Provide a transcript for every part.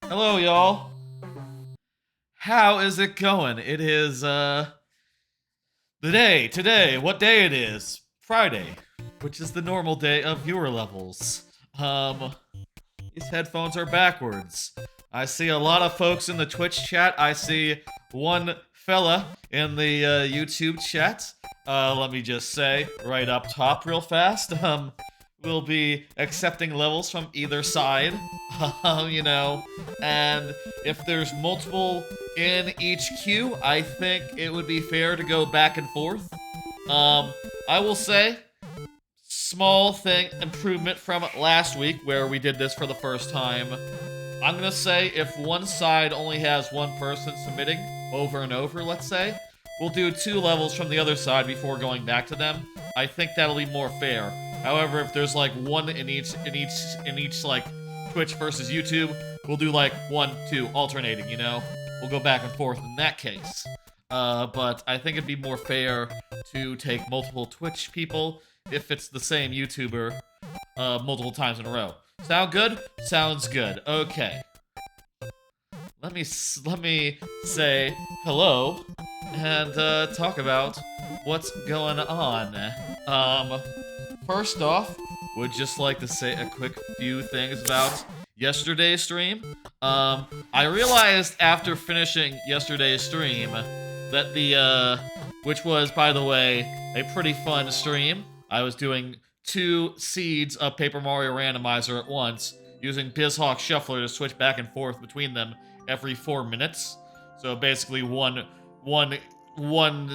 Hello, y'all. How is it going? It is, the day, today, what day it is? Friday, which is the normal day of viewer levels. Um, these headphones are backwards. I see a lot of folks in the Twitch chat. I see one fella in the YouTube chat. Let me just say, right up top, real fast. We'll be accepting levels from either side. You know, and if there's multiple in each queue, I think it would be fair to go back and forth. Um, I will say, small thing improvement from last week where we did this for the first time. I'm gonna say if one side only has one person submitting over and over, let's say, we'll do 2 levels from the other side before going back to them. I think that'll be more fair. However, if there's like one in each like Twitch versus YouTube, we'll do like 1, 2 alternating, you know? We'll go back and forth in that case. But I think it'd be more fair to take multiple Twitch people if it's the same YouTuber multiple times in a row. Sound good? Sounds good. Okay. Let me say hello and talk about what's going on. First off, would just like to say a quick few things about yesterday's stream. I realized after finishing yesterday's stream that which was, by the way, a pretty fun stream. I was doing 2 seeds of Paper Mario Randomizer at once, using BizHawk Shuffler to switch back and forth between them every 4 minutes. So basically one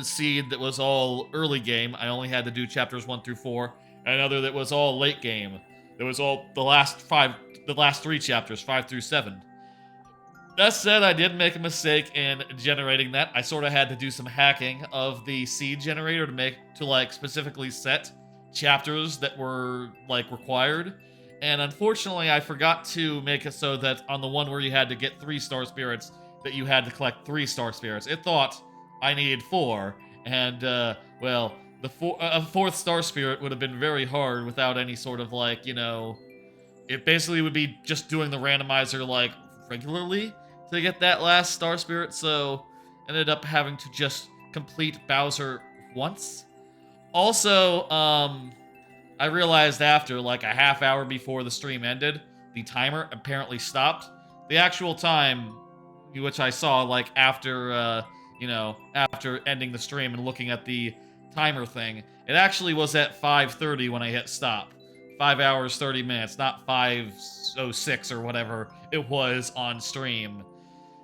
seed that was all early game, I only had to do chapters 1 through 4, and another that was all late game. That was all the last 3 chapters, 5 through 7. That said, I did make a mistake in generating that. I sort of had to do some hacking of the seed generator to like specifically set chapters that were like required. And unfortunately, I forgot to make it so that on the one where you had to get 3 star spirits, that you had to collect 3 star spirits. It thought I needed 4, and well, a 4th star spirit would have been very hard without any sort of like, you know, it basically would be just doing the randomizer like regularly to get that last star spirit, so ended up having to just complete Bowser once. Also, I realized after like a half hour before the stream ended, the timer apparently stopped. The actual time, which I saw like after, after ending the stream and looking at the timer thing, it actually was at 5:30 when I hit stop. 5 hours, 30 minutes, not 5:06 or whatever it was on stream.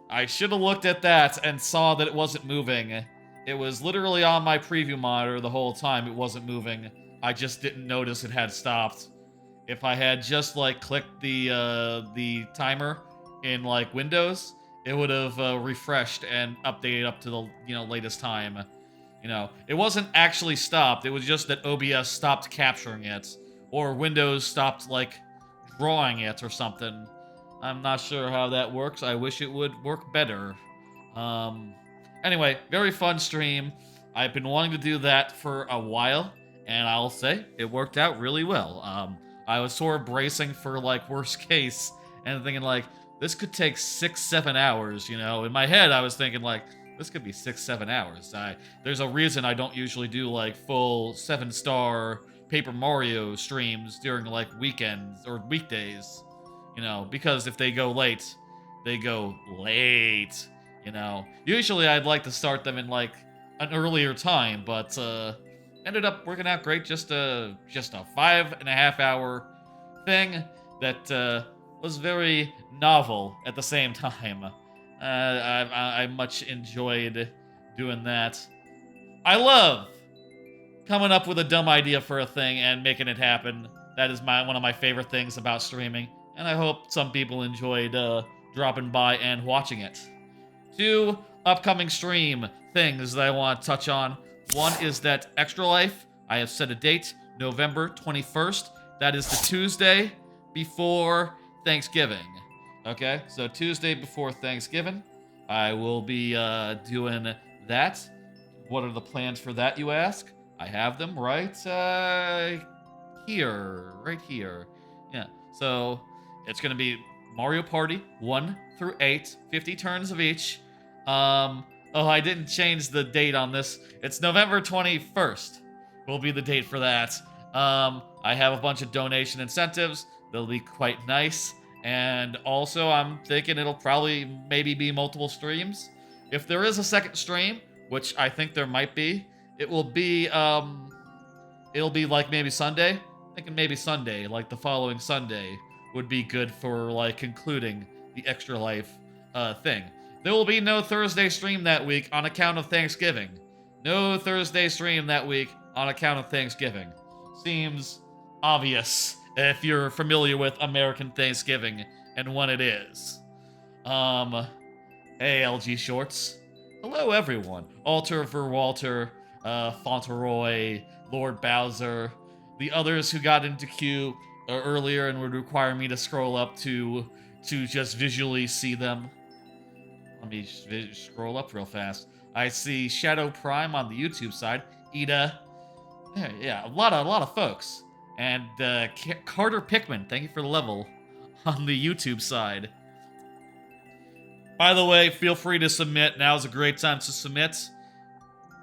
I should have looked at that and saw that it wasn't moving. It was literally on my preview monitor the whole time. It wasn't moving. I just didn't notice it had stopped. If I had just like clicked the timer in like Windows, it would have refreshed and updated up to the latest time. It wasn't actually stopped. It was just that OBS stopped capturing it, or Windows stopped like drawing it or something. I'm not sure how that works. I wish it would work better. Anyway, very fun stream. I've been wanting to do that for a while, and I'll say it worked out really well. I was sort of bracing for like worst case and thinking like this could take 6-7 hours. In my head I was thinking like this could be 6-7 hours. There's a reason I don't usually do like full 7-star Paper Mario streams during like weekends or weekdays. Because if they go late, they go late. Usually I'd like to start them in like an earlier time, but ended up working out great. Just a 5.5 hour thing that was very novel at the same time. I much enjoyed doing that. I love coming up with a dumb idea for a thing and making it happen. That is one of my favorite things about streaming, and I hope some people enjoyed dropping by and watching it. 2 upcoming stream things that I want to touch on. One is that Extra Life. I have set a date, November 21st. That is the Tuesday before Thanksgiving. Okay, so Tuesday before Thanksgiving, I will be doing that. What are the plans for that, you ask? I have them right here. Yeah, so it's going to be Mario Party 1 through 8, 50 turns of each. Oh, I didn't change the date on this. It's November 21st will be the date for that. I have a bunch of donation incentives. They'll be quite nice. And also, I'm thinking it'll probably maybe be multiple streams. If there is a second stream, which I think there might be, it'll be like maybe Sunday. Thinking maybe Sunday, like the following Sunday, would be good for like concluding the Extra Life thing. There will be no Thursday stream that week on account of Thanksgiving. No Thursday stream that week on account of Thanksgiving. Seems obvious if you're familiar with American Thanksgiving and when it is. Hey, LG Shorts. Hello, everyone. Alter for Walter, Fauntleroy, Lord Bowser, the others who got into queue earlier and would require me to scroll up to just visually see them. Let me scroll up real fast. I see Shadow Prime on the YouTube side. Ida. Yeah, a lot of folks. And Carter Pickman, thank you for the level on the YouTube side. By the way, feel free to submit. Now's a great time to submit.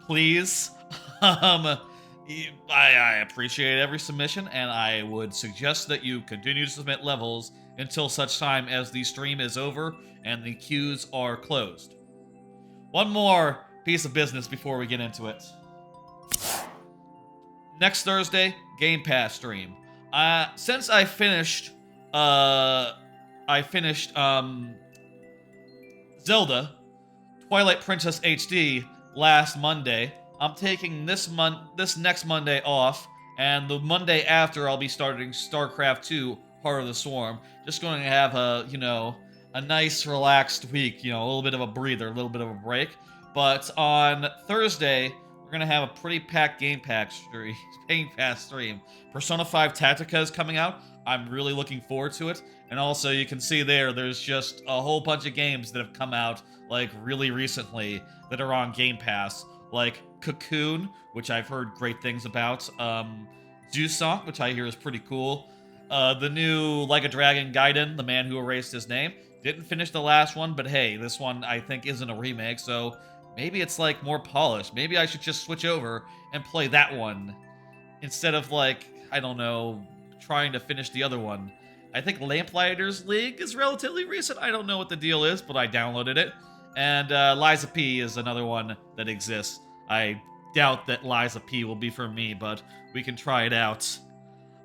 Please. I appreciate every submission, and I would suggest that you continue to submit levels until such time as the stream is over and the queues are closed. One more piece of business before we get into it. Next Thursday, Game Pass stream. Since I finished Zelda Twilight Princess HD last Monday, I'm taking this next Monday off, and the Monday after I'll be starting StarCraft 2 Heart of the Swarm. Just going to have a nice relaxed week, a little bit of a breather, a little bit of a break. But on Thursday, we're going to have a pretty packed Game Pass stream. Persona 5 Tactica is coming out. I'm really looking forward to it. And also, you can see there's just a whole bunch of games that have come out, like, really recently that are on Game Pass. Like Cocoon, which I've heard great things about. Jusant, which I hear is pretty cool. The new Like a Dragon Gaiden, The Man Who Erased His Name. Didn't finish the last one, but hey, this one I think isn't a remake, so maybe it's like more polished. Maybe I should just switch over and play that one instead of like, I don't know, trying to finish the other one. I think Lamplighters League is relatively recent. I don't know what the deal is, but I downloaded it. And Liza P is another one that exists. I doubt that Liza P will be for me, but we can try it out.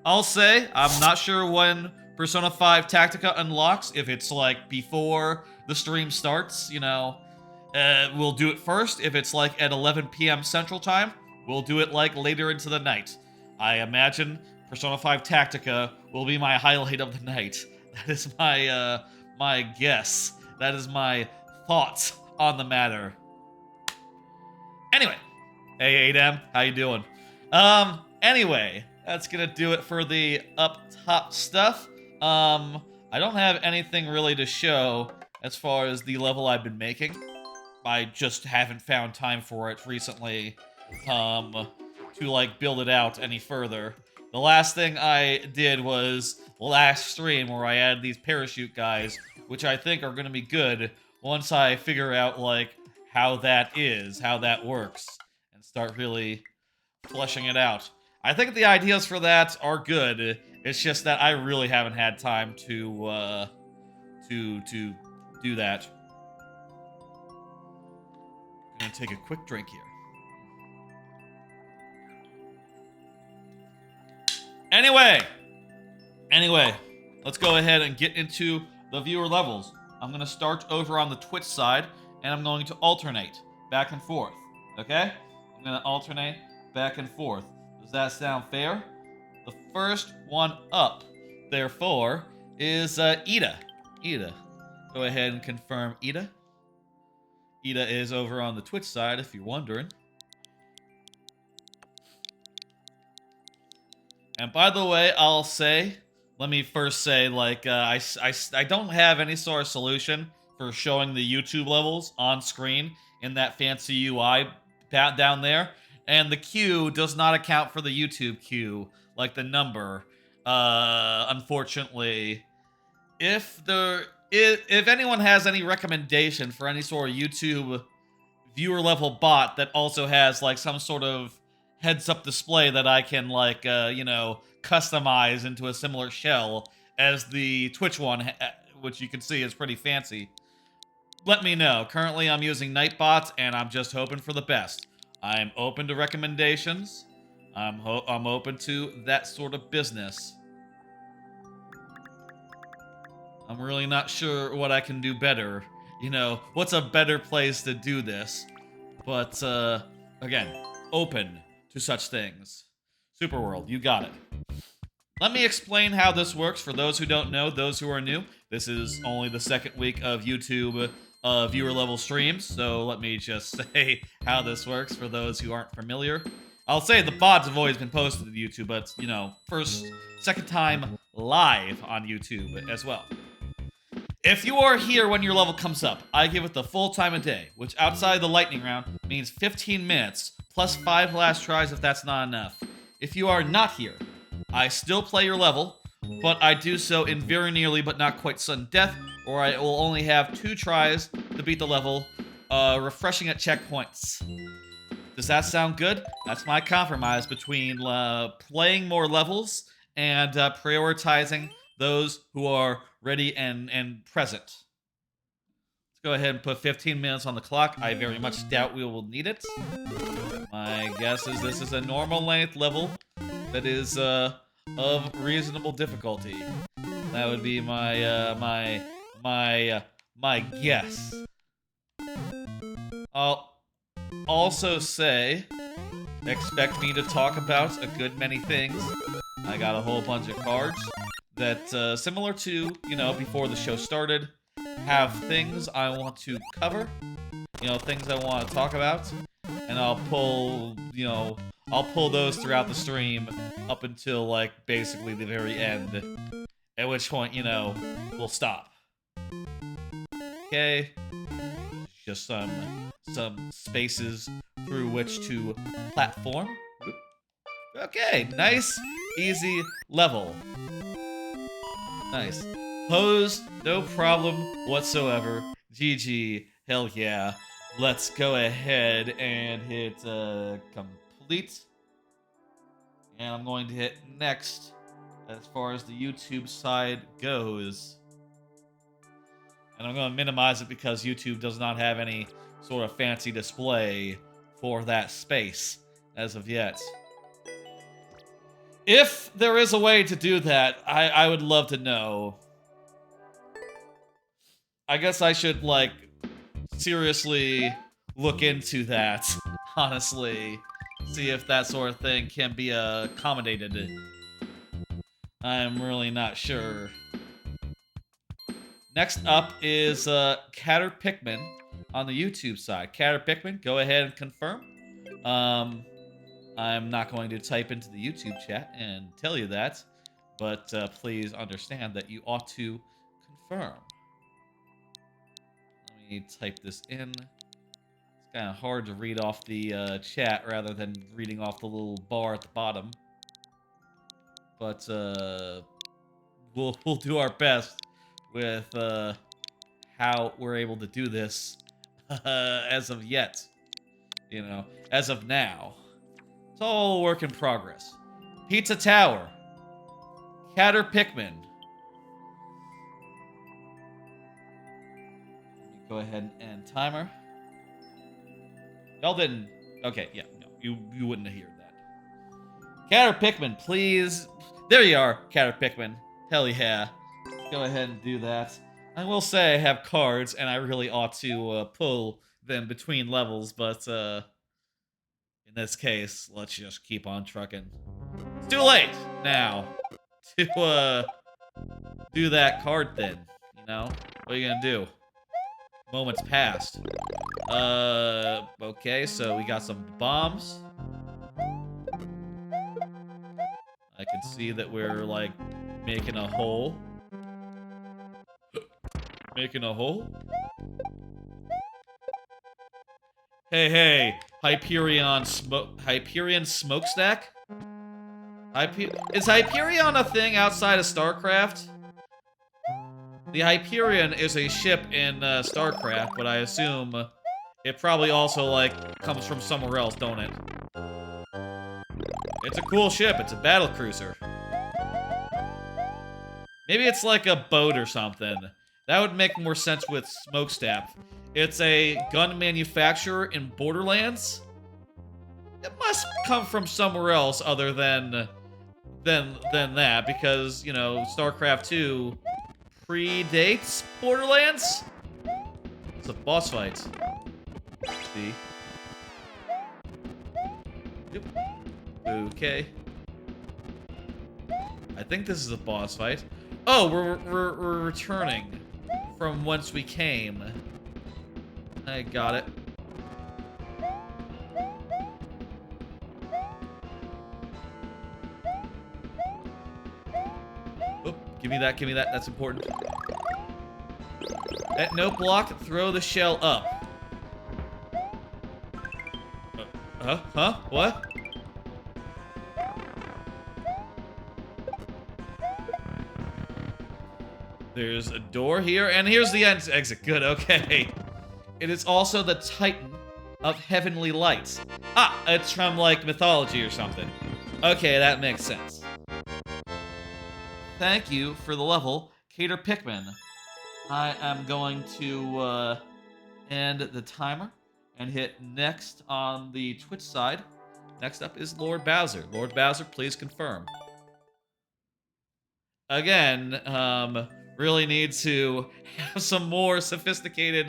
I'll say, I'm not sure when Persona 5 Tactica unlocks, if it's like before the stream starts, we'll do it first. If it's like at 11 p.m. Central Time, we'll do it like later into the night. I imagine Persona 5 Tactica will be my highlight of the night. That is my guess. That is my thoughts on the matter. Anyway, hey Adam, how you doing? Anyway, that's gonna do it for the up top stuff. I don't have anything really to show as far as the level I've been making. I just haven't found time for it recently, to like build it out any further. The last thing I did was last stream where I added these parachute guys, which I think are gonna be good once I figure out, like, how that works, and start really fleshing it out. I think the ideas for that are good. It's just that I really haven't had time to do that. I'm gonna take a quick drink here. Anyway, let's go ahead and get into the viewer levels. I'm going to start over on the Twitch side, and I'm going to alternate back and forth, okay? I'm going to alternate back and forth. Does that sound fair? The first one up, therefore, is Ida. Ida. Go ahead and confirm Ida. Ida is over on the Twitch side, if you're wondering. And by the way, let me first say, like, I don't have any sort of solution for showing the YouTube levels on screen in that fancy UI down there. And the queue does not account for the YouTube queue, like the number. Unfortunately, if anyone has any recommendation for any sort of YouTube viewer level bot that also has like some sort of heads up display that I can like customize into a similar shell as the Twitch one, which you can see is pretty fancy, let me know. Currently I'm using Nightbot and I'm just hoping for the best. I'm open to recommendations. I'm open to that sort of business. I'm really not sure what I can do better. What's a better place to do this? But, again, open to such things. Superworld, you got it. Let me explain how this works for those who don't know, those who are new. This is only the second week of YouTube viewer level streams, so let me just say how this works for those who aren't familiar. I'll say the VODs have always been posted to YouTube, but, second time live on YouTube as well. If you are here when your level comes up, I give it the full time of day, which outside the lightning round means 15 minutes, plus 5 last tries if that's not enough. If you are not here, I still play your level, but I do so in very nearly but not quite sudden death, or I will only have 2 tries to beat the level, refreshing at checkpoints. Does that sound good? That's my compromise between playing more levels and prioritizing those who are ready and present. Let's go ahead and put 15 minutes on the clock. I very much doubt we will need it. My guess is this is a normal length level that is of reasonable difficulty. That would be my guess. I'll also say, expect me to talk about a good many things. I got a whole bunch of cards that, similar to, before the show started, have things I want to cover, things I want to talk about, and I'll pull those throughout the stream up until, like, basically the very end, at which point, we'll stop. Okay? Just some spaces through which to platform. Okay, nice, easy level. Nice. Pose, no problem whatsoever. GG, hell yeah. Let's go ahead and hit complete. And I'm going to hit next as far as the YouTube side goes. And I'm going to minimize it because YouTube does not have any sort of fancy display for that space as of yet. If there is a way to do that, I would love to know. I guess I should, like, seriously look into that, honestly. See if that sort of thing can be accommodated. I'm really not sure. Next up is Catter Pikmin on the YouTube side. Catter Pikmin, go ahead and confirm. I'm not going to type into the YouTube chat and tell you that, but please understand that you ought to confirm. Let me type this in. It's kind of hard to read off the chat rather than reading off the little bar at the bottom. But we'll do our best with how we're able to do this as of yet. As of now. It's all work in progress. Pizza Tower. Catter Pikmin. Go ahead and end timer. Y'all didn't... Okay, yeah, no. You wouldn't hear that. Catter Pikmin, please. There you are, Catter Pikmin. Hell yeah. Go ahead and do that. I will say I have cards, and I really ought to pull them between levels, but in this case, let's just keep on trucking. It's too late now to do that card thing, What are you gonna do? Moments passed. Okay, so we got some bombs. I can see that we're, like, making a hole. Making a hole? Hey, Hyperion Smokestack? Is Hyperion a thing outside of StarCraft? The Hyperion is a ship in StarCraft, but I assume it probably also, like, comes from somewhere else, don't it? It's a cool ship. It's a battle cruiser. Maybe it's like a boat or something. That would make more sense with Smokestack. It's a gun manufacturer in Borderlands. It must come from somewhere else other than that, because, you know, StarCraft 2 predates Borderlands? It's a boss fight. See? Yep. Okay. I think this is a boss fight. Oh, we're returning from whence we came. I got it. Oh, give me that, that's important. At no block, throw the shell up. Huh? What? There's a door here, and here's the exit. Good, okay. It is also the Titan of Heavenly Lights. Ah, it's from, like, mythology or something. Okay, that makes sense. Thank you for the level, Cater Pikmin. I am going to end the timer and hit next on the Twitch side. Next up is Lord Bowser. Lord Bowser, please confirm. Again, really need to have some more sophisticated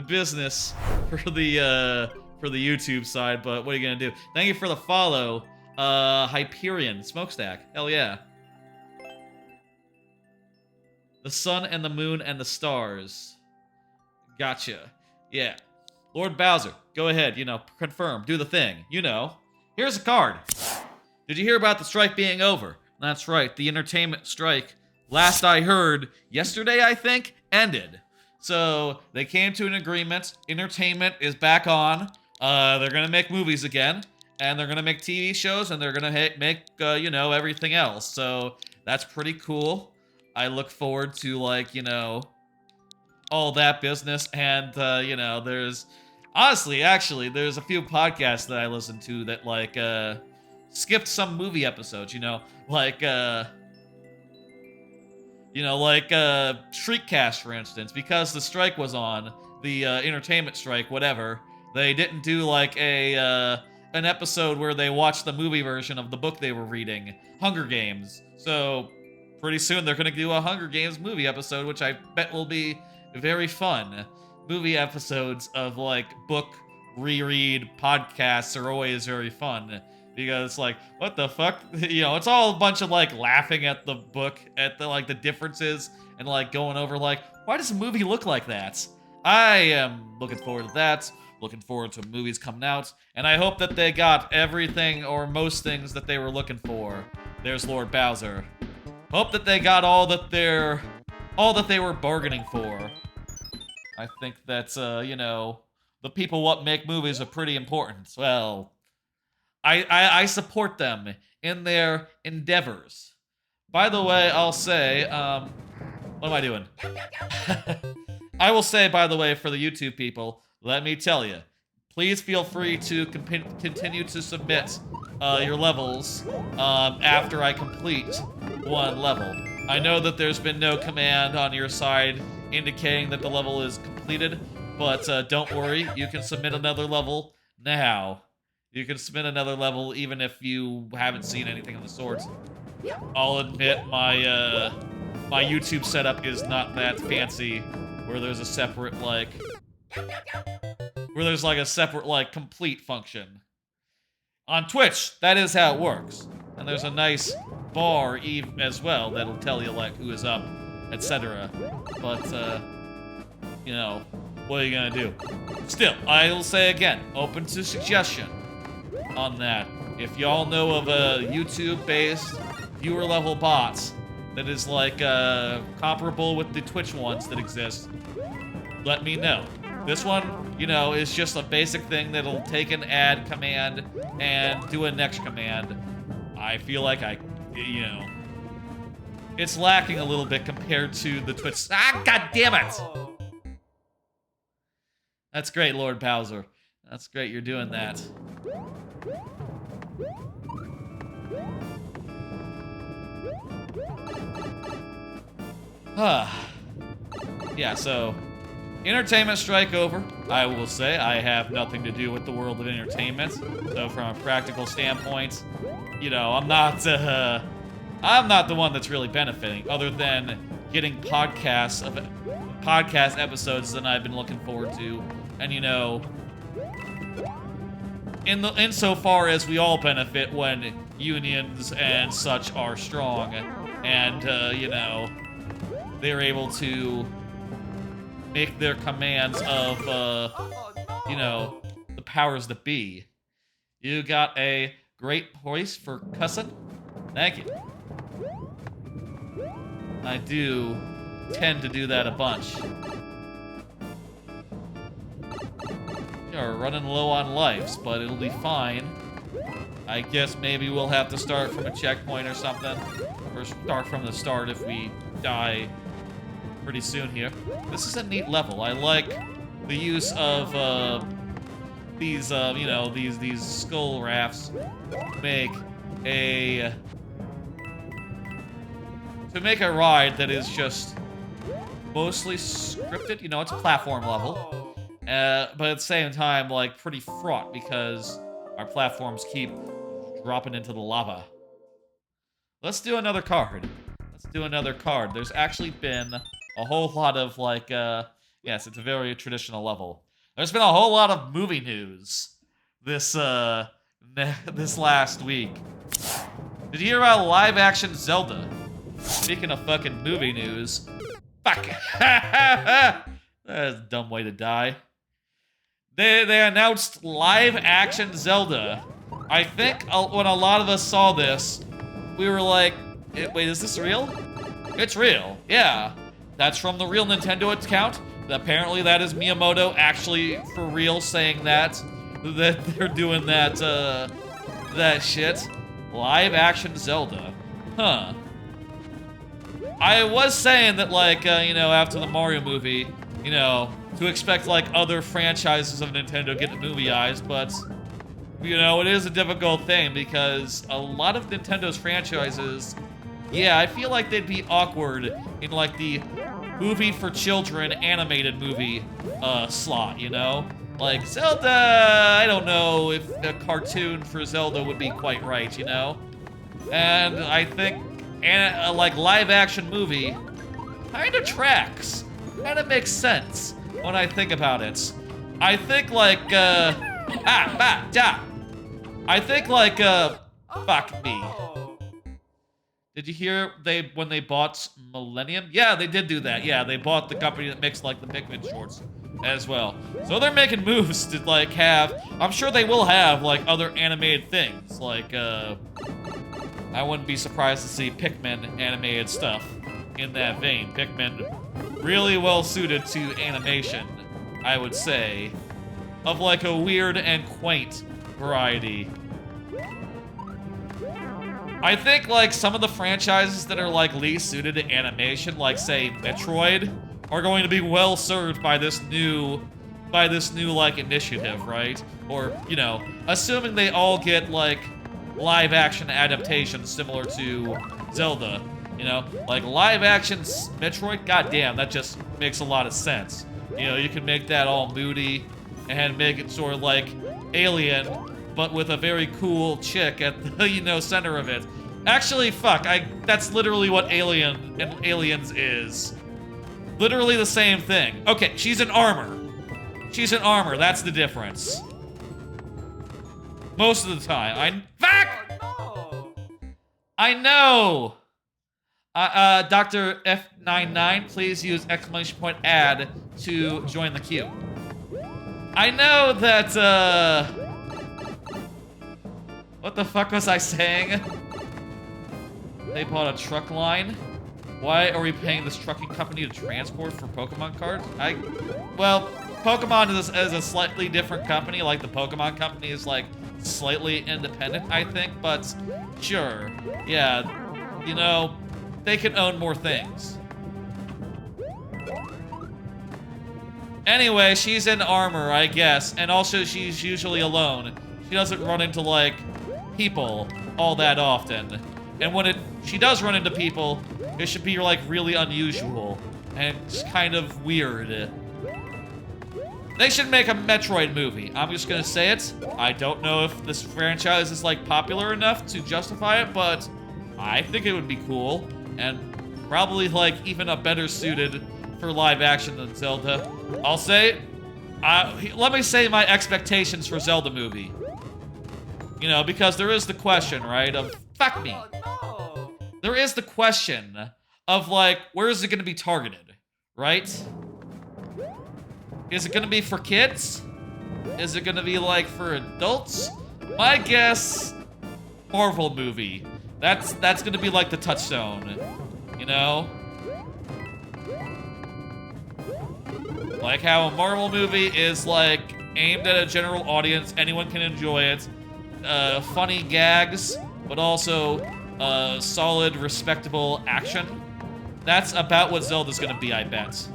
business for the YouTube side, but what are you gonna do? Thank you for the follow, Hyperion Smokestack. Hell yeah. The sun and the moon and the stars. Gotcha. Yeah. Lord Bowser, go ahead, you know, confirm, do the thing, you know. Here's a card. Did you hear about the strike being over? That's right, the entertainment strike, last I heard, yesterday I think, ended. So, they came to an agreement, entertainment is back on, they're gonna make movies again, and they're gonna make TV shows, and they're gonna make, you know, everything else. So, that's pretty cool. I look forward to, like, you know, all that business, and, you know, there's... Honestly, actually, there's a few podcasts that I listen to that, like, skipped some movie episodes, you know? Like, Shriekcast, for instance, because the strike was on, the, entertainment strike, whatever, they didn't do, like, an episode where they watched the movie version of the book they were reading, Hunger Games. So, pretty soon they're gonna do a Hunger Games movie episode, which I bet will be very fun. Movie episodes of, like, book reread podcasts are always very fun. Because, like, what the fuck? You know, it's all a bunch of, like, laughing at the book, at the, like, the differences, and, like, going over, like, why does a movie look like that? I am looking forward to that, looking forward to movies coming out, and I hope that they got everything, or most things, that they were looking for. There's Lord Bowser. Hope that they got all that they were bargaining for. I think that, you know, the people what make movies are pretty important. Well, I support them in their endeavors. By the way, I'll say, what am I doing? I will say, by the way, for the YouTube people, let me tell you, please feel free to continue to submit your levels after I complete one level. I know that there's been no command on your side indicating that the level is completed, but don't worry, you can submit another level now. You can submit another level even if you haven't seen anything of the sort. I'll admit my my YouTube setup is not that fancy, where there's a separate, like... complete function. On Twitch, that is how it works. And there's a nice bar as well that'll tell you, like, who is up, etc. But, you know, what are you gonna do? Still, I will say again, open to suggestion on that. If y'all know of a YouTube-based viewer level bot that is, like, comparable with the Twitch ones that exist, let me know. This one, you know, is just a basic thing that'll take an add command and do a next command. I feel like you know, it's lacking a little bit compared to the Twitch. Ah, god damn it! That's great, Lord Bowser. That's great, you're doing that. Yeah, so entertainment strike over. I will say I have nothing to do with the world of entertainment. So from a practical standpoint, you know, I'm not the one that's really benefiting, other than getting podcast episodes that I've been looking forward to, and you know, insofar as we all benefit when unions and such are strong, and you know, they're able to make their commands of you know, the powers that be. You got a great voice for cussing. Thank you. I do tend to do that a bunch. We're running low on lives, but it'll be fine. I guess maybe we'll have to start from a checkpoint or something. Or start from the start if we die pretty soon here. This is a neat level. I like the use of these, you know, these skull rafts to make a ride that is just mostly scripted. You know, it's a platform level, but at the same time, like, pretty fraught because our platforms keep dropping into the lava. Let's do another card. Let's do another card. There's actually been a whole lot of, like, yes, it's a very traditional level. There's been a whole lot of movie news this this last week. Did you hear about live-action Zelda? Speaking of fucking movie news, fuck. That's a dumb way to die. They announced live-action Zelda. I think when a lot of us saw this, we were like, wait, is this real? It's real, yeah. That's from the real Nintendo account. Apparently that is Miyamoto actually for real saying that they're doing that, that shit. Live-action Zelda. Huh. I was saying that, like, you know, after the Mario movie, you know, to expect, like, other franchises of Nintendo getting movie eyes, but, you know, it is a difficult thing because a lot of Nintendo's franchises, yeah, I feel like they'd be awkward in, like, the movie for children animated movie slot, you know? Like, Zelda, I don't know if a cartoon for Zelda would be quite right, you know? And I think, like, live-action movie kind of tracks. Kind of makes sense when I think about it. I think, like, I think, like, fuck me. Did you hear when they bought Millennium? Yeah, they did do that. Yeah, they bought the company that makes, like, the Pikmin shorts as well. So they're making moves to, like, have... I'm sure they will have, like, other animated things. Like, I wouldn't be surprised to see Pikmin animated stuff in that vein. Pikmin really well suited to animation, I would say. Of, like, a weird and quaint variety. I think, like, some of the franchises that are, like, least suited to animation, like, say, Metroid, are going to be well served by this new, like, initiative, right? Or, you know, assuming they all get, like, live-action adaptations similar to Zelda, you know? Like, live-action Metroid, goddamn, that just makes a lot of sense. You know, you can make that all moody and make it sort of like Alien, but with a very cool chick at the, you know, center of it. Actually, fuck, that's literally what Aliens is. Literally the same thing. Okay, she's in armor. She's in armor, that's the difference. Most of the time. Fuck! Oh, no. I know! Dr. F99, please use exclamation point add to join the queue. I know that, what the fuck was I saying? They bought a truck line? Why are we paying this trucking company to transport for Pokemon cards? Well, Pokemon is a slightly different company. Like, the Pokemon company is, like, slightly independent, I think. But, sure. Yeah, you know, they can own more things. Anyway, she's in armor, I guess, and also she's usually alone. She doesn't run into, like, people all that often. And when she does run into people, it should be, like, really unusual and just kind of weird. They should make a Metroid movie. I'm just gonna say it. I don't know if this franchise is, like, popular enough to justify it, but I think it would be cool. And probably, like, even a better suited for live action than Zelda. I'll say, let me say my expectations for Zelda movie. You know, because there is the question, right, of, fuck me. No. There is the question of, like, where is it gonna be targeted, right? Is it gonna be for kids? Is it gonna be, like, for adults? My guess, Marvel movie. That's gonna be, like, the touchstone, you know? Like how a Marvel movie is, like, aimed at a general audience, anyone can enjoy it. Funny gags, but also solid, respectable action. That's about what Zelda's gonna be, I bet.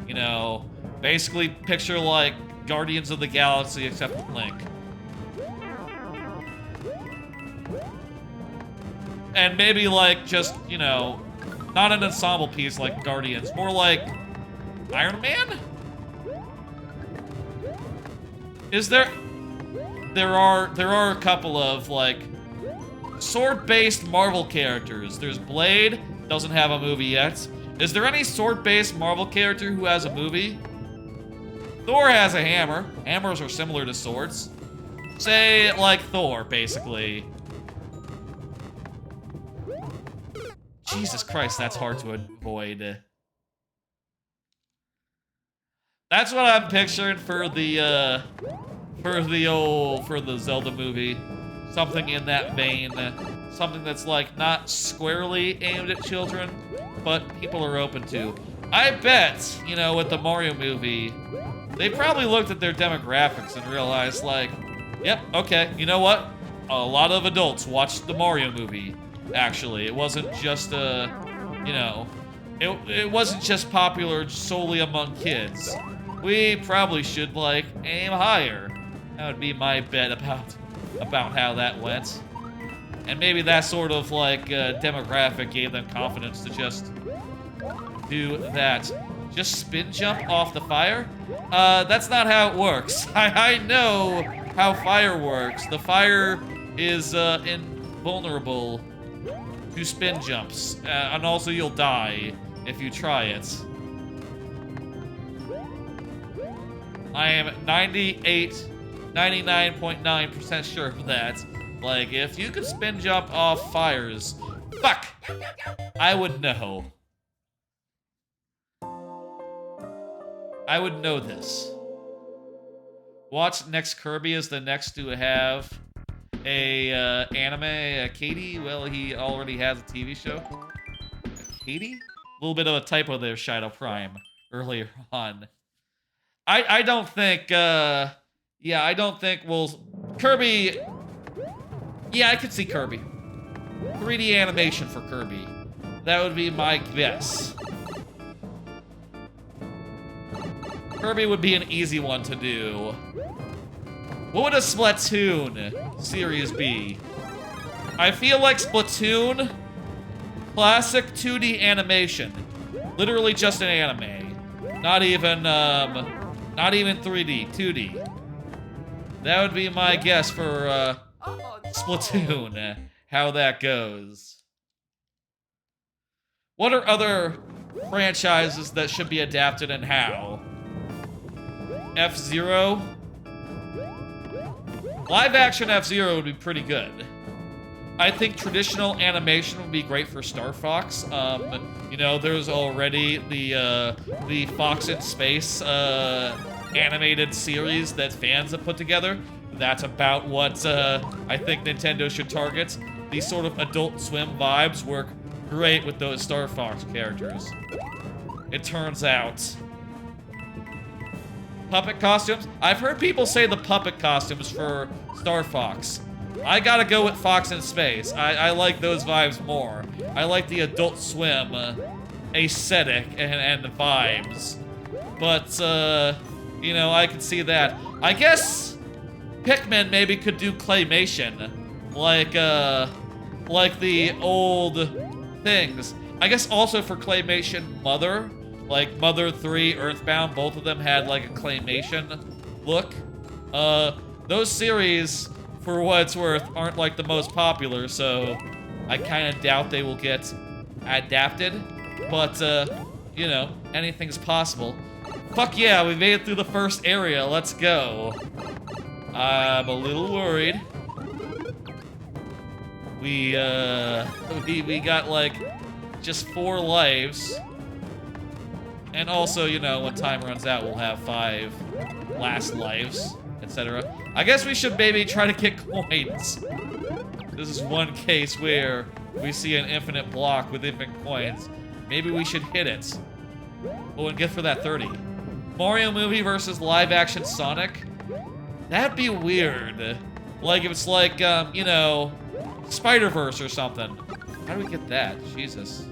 You know, basically picture, like, Guardians of the Galaxy except with Link. And maybe, like, just, you know, not an ensemble piece like Guardians, more like Iron Man? Is there... There are a couple of, like, sword-based Marvel characters. There's Blade, doesn't have a movie yet. Is there any sword-based Marvel character who has a movie? Thor has a hammer. Hammers are similar to swords. Say, like, Thor, basically. Jesus Christ, that's hard to avoid. That's what I'm picturing for the Zelda movie. Something in that vein. Something that's, like, not squarely aimed at children, but people are open to. I bet, you know, with the Mario movie, they probably looked at their demographics and realized, like, yep, okay, you know what? A lot of adults watched the Mario movie, actually. It wasn't just, you know, it wasn't just popular solely among kids. We probably should, like, aim higher. That would be my bet about how that went. And maybe that sort of, like, demographic gave them confidence to just do that. Just spin jump off the fire? That's not how it works. I know how fire works. The fire is invulnerable to spin jumps. And also you'll die if you try it. I am 99.9% sure of that. Like, if you could spin jump off fires, fuck, I would know. I would know this. Watch next Kirby is the next to have a anime. Katie, well, he already has a TV show. Katie? A little bit of a typo there, Shadow Prime, earlier on. I don't think, yeah, I don't think Kirby, yeah, I could see Kirby. 3D animation for Kirby. That would be my guess. Kirby would be an easy one to do. What would a Splatoon series be? I feel like Splatoon, classic 2D animation. Literally just an anime. Not even 3D, 2D. That would be my guess for, Splatoon, how that goes. What are other franchises that should be adapted and how? F-Zero? Live-action F-Zero would be pretty good. I think traditional animation would be great for Star Fox. You know, there's already the Fox in Space animated series that fans have put together. That's about what I think Nintendo should target. These sort of Adult Swim vibes work great with those Star Fox characters. It turns out. Puppet costumes? I've heard people say the puppet costumes for Star Fox I gotta go with Fox in Space. I like those vibes more. I like the Adult Swim aesthetic and the vibes. But, you know, I can see that. I guess Pikmin maybe could do claymation. Like the old things. I guess also for claymation, Mother. Like, Mother 3, Earthbound, both of them had, like, a claymation look. Those series, for what it's worth, aren't, like, the most popular, so I kind of doubt they will get adapted. But, you know, anything's possible. Fuck yeah, we made it through the first area. Let's go. I'm a little worried. We got, like, just 4 lives. And also, you know, when time runs out, we'll have 5 last lives, etc. I guess we should maybe try to get coins. This is one case where we see an infinite block with infinite coins. Maybe we should hit it. Oh, and get for that 30. Mario movie versus live-action Sonic? That'd be weird. Like, if it's like, you know, Spider-Verse or something. How do we get that? Jesus.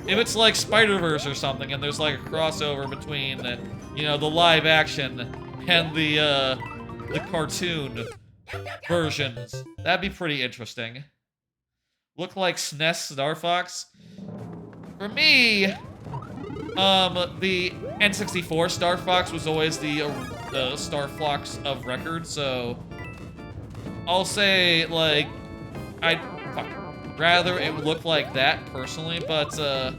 If it's like Spider-Verse or something, and there's like a crossover between, you know, the live action and the cartoon versions, that'd be pretty interesting. Look like SNES Star Fox. For me, the N64 Star Fox was always the Star Fox of record, so I'll say, like, I'd rather it would look like that, personally, but, oh,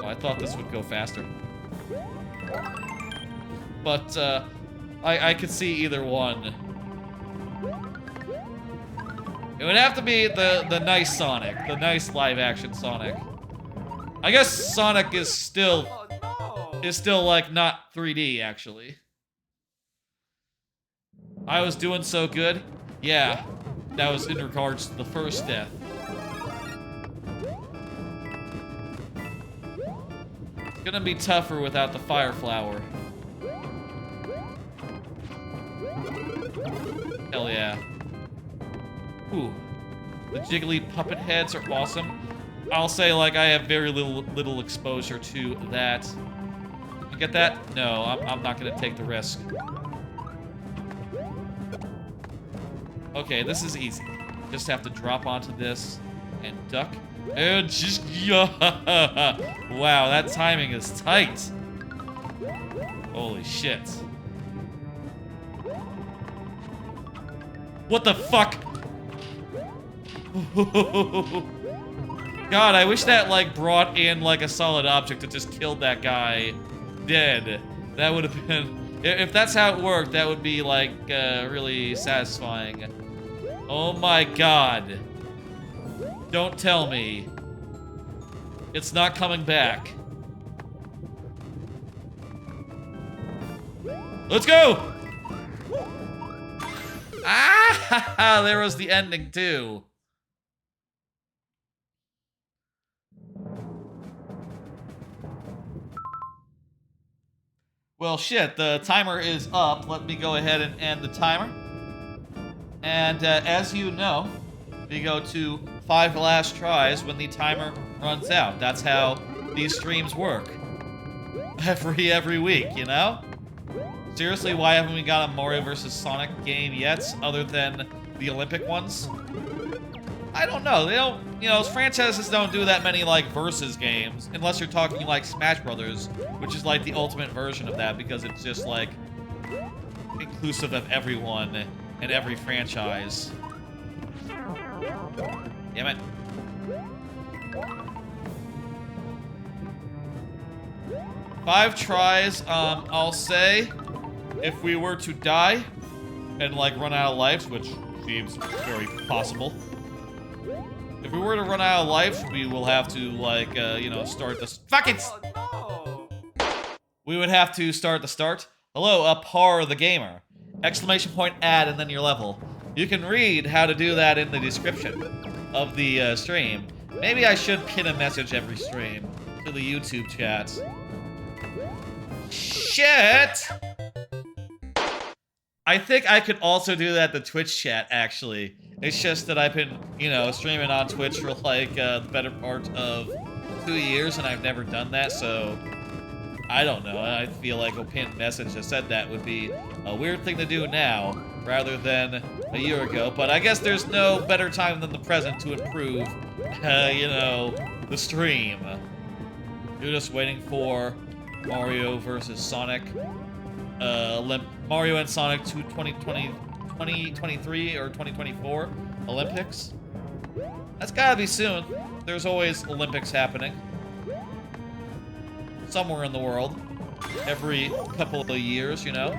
I thought this would go faster. But, I could see either one. It would have to be the nice Sonic, the nice live-action Sonic. I guess Sonic is still, like, not 3D, actually. I was doing so good? Yeah. That was in regards to the first death. It's gonna be tougher without the fire flower. Hell yeah. Ooh. The jiggly puppet heads are awesome. I'll say, like, I have very little exposure to that. You get that? No, I'm not gonna take the risk. Okay, this is easy. Just have to drop onto this and duck. And just, wow, that timing is tight. Holy shit. What the fuck? God, I wish that, like, brought in, like, a solid object that just killed that guy dead. That would have been... If that's how it worked, that would be, like, really satisfying. Oh my god. Don't tell me. It's not coming back. Let's go! Ah! There was the ending, too. Well, shit, the timer is up. Let me go ahead and end the timer. And as you know, we go to 5 last tries when the timer runs out. That's how these streams work. Every week, you know? Seriously, why haven't we got a Mario vs. Sonic game yet, other than the Olympic ones? I don't know. They don't, you know, franchises don't do that many, like, versus games, unless you're talking, like, Smash Brothers, which is, like, the ultimate version of that, because it's just, like, inclusive of everyone in every franchise. Damn it. Five tries, I'll say, if we were to die and, like, run out of lives, which seems very possible. If we were to run out of lives, we will have to, like, you know, start this. Fuck it! Oh, no. We would have to start the start. Hello, Par the Gamer. Exclamation point add and then your level. You can read how to do that in the description of the stream. Maybe I should pin a message every stream to the YouTube chat. Shit! I think I could also do that the Twitch chat, actually. It's just that I've been, you know, streaming on Twitch for like the better part of 2 years, and I've never done that, so I don't know. I feel like a pinned message that said that would be a weird thing to do now, rather than a year ago. But I guess there's no better time than the present to improve, you know, the stream. You're just waiting for Mario versus Sonic. Mario and Sonic 2023 or 2024 Olympics. That's gotta be soon. There's always Olympics happening. Somewhere in the world. Every couple of years, you know?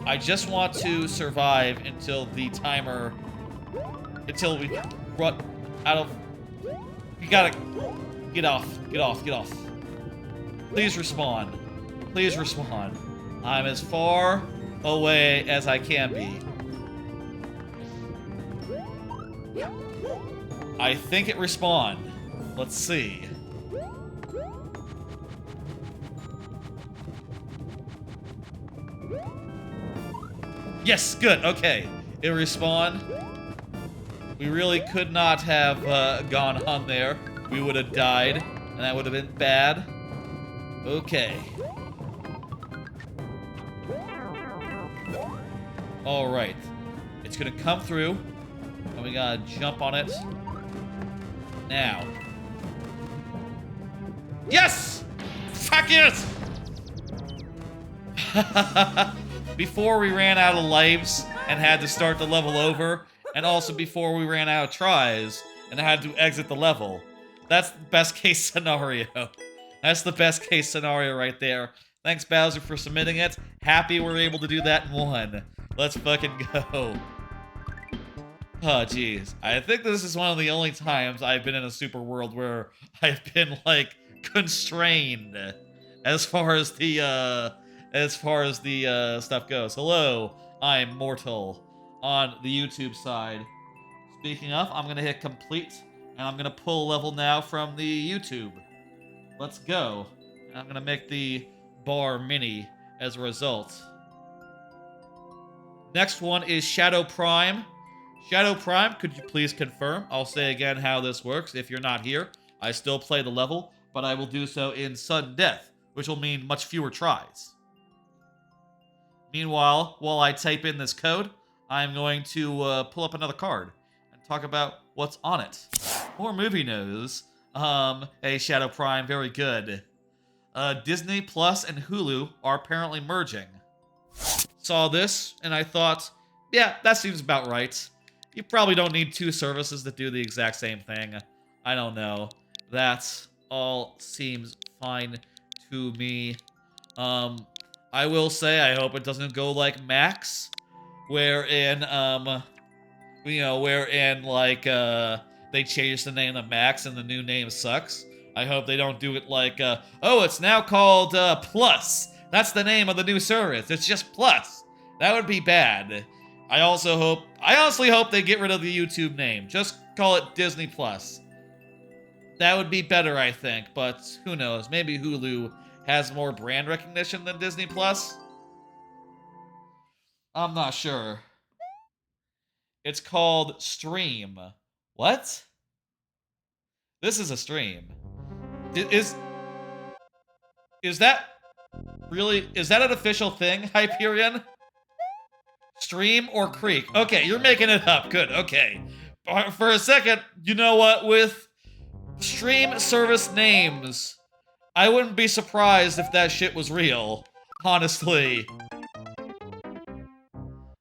I just want to survive until the timer... Until we run out of... You gotta... Get off. Get off. Get off. Please respawn. Please respawn. I'm as far away as I can be. I think it respawned. Let's see. Yes, good, okay. It respawned. We really could not have gone on there. We would have died, and that would have been bad. Okay. Alright. It's gonna come through, and we gotta jump on it. Now. Yes! Fuck it! Before we ran out of lives and had to start the level over, and also before we ran out of tries and had to exit the level. That's the best case scenario. That's the best case scenario right there. Thanks, Bowser, for submitting it. Happy we're able to do that in one. Let's fucking go. Oh, jeez. I think this is one of the only times I've been in a super world where I've been, like, constrained as far as the stuff goes. Hello, I'm Mortal on the YouTube side. Speaking of, I'm gonna hit complete, and I'm gonna pull a level now from the YouTube. Let's go. I'm gonna make the bar mini as a result. Next one is Shadow Prime. Shadow Prime, could you please confirm? I'll say again how this works. If you're not here, I still play the level, but I will do so in sudden death, which will mean much fewer tries. Meanwhile, while I type in this code, I'm going to pull up another card and talk about what's on it. More movie news. Hey, Shadow Prime, very good. Disney Plus and Hulu are apparently merging. Saw this, and I thought, yeah, that seems about right. You probably don't need two services that do the exact same thing. I don't know. That all seems fine to me. I will say, I hope it doesn't go like Max, wherein, like, they changed the name to Max and the new name sucks. I hope they don't do it like, oh, it's now called, Plus. That's the name of the new service. It's just Plus. That would be bad. I honestly hope they get rid of the YouTube name. Just call it Disney Plus. That would be better, I think, but who knows? Maybe Hulu has more brand recognition than Disney Plus? I'm not sure. It's called Stream. What? This is a stream. Is that really... Is that an official thing, Hyperion? Stream or Creek? Okay, you're making it up. Good, okay. For a second, you know what? With stream service names, I wouldn't be surprised if that shit was real. Honestly.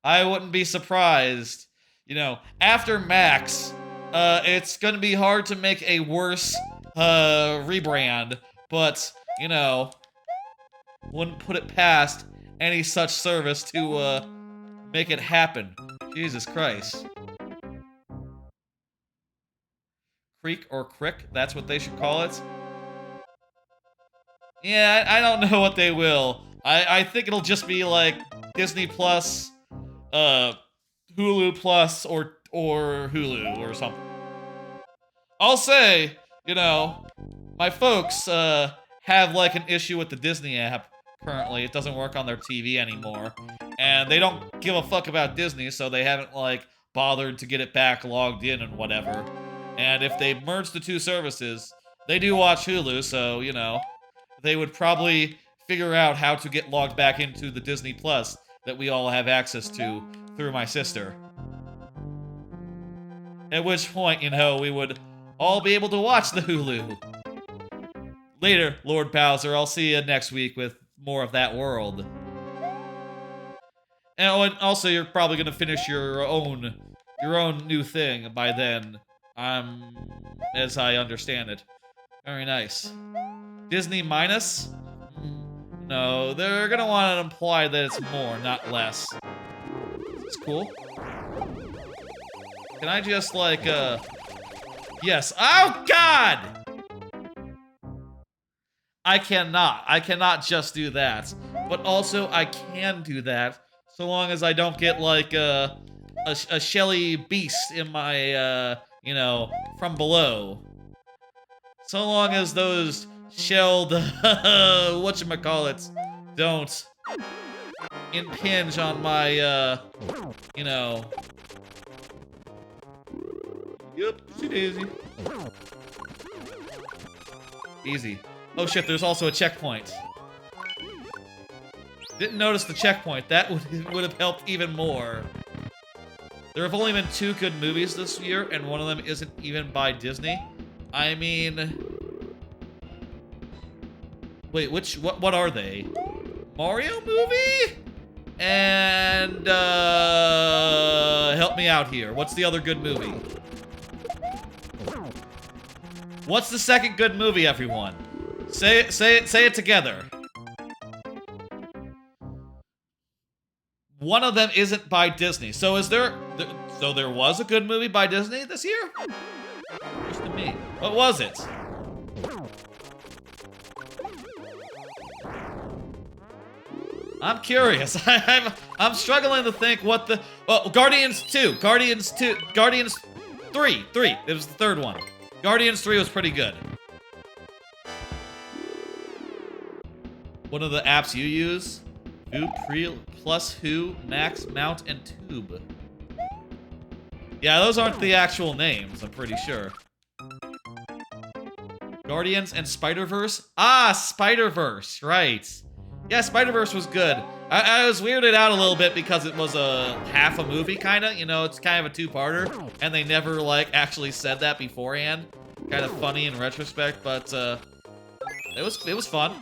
I wouldn't be surprised. You know, after Max, it's gonna be hard to make a worse, rebrand. But, you know, wouldn't put it past any such service to, make it happen. Jesus Christ. Creek or Crick, that's what they should call it. Yeah, I don't know what they will. I think it'll just be like Disney Plus, Hulu Plus, or Hulu or something. I'll say, you know, my folks have like an issue with the Disney app currently. It doesn't work on their TV anymore. And they don't give a fuck about Disney, so they haven't, like, bothered to get it back logged in and whatever. And if they merge the two services, they do watch Hulu, so, you know, they would probably figure out how to get logged back into the Disney Plus that we all have access to through my sister. At which point, you know, we would all be able to watch the Hulu. Later, Lord Bowser, I'll see you next week with more of that world. And also, you're probably gonna finish your own new thing by then. As I understand it. Very nice. Disney minus? No, they're gonna want to imply that it's more, not less. It's cool. Can I just, like, yes. Oh, God! I cannot just do that. But also, I can do that, so long as I don't get, like, a shelly beast in my, you know, from below. So long as those shelled, whatchamacallits, don't impinge on my, you know. Yep, daisy. Easy. Oh shit, there's also a checkpoint. Didn't notice the checkpoint. That would have helped even more. There have only been 2 good movies this year, and one of them isn't even by Disney. I mean... Wait, what are they? Mario movie? And, help me out here. What's the other good movie? What's the second good movie, everyone? Say it together. One of them isn't by Disney. So so there was a good movie by Disney this year? Just to me. What was it? I'm curious. I'm struggling to think what the... Well, Guardians 2. Guardians 3. It was the third one. Guardians 3 was pretty good. One of the apps you use? Who, plus Who, Max, Mount, and Tube. Yeah, those aren't the actual names, I'm pretty sure. Guardians and Spider-Verse? Ah, Spider-Verse, right. Yeah, Spider-Verse was good. I was weirded out a little bit because it was a half a movie, kinda. You know, it's kind of a 2-parter, and they never, like, actually said that beforehand. Kind of funny in retrospect, but, it was fun.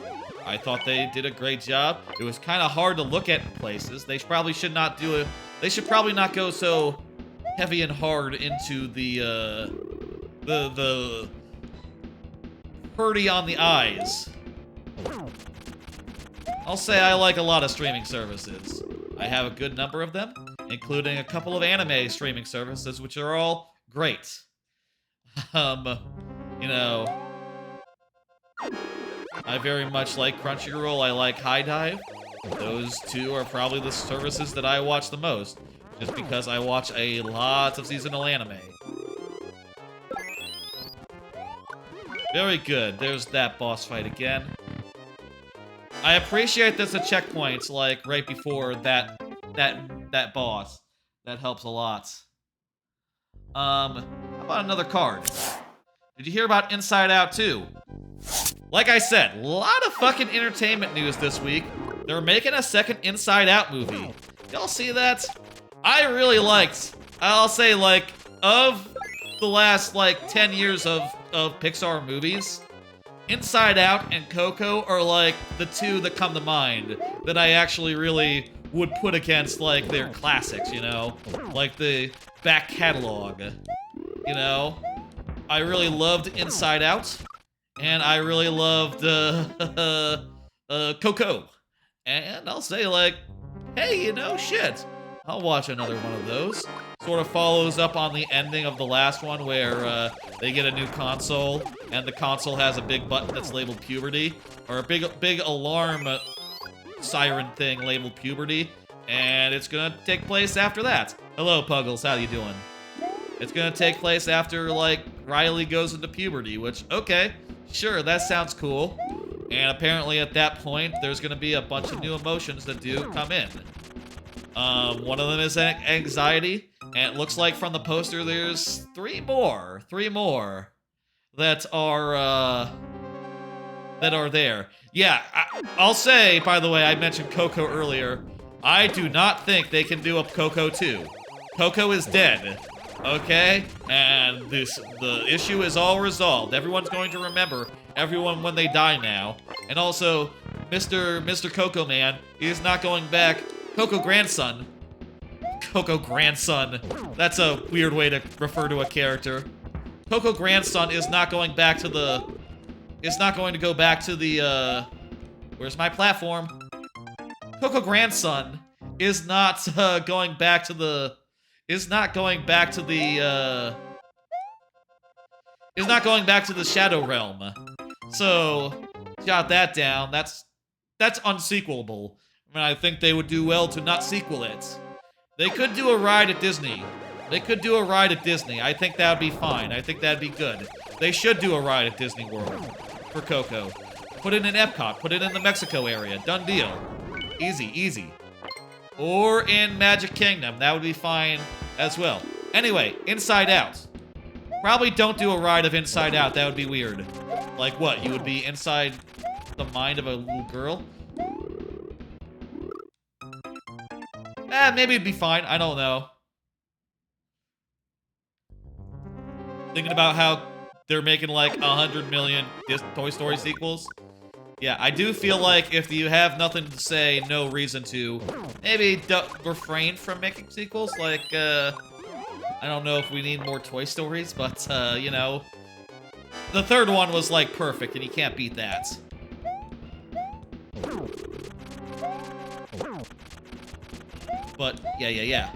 I thought they did a great job. It was kind of hard to look at places. They probably should not do it. They should probably not go so heavy and hard into the hurdy on the eyes. I'll say I like a lot of streaming services. I have a good number of them, including a couple of anime streaming services, which are all great. You know, I very much like Crunchyroll. I like High Dive. Those 2 are probably the services that I watch the most, just because I watch a lot of seasonal anime. Very good. There's that boss fight again. I appreciate there's a checkpoint, like, right before that boss. That helps a lot. How about another card? Did you hear about Inside Out 2? Like I said, a lot of fucking entertainment news this week. They're making a second Inside Out movie. Y'all see that? I really liked, I'll say, like, of the last, like, 10 years of Pixar movies, Inside Out and Coco are, like, the 2 that come to mind that I actually really would put against, like, their classics, you know? Like the back catalog, you know? I really loved Inside Out, and I really loved, Coco. And I'll say, like, hey, you know, shit, I'll watch another one of those. Sort of follows up on the ending of the last one where, they get a new console, and the console has a big button that's labeled puberty, or a big alarm siren thing labeled puberty, and it's gonna take place after that. Hello, Puggles, how you doing? It's gonna take place after, like, Riley goes into puberty, which, okay, sure, that sounds cool. And apparently at that point, there's gonna be a bunch of new emotions that do come in. One of them is anxiety, and it looks like from the poster there's three more that are there. Yeah, I'll say, by the way, I mentioned Coco earlier. I do not think they can do a Coco 2. Coco is dead, okay? And the issue is all resolved. Everyone's going to remember everyone when they die now. And also, Mr. Coco Man is not going back. Coco Grandson. Coco Grandson. That's a weird way to refer to a character. Coco Grandson is not going back to the... It's not going to go back to the, where's my platform? Coco Grandson is not, going back to the... Is not going back to the Shadow Realm. So, jot that down. That's unsequelable. I mean, I think they would do well to not sequel it. They could do a ride at Disney. I think that would be fine. I think that'd be good. They should do a ride at Disney World for Coco. Put it in Epcot. Put it in the Mexico area. Done deal. Easy, easy. Or in Magic Kingdom. That would be fine as well. Anyway, Inside Out. Probably don't do a ride of Inside Out. That would be weird. Like what? You would be inside the mind of a little girl? Maybe it'd be fine. I don't know. Thinking about how they're making like 100 million Toy Story sequels. Yeah, I do feel like if you have nothing to say, no reason to, maybe refrain from making sequels. Like, I don't know if we need more Toy Stories, but, you know, the third one was like perfect, and you can't beat that. But, yeah.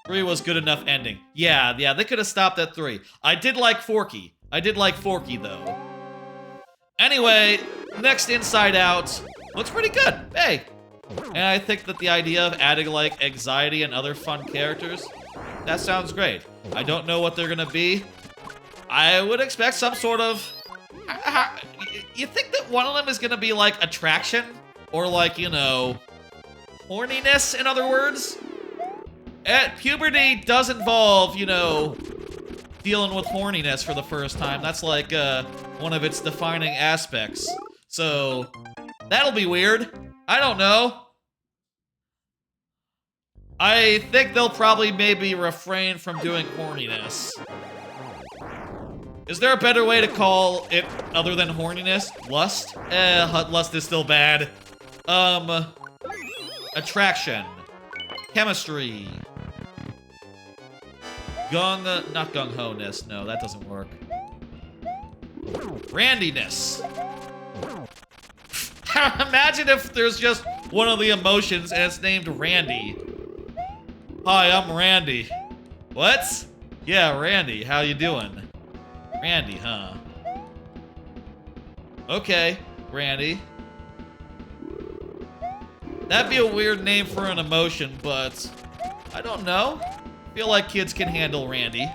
3 was good enough ending. Yeah, they could have stopped at 3. I did like Forky. Though. Anyway, next Inside Out looks pretty good. Hey. And I think that the idea of adding, like, anxiety and other fun characters, that sounds great. I don't know what they're gonna be. I would expect some sort of... You think that one of them is gonna be, like, attraction? Or, like, you know, horniness, in other words? Puberty does involve, you know, dealing with horniness for the first time. That's like one of its defining aspects. So that'll be weird. I don't know. I think they'll probably maybe refrain from doing horniness. Is there a better way to call it other than horniness? Lust? Lust is still bad. Attraction. Chemistry. Not gung-ho-ness. No, that doesn't work. Randiness. Imagine if there's just one of the emotions and it's named Randy. Hi, I'm Randy. What? Yeah, Randy. How you doing? Randy, huh? Okay, Randy. That'd be a weird name for an emotion, but I don't know. I feel like kids can handle Randy.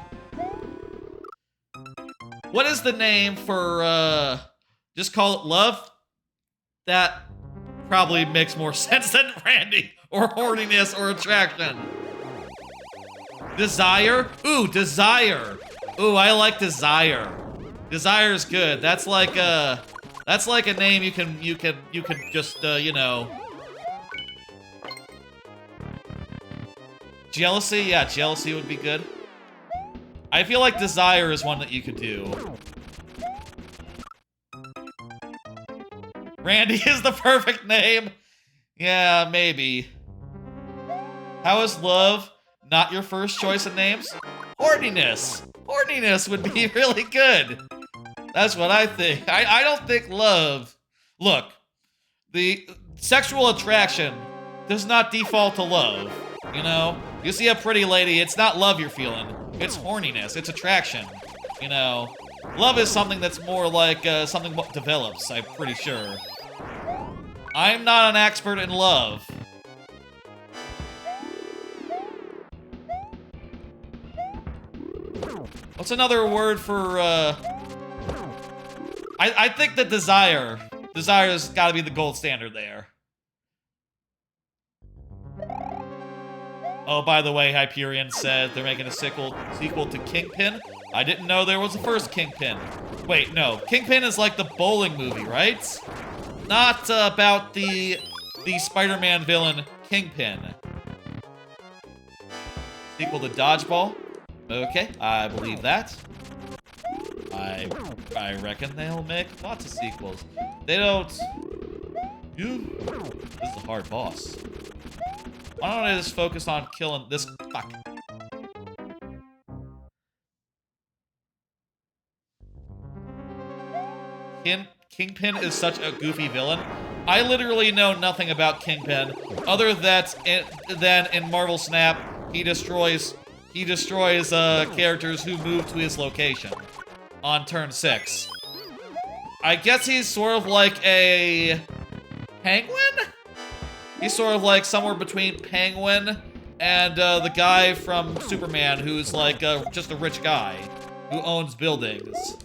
What is the name for, just call it love? That probably makes more sense than Randy, or horniness, or attraction. Desire? Ooh, desire. Ooh, I like desire. Desire's good. That's like a name you can just, you know. Jealousy? Yeah, jealousy would be good. I feel like desire is one that you could do. Randy is the perfect name. Yeah, maybe. How is love not your first choice of names? Horniness. Horniness would be really good. That's what I think. I don't think love... Look, the sexual attraction does not default to love, you know? You see a pretty lady, it's not love you're feeling. It's horniness. It's attraction. You know? Love is something that's more like something what develops, I'm pretty sure. I'm not an expert in love. What's another word for, I think that Desire's gotta be the gold standard there. Oh, by the way, Hyperion said they're making a sequel to Kingpin. I didn't know there was a first Kingpin. Wait, no. Kingpin is like the bowling movie, right? Not about the Spider-Man villain Kingpin. Sequel to Dodgeball? Okay, I believe that. I reckon they'll make lots of sequels. They don't... This is a hard boss. Why don't I just focus on killing this... Fuck. Kingpin is such a goofy villain. I literally know nothing about Kingpin, other than in Marvel Snap, he destroys characters who move to his location on turn 6. I guess he's sort of like a penguin? He's sort of like somewhere between Penguin and the guy from Superman who's like just a rich guy who owns buildings.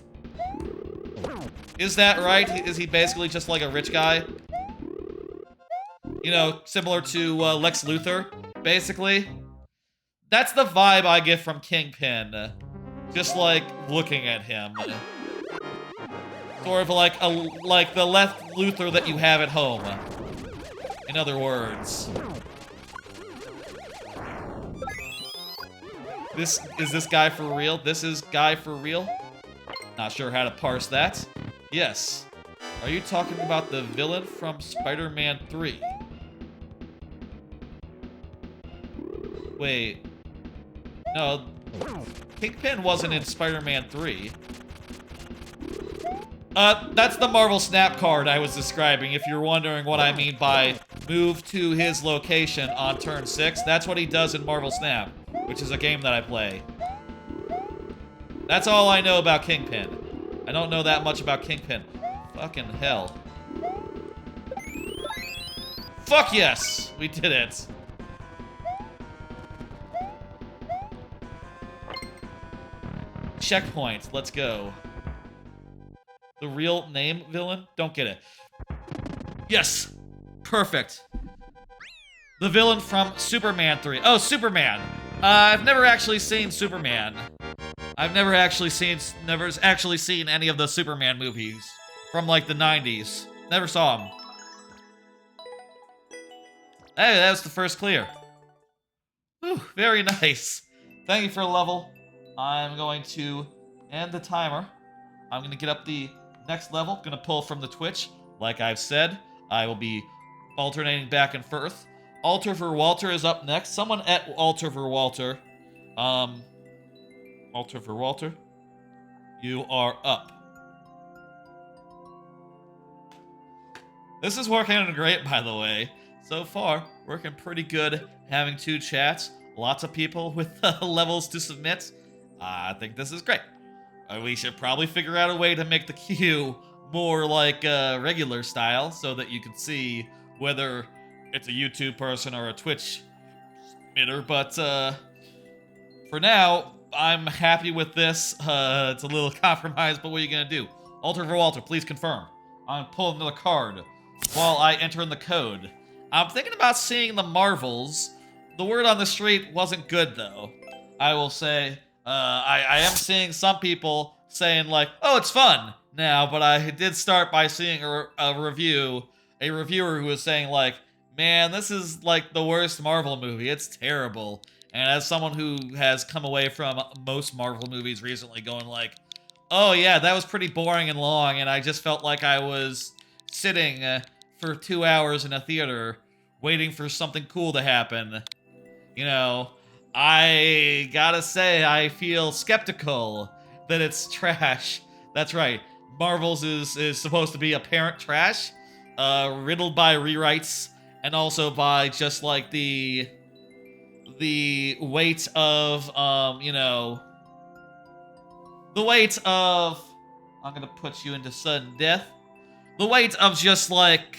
Is that right? Is he basically just like a rich guy? You know, similar to Lex Luthor, basically. That's the vibe I get from Kingpin. Just like looking at him. Sort of like the Lex Luthor that you have at home. In other words. Is this guy for real? This is guy for real? Not sure how to parse that. Yes. Are you talking about the villain from Spider-Man 3? Wait. No. Kingpin wasn't in Spider-Man 3. That's the Marvel Snap card I was describing, if you're wondering what I mean by move to his location on turn 6. That's what he does in Marvel Snap, which is a game that I play. That's all I know about Kingpin. I don't know that much about Kingpin. Fucking hell. Fuck yes! We did it. Checkpoint. Let's go. The real name villain? Don't get it. Yes! Perfect. The villain from Superman 3. Oh, Superman! I've never actually seen Superman. I've never actually seen any of the Superman movies from like the 90s. Never saw them. Hey, that was the first clear. Whew, very nice. Thank you for the level. I'm going to end the timer. I'm going to get up the next level. Going to pull from the Twitch. Like I've said, I will be alternating back and forth. Alter for Walter is up next. Someone at Alter for Walter. Alter for Walter, you are up. This is working great, by the way. So far, working pretty good. Having 2 chats, lots of people with levels to submit. I think this is great. We should probably figure out a way to make the queue more like regular style, so that you can see whether it's a YouTube person or a Twitch submitter. But for now, I'm happy with this. It's a little compromise, but what are you gonna do? Alter for Walter, please confirm. I'm pulling another card while I enter in the code. I'm thinking about seeing the Marvels. The word on the street wasn't good, though. I will say, I am seeing some people saying like, oh, it's fun now, but I did start by seeing a reviewer who was saying like, man, this is like the worst Marvel movie. It's terrible. And as someone who has come away from most Marvel movies recently going like, oh yeah, that was pretty boring and long, and I just felt like I was sitting for 2 hours in a theater waiting for something cool to happen. You know, I gotta say, I feel skeptical that it's trash. That's right, Marvel's is supposed to be apparent trash, riddled by rewrites, and also by just like the weight of, you know, the weight of, I'm gonna put you into sudden death, the weight of just like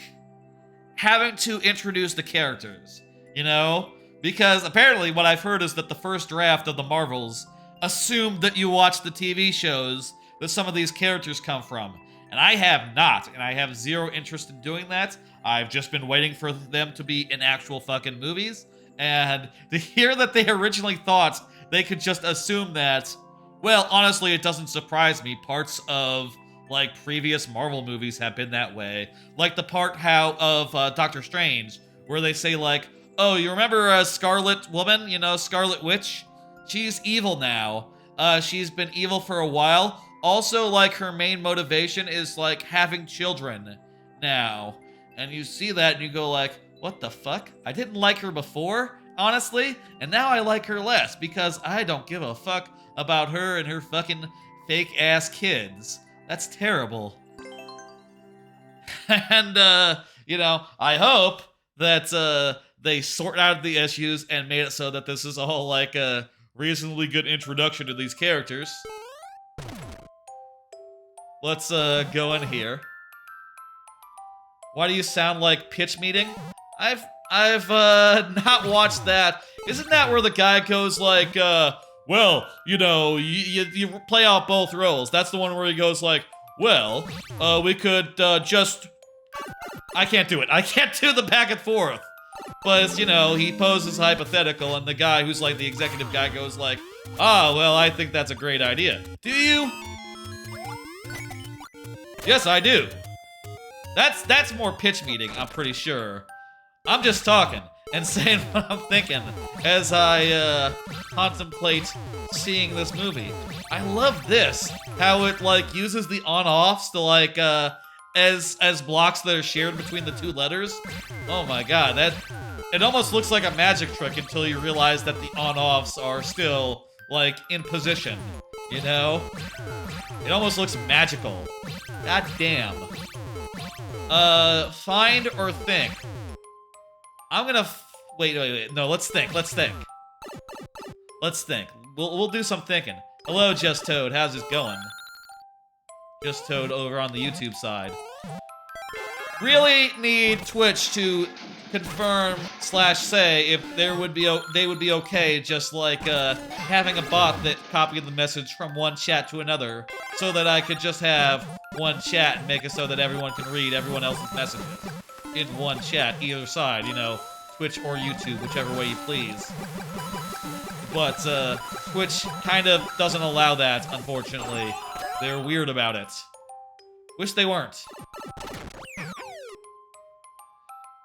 having to introduce the characters, you know? Because apparently what I've heard is that the first draft of the Marvels assumed that you watch the TV shows that some of these characters come from. And I have not, and I have zero interest in doing that. I've just been waiting for them to be in actual fucking movies, and to hear that they originally thought they could just assume that, well, honestly, it doesn't surprise me. Parts of, like, previous Marvel movies have been that way. Like the part of Doctor Strange, where they say, like, oh, you remember Scarlet Woman? You know, Scarlet Witch? She's evil now. She's been evil for a while. Also, like, her main motivation is, like, having children now. And you see that and you go like, what the fuck? I didn't like her before, honestly, and now I like her less because I don't give a fuck about her and her fucking fake-ass kids. That's terrible. And, you know, I hope that they sort out the issues and made it so that this is all like a reasonably good introduction to these characters. Let's go in here. Why do you sound like pitch meeting? I've not watched that. Isn't that where the guy goes like, well, you know, you play out both roles. That's the one where he goes like, well, we could just... I can't do it. I can't do the back and forth. But it's, you know, he poses hypothetical, and the guy who's like the executive guy goes like, ah, well, I think that's a great idea. Do you? Yes, I do. That's more pitch meeting, I'm pretty sure. I'm just talking and saying what I'm thinking as I contemplate seeing this movie. I love this, how it like uses the on-offs to like as blocks that are shared between the two letters. Oh my god, that it almost looks like a magic trick until you realize that the on-offs are still like in position, you know? It almost looks magical. God damn. Find or think? I'm gonna wait. No, let's think. Let's think. We'll do some thinking. Hello, Just Toad. How's it going? Just Toad over on the YouTube side. Really need Twitch to confirm / say if they would be okay just like having a bot that copied the message from one chat to another, so that I could just have one chat and make it so that everyone can read everyone else's messages in one chat, either side, you know, Twitch or YouTube, whichever way you please. But Twitch kind of doesn't allow that, unfortunately. They're weird about it. Wish they weren't.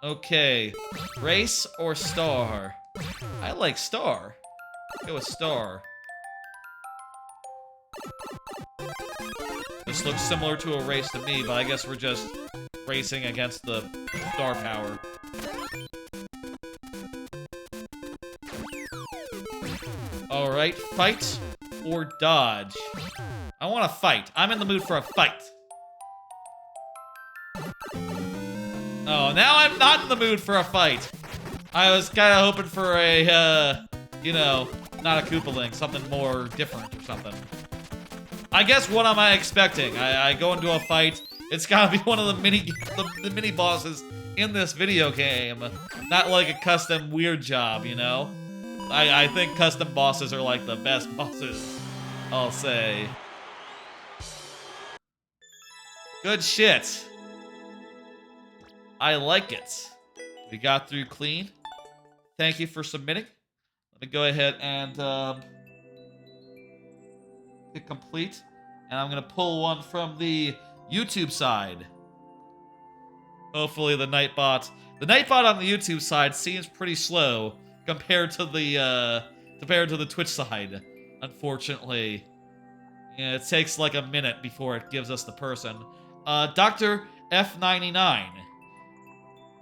Okay, race or star? I like star. Go with star. This looks similar to a race to me, but I guess we're just racing against the star power. Alright, fight or dodge? I want to fight. I'm in the mood for a fight. Oh, now I'm not in the mood for a fight. I was kind of hoping for a, you know, not a Koopaling, something more different or something. I guess what am I expecting? I go into a fight, it's gotta be one of the mini bosses in this video game. Not like a custom weird job, you know? I think custom bosses are like the best bosses, I'll say. Good shit. I like it. We got through clean. Thank you for submitting. Let me go ahead and hit complete. And I'm gonna pull one from the YouTube side. Hopefully the Nightbot. The Nightbot on the YouTube side seems pretty slow compared to the Twitch side. Unfortunately, yeah, it takes like a minute before it gives us the person. Dr. F99.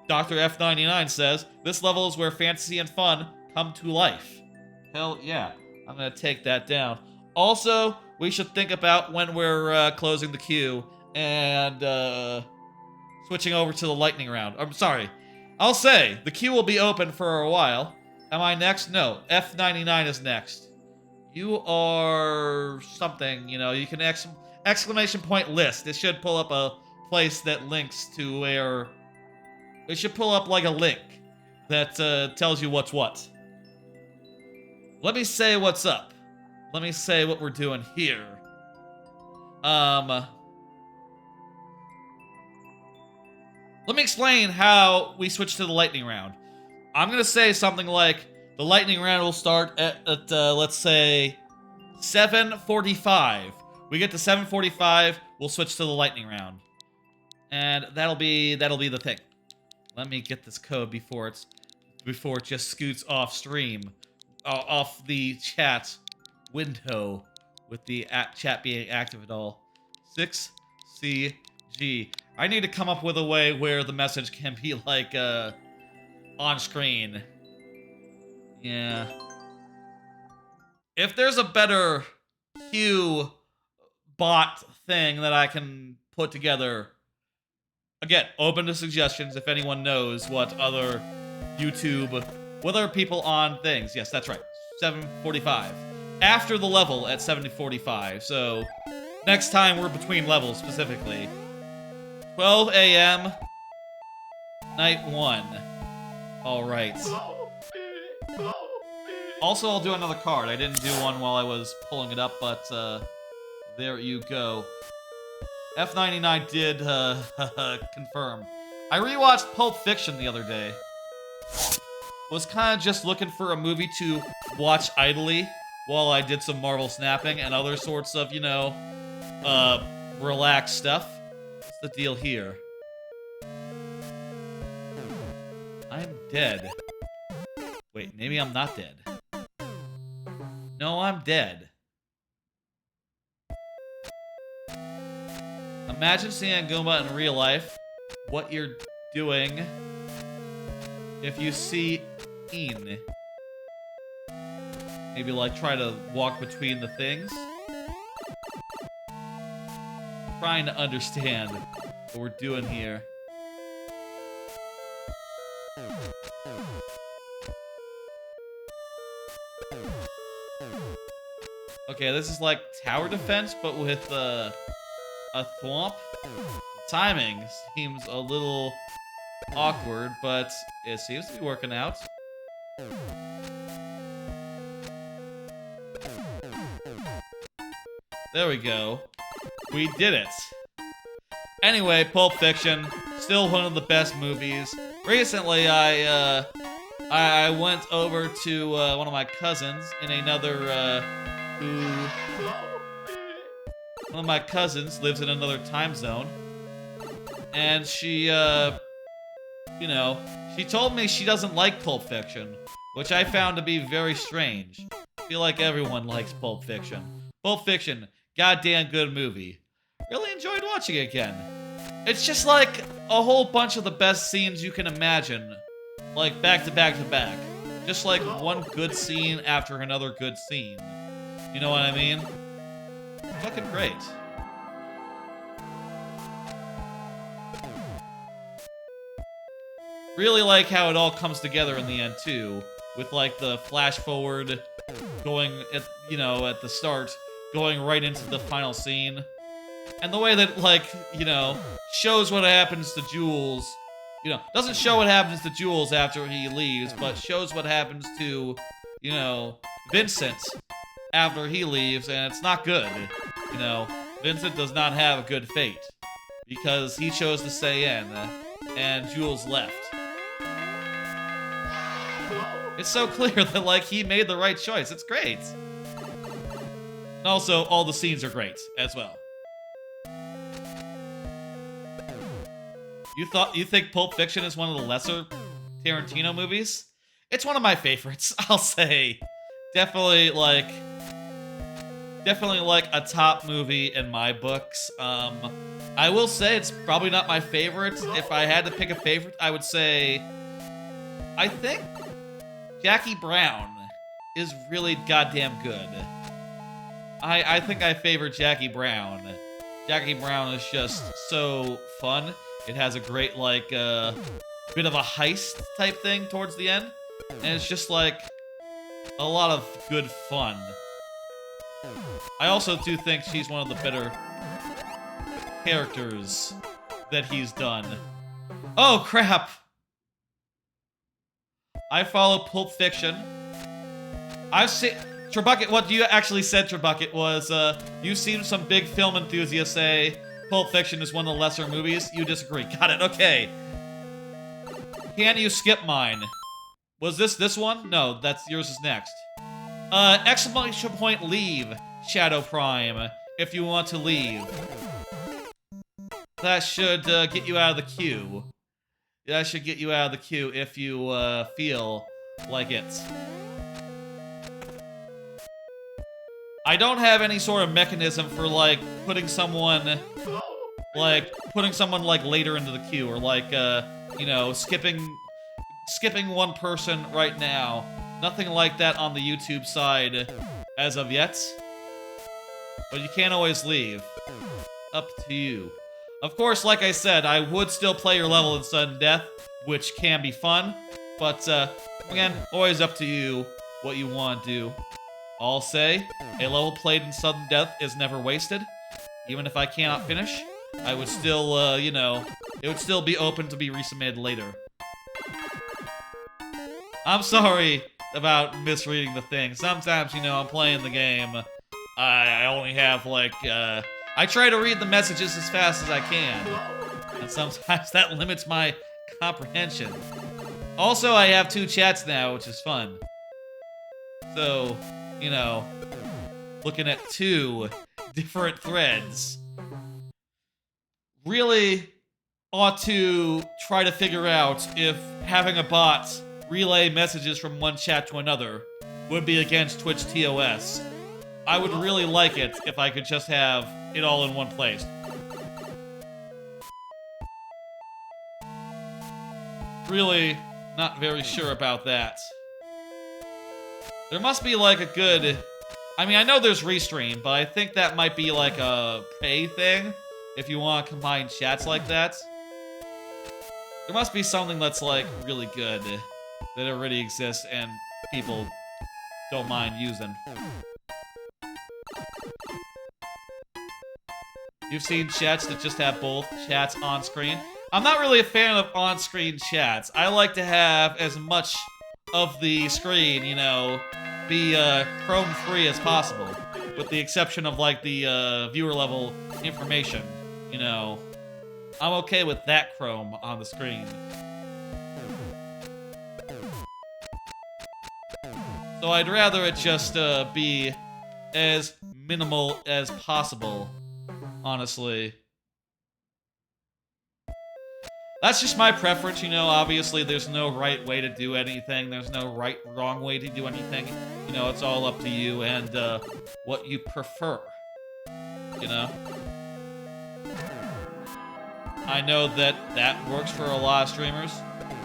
Dr. F99 says, this level is where fantasy and fun come to life. Hell yeah. I'm gonna take that down. Also, we should think about when we're closing the queue and switching over to the lightning round. I'm sorry. I'll say, the queue will be open for a while. Am I next? No. F99 is next. You are something, you know, you can exclamation point list. It should pull up a place that links to where... It should pull up like a link that tells you what's what. Let me say what's up. Let me say what we're doing here. Let me explain how we switch to the lightning round. I'm gonna say something like the lightning round will start at let's say 7:45. We get to 7:45, we'll switch to the lightning round, and that'll be the thing. Let me get this code before it just scoots off stream, off the chat window, with the chat being active at all. 6CG. I need to come up with a way where the message can be like on screen. Yeah. If there's a better cue bot thing that I can put together, again, open to suggestions if anyone knows what other people on things. Yes, that's right. 7:45. After the level at 7:45. So next time we're between levels specifically. 12 a.m. Night 1. Alright. Also, I'll do another card. I didn't do one while I was pulling it up, but there you go. F99 did confirm. I rewatched Pulp Fiction the other day. Was kind of just looking for a movie to watch idly while I did some Marvel snapping and other sorts of, you know, relaxed stuff. What's the deal here? I'm dead. Wait, maybe I'm not dead. No, I'm dead. Imagine seeing a Goomba in real life. What you're doing if you see Een. Maybe like try to walk between the things. Trying to understand what we're doing here. Okay, this is like tower defense, but with a thwomp. The timing seems a little awkward, but it seems to be working out. There we go. We did it. Anyway, Pulp Fiction, still one of the best movies. Recently, I went over to one of my cousins in another one of my cousins lives in another time zone, and she, you know, she told me she doesn't like Pulp Fiction, which I found to be very strange. I feel like everyone likes Pulp Fiction. Pulp Fiction, goddamn good movie. Really enjoyed watching it again. It's just like a whole bunch of the best scenes you can imagine, like back to back to back. Just like one good scene after another good scene. You know what I mean? Fucking great. Really like how it all comes together in the end too, with like the flash forward going at, you know, at the start, going right into the final scene. And the way that, like, you know, shows what happens to Jules. You know, doesn't show what happens to Jules after he leaves, but shows what happens to, you know, Vincent after he leaves, and it's not good. You know, Vincent does not have a good fate, because he chose to stay in, and Jules left. It's so clear that, like, he made the right choice. It's great. And also, all the scenes are great, as well. You think Pulp Fiction is one of the lesser Tarantino movies? It's one of my favorites, I'll say. Definitely like a top movie in my books. I will say it's probably not my favorite. If I had to pick a favorite, I would say I think Jackie Brown is really goddamn good. I think I favor Jackie Brown. Jackie Brown is just so fun. It has a great, like, bit of a heist type thing towards the end. And it's just, like, a lot of good fun. I also do think she's one of the better characters that he's done. Oh, crap! I follow Pulp Fiction. I've seen... Trebucket, what you actually said, Trebucket, was, you've seen some big film enthusiasts say Pulp Fiction is one of the lesser movies. You disagree. Got it, okay. Can you skip mine? Was this one? No, that's yours is next. Exclamation point leave, Shadow Prime, if you want to leave. That should get you out of the queue. That should get you out of the queue if you feel like it. I don't have any sort of mechanism for like putting someone like later into the queue, or like you know, skipping one person right now. Nothing like that on the YouTube side as of yet. But you can't always leave. Up to you. Of course, like I said, I would still play your level in sudden death, which can be fun. But again, always up to you what you want to do. I'll say, a level played in sudden death is never wasted. Even if I cannot finish, I would still, you know, it would still be open to be resubmitted later. I'm sorry about misreading the thing. Sometimes, you know, I'm playing the game. I only have, like, I try to read the messages as fast as I can. And sometimes that limits my comprehension. Also, I have 2 chats now, which is fun. So, you know, looking at 2 different threads. Really ought to try to figure out if having a bot relay messages from one chat to another would be against Twitch TOS. I would really like it if I could just have it all in one place. Really not very sure about that. There must be like a good... I mean, I know there's Restream, but I think that might be like a pay thing if you want to combine chats like that. There must be something that's like really good that already exists and people don't mind using. You've seen chats that just have both chats on screen. I'm not really a fan of on-screen chats. I like to have as much of the screen, you know, be Chrome-free as possible, with the exception of like the viewer-level information. You know, I'm okay with that Chrome on the screen. So I'd rather it just be as minimal as possible, honestly. That's just my preference, you know. Obviously, there's no right way to do anything. There's no right, wrong way to do anything. You know, it's all up to you and what you prefer, you know? I know that that works for a lot of streamers.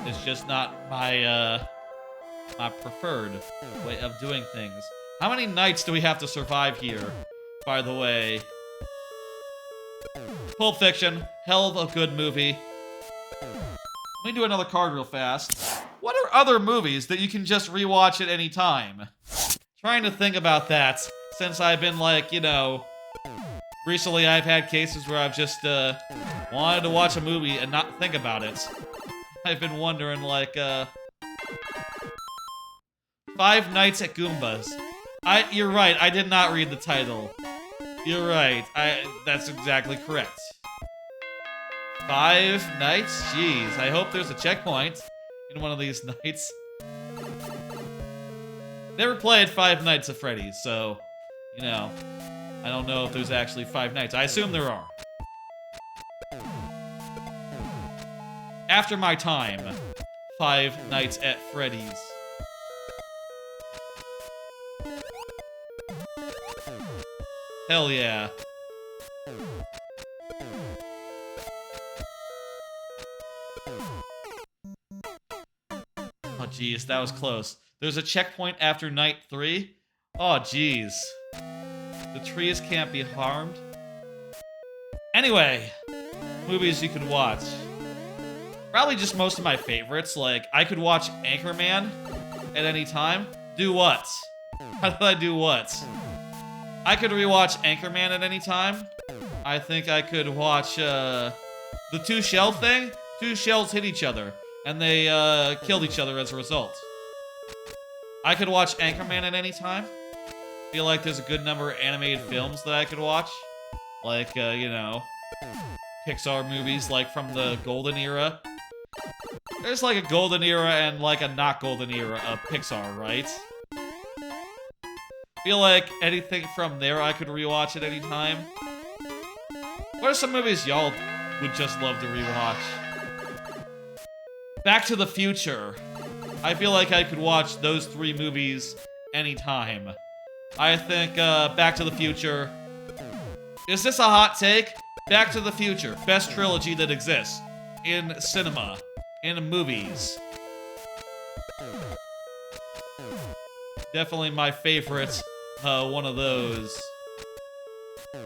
It's just not my, my preferred way of doing things. How many nights do we have to survive here, by the way? Pulp Fiction, hell of a good movie. Let me do another card real fast. What are other movies that you can just rewatch at any time? Trying to think about that, since I've been like, you know... Recently I've had cases where I've just, wanted to watch a movie and not think about it. I've been wondering, like, Five Nights at Goombas. You're right, I did not read the title. You're right, that's exactly correct. 5 nights? Jeez, I hope there's a checkpoint in one of these nights. Never played Five Nights at Freddy's, so, you know, I don't know if there's actually 5 nights. I assume there are. After my time, 5 Nights at Freddy's. Hell yeah. Oh, jeez, that was close. There's a checkpoint after night 3? Oh, jeez. The trees can't be harmed. Anyway, movies you could watch. Probably just most of my favorites. Like, I could watch Anchorman at any time. Do what? How did I do what? I could rewatch Anchorman at any time. I think I could watch, the 2 shell thing. 2 shells hit each other, and they, killed each other as a result. I could watch Anchorman at any time. Feel like there's a good number of animated films that I could watch. Like, you know, Pixar movies, like, from the golden era. There's like a golden era and like a not golden era of Pixar, right? Feel like anything from there I could rewatch at any time. What are some movies y'all would just love to rewatch? Back to the Future. I feel like I could watch those 3 movies anytime. I think Back to the Future. Is this a hot take? Back to the Future, best trilogy that exists in cinema, in movies. Definitely my favorite, one of those. It's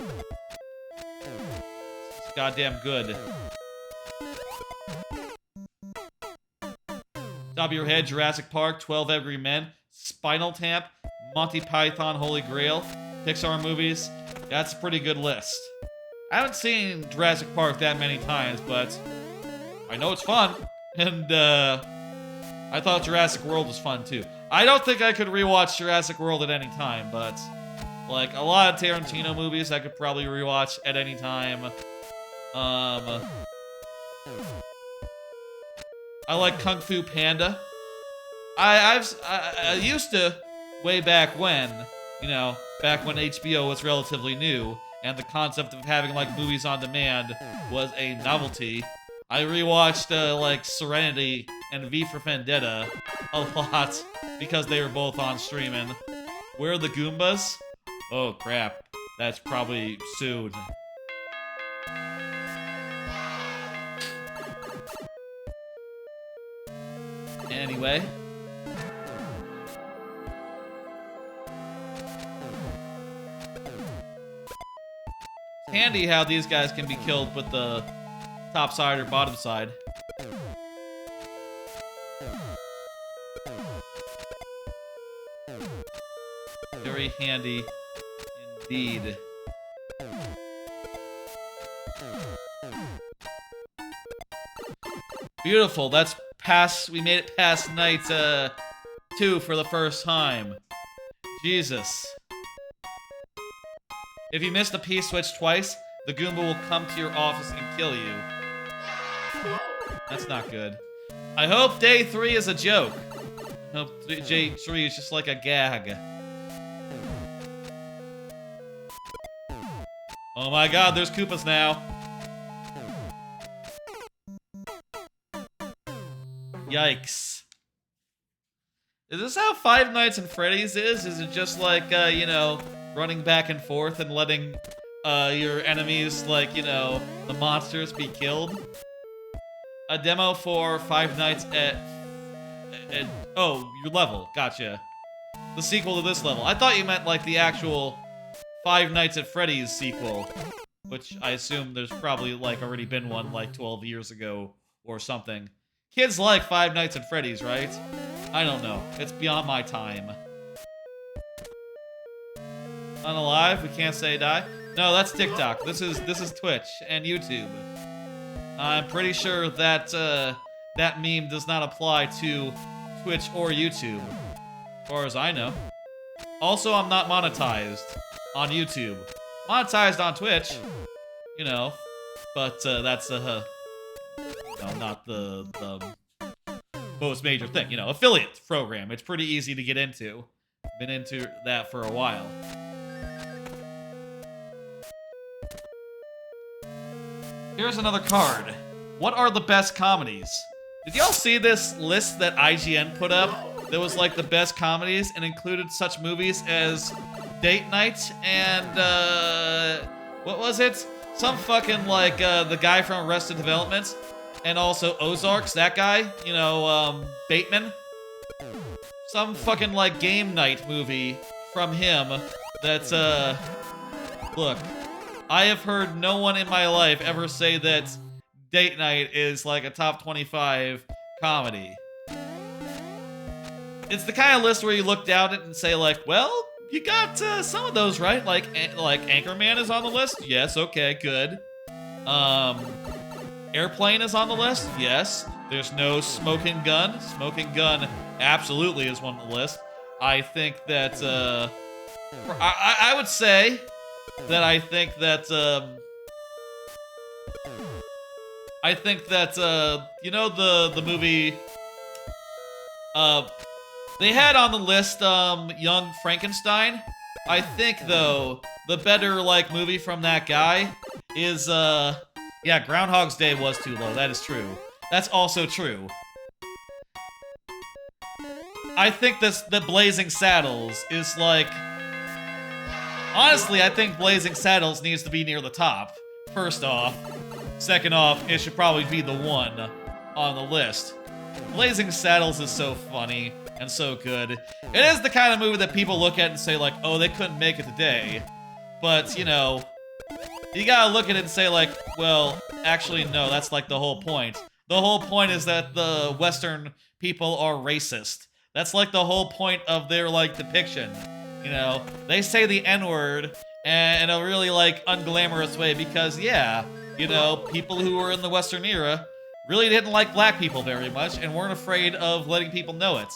goddamn good. Top of your head, Jurassic Park, 12 Angry Men, Spinal Tap, Monty Python, Holy Grail, Pixar movies. That's a pretty good list. I haven't seen Jurassic Park that many times, but I know it's fun. And I thought Jurassic World was fun too. I don't think I could rewatch Jurassic World at any time, but like a lot of Tarantino movies I could probably rewatch at any time. I like Kung Fu Panda. I used to, way back when, you know, back when HBO was relatively new, and the concept of having, like, movies on demand was a novelty. I rewatched, like, Serenity and V for Vendetta a lot, because they were both on streaming. Where are the Goombas? Oh, crap. That's probably soon. Anyway. It's handy how these guys can be killed with the top side or bottom side. Very handy indeed. Beautiful, that's we made it past night 2 for the first time. Jesus. If you miss the P-switch twice, the Goomba will come to your office and kill you. That's not good. I hope day 3 is a joke. I hope day 3 is just like a gag. Oh my god, there's Koopas now. Yikes. Is this how Five Nights at Freddy's is? Is it just like, you know, running back and forth and letting your enemies, like, you know, the monsters be killed? A demo for Five Nights at oh, your level. Gotcha. The sequel to this level. I thought you meant, like, the actual Five Nights at Freddy's sequel. Which I assume there's probably, like, already been one, like, 12 years ago or something. Kids like Five Nights at Freddy's, right? I don't know. It's beyond my time. Unalive? We can't say die? No, that's TikTok. This is Twitch and YouTube. I'm pretty sure that that meme does not apply to Twitch or YouTube, as far as I know. Also, I'm not monetized on YouTube. Monetized on Twitch, you know, but that's no, not the most major thing. You know, affiliate program. It's pretty easy to get into. Been into that for a while. Here's another card. What are the best comedies? Did y'all see this list that IGN put up? That was like the best comedies and included such movies as Date Night and what was it? Some fucking like the guy from Arrested Development. And also Ozarks, that guy, you know, Bateman. Some fucking, like, game night movie from him that's, look, I have heard no one in my life ever say that Date Night is, like, a top 25 comedy. It's the kind of list where you look down it and say, like, well, you got, some of those right. Like Anchorman is on the list? Yes, okay, good. Airplane is on the list? Yes. There's no Smoking Gun. Smoking Gun absolutely is on the list. I think that, I would say that I think that, I think that, you know the movie, they had on the list, Young Frankenstein? I think, though, the better, like, movie from that guy is, yeah, Groundhog's Day was too low, that is true. That's also true. I think that Blazing Saddles is, like... Honestly, I think Blazing Saddles needs to be near the top, first off. Second off, it should probably be the one on the list. Blazing Saddles is so funny and so good. It is the kind of movie that people look at and say, like, oh, they couldn't make it today. But, you know, you gotta look at it and say, like, well, actually, no, that's, like, the whole point. The whole point is that the Western people are racist. That's, like, the whole point of their, like, depiction. You know, they say the N-word in a really, like, unglamorous way because, yeah, you know, people who were in the Western era really didn't like black people very much and weren't afraid of letting people know it.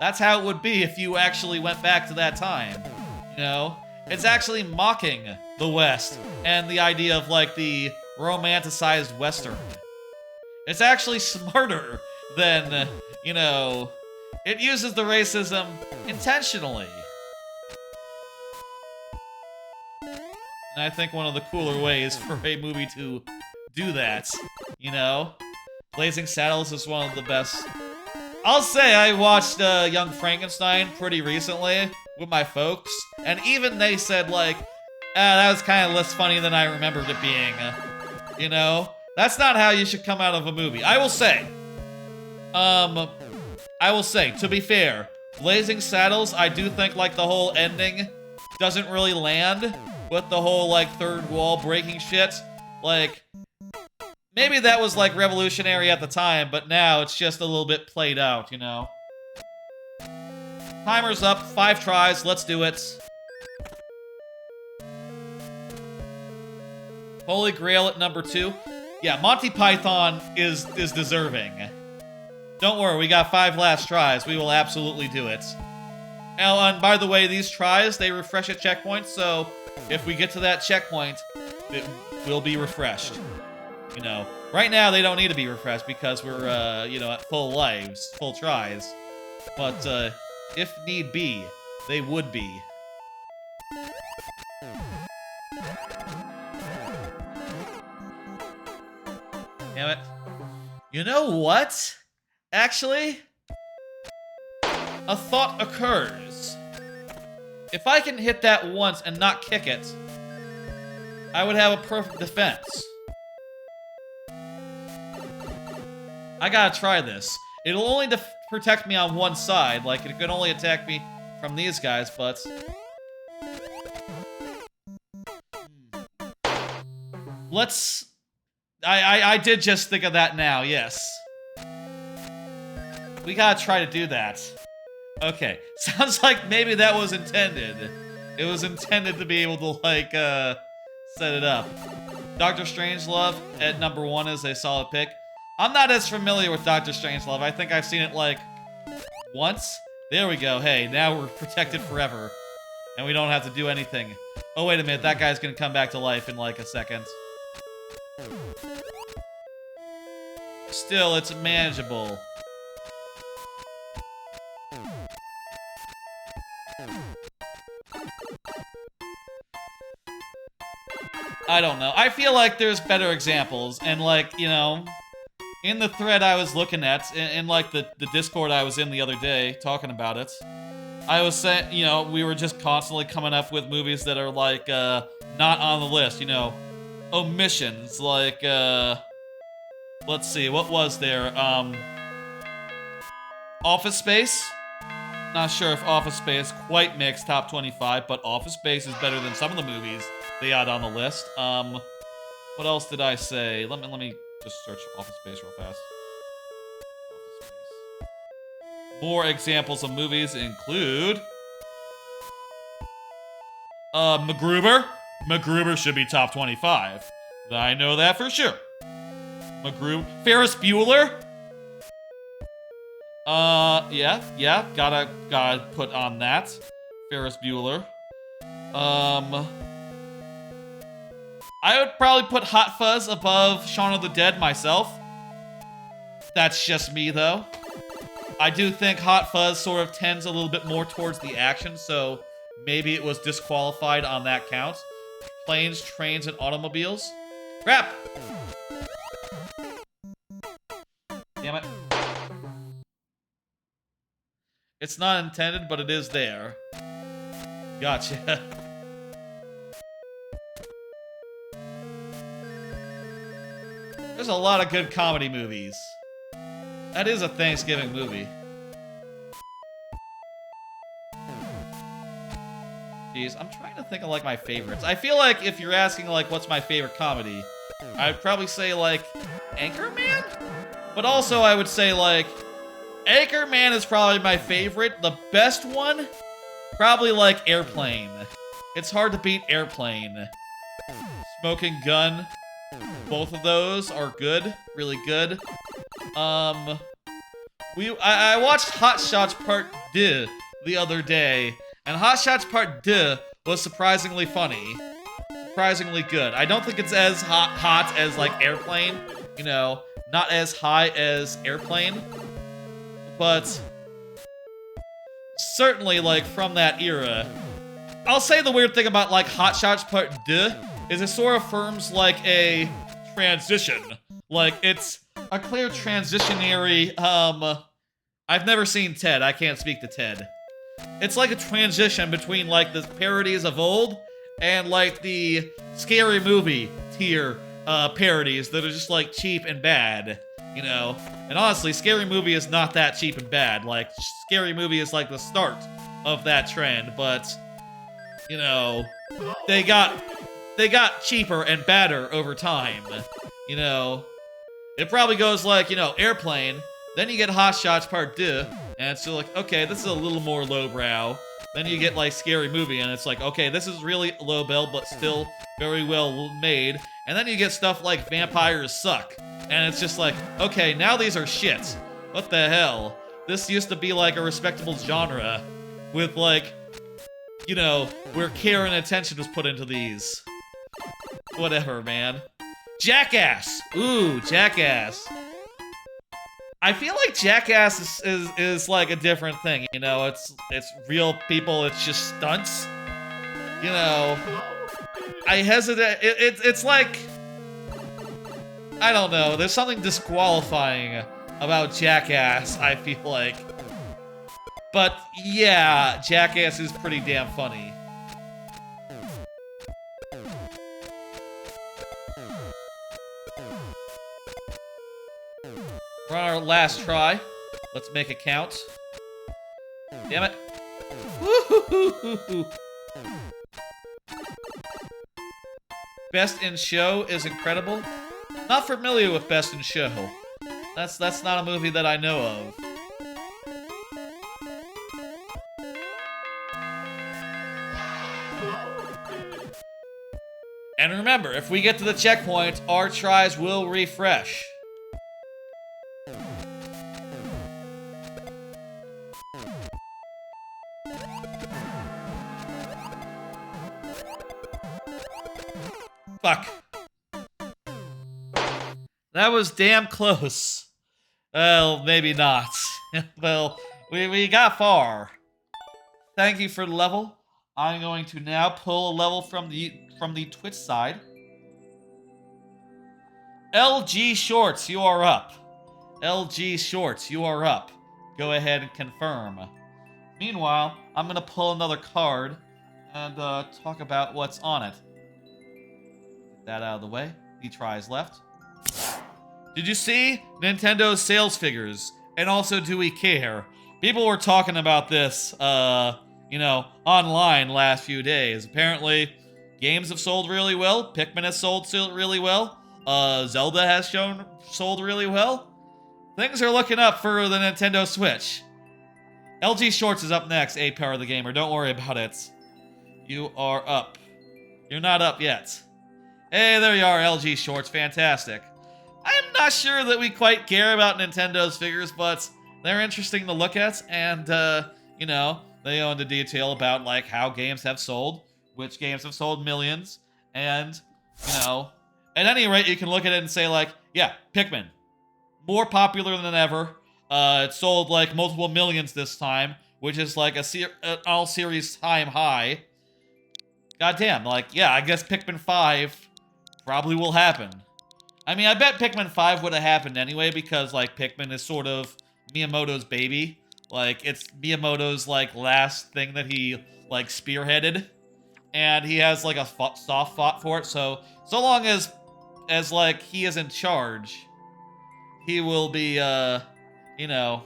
That's how it would be if you actually went back to that time, you know? It's actually mocking the West and the idea of, like, the romanticized Western. It's actually smarter than, you know, it uses the racism intentionally. And I think one of the cooler ways for a movie to do that, you know? Blazing Saddles is one of the best. I'll say I watched Young Frankenstein pretty recently with my folks, and even they said, like, that was kind of less funny than I remembered it being. You know? That's not how you should come out of a movie. I will say, to be fair, Blazing Saddles, I do think, like, the whole ending doesn't really land with the whole, like, third wall breaking shit. Like, maybe that was, like, revolutionary at the time, but now it's just a little bit played out, you know? Timer's up, 5 tries, let's do it. Holy Grail at number 2. Yeah, Monty Python is deserving. Don't worry, we got 5 last tries, we will absolutely do it. And by the way, these tries, they refresh at checkpoints, so if we get to that checkpoint, it will be refreshed. You know, right now they don't need to be refreshed because we're, you know, at full lives, full tries. But, if need be, they would be. Damn it. You know what? Actually, a thought occurs. If I can hit that once and not kick it, I would have a perfect defense. I gotta try this. It'll only protect me on one side, like it can only attack me from these guys, but... Let's... I did just think of that now, yes. We gotta try to do that. Okay, sounds like maybe that was intended. It was intended to be able to, like, set it up. Dr. Strangelove at number 1 is a solid pick. I'm not as familiar with Dr. Strangelove. I think I've seen it, like, once. There we go. Hey, now we're protected forever. And we don't have to do anything. Oh, wait a minute. That guy's gonna come back to life in, like, a second. Still, it's manageable. I don't know. I feel like there's better examples, and, like, you know, in the thread I was looking at, in like, the Discord I was in the other day, talking about it, I was saying, you know, we were just constantly coming up with movies that are, like, not on the list, you know, omissions, like, let's see, what was there, Office Space? Not sure if Office Space quite makes top 25, but Office Space is better than some of the movies they had on the list. What else did I say? Let me just search Office Space real fast. Office Space. More examples of movies include... MacGruber. MacGruber should be top 25. I know that for sure. MacGruber. Ferris Bueller? Yeah, gotta put on that. Ferris Bueller. I would probably put Hot Fuzz above Shaun of the Dead myself. That's just me, though. I do think Hot Fuzz sort of tends a little bit more towards the action, so maybe it was disqualified on that count. Planes, trains, and automobiles. Crap! Damn it. It's not intended, but it is there. Gotcha. There's a lot of good comedy movies. That is a Thanksgiving movie. Jeez, I'm trying to think of, like, my favorites. I feel like if you're asking, like, what's my favorite comedy, I'd probably say, like, Anchorman? But also, I would say, like, Anchorman is probably my favorite. The best one? Probably, like, Airplane. It's hard to beat Airplane. Smoking Gun. Both of those are good. Really good. I watched Hot Shots Part 2 the other day, and Hot Shots Part 2 was surprisingly funny. Surprisingly good. I don't think it's as hot as, like, Airplane. You know, not as high as Airplane. But certainly, like, from that era. I'll say the weird thing about, like, Hot Shots Part 2 is it sort of affirms, like, a transition. Like, it's a clear transitionary, I've never seen Ted. I can't speak to Ted. It's like a transition between, like, the parodies of old and, like, the Scary Movie tier, parodies that are just, like, cheap and bad, you know? And honestly, Scary Movie is not that cheap and bad. Like, Scary Movie is, like, the start of that trend, but, you know, they got cheaper and badder over time, you know? It probably goes like, you know, Airplane, then you get Hot Shots Part 2, and it's still like, okay, this is a little more lowbrow. Then you get, like, Scary Movie, and it's like, okay, this is really lowbrow, but still very well made. And then you get stuff like Vampires Suck, and it's just like, okay, now these are shit. What the hell? This used to be, like, a respectable genre with, like, you know, where care and attention was put into these. Whatever, man. Jackass! Ooh, Jackass. I feel like Jackass is like a different thing, you know? It's real people, it's just stunts. You know, I hesitate. It's like, I don't know. There's something disqualifying about Jackass, I feel like. But yeah, Jackass is pretty damn funny. We're on our last try. Let's make a count. Damn it. Woo-hoo-hoo-hoo-hoo. Best in Show is incredible. Not familiar with Best in Show. That's not a movie that I know of. And remember, if we get to the checkpoint, our tries will refresh. Fuck. That was damn close. Well, maybe not. Well, we got far. Thank you for the level. I'm going to now pull a level from the Twitch side. LG Shorts, you are up. LG Shorts, you are up. Go ahead and confirm. Meanwhile, I'm gonna pull another card and talk about what's on it. Get that out of the way. He tries left. Did you see Nintendo's sales figures? And also, do we care? People were talking about this, you know, online last few days. Apparently, games have sold really well. Pikmin has sold really well. Zelda has sold really well. Things are looking up for the Nintendo Switch. LG Shorts is up next, A-Power the Gamer. Don't worry about it. You are up. You're not up yet. Hey, there you are, LG Shorts. Fantastic. I'm not sure that we quite care about Nintendo's figures, but they're interesting to look at, and, you know, they go into detail about, like, how games have sold, which games have sold millions, and You know, at any rate, you can look at it and say like, yeah, Pikmin, more popular than ever. It sold like multiple millions this time, which is like an all-series time high. Goddamn, like, yeah, I guess Pikmin 5 probably will happen. I mean, I bet Pikmin 5 would have happened anyway because, like, Pikmin is sort of Miyamoto's baby. Like, it's Miyamoto's, like, last thing that he, like, spearheaded. And he has, like, a soft spot for it, so long as, like, he is in charge, he will be, you know,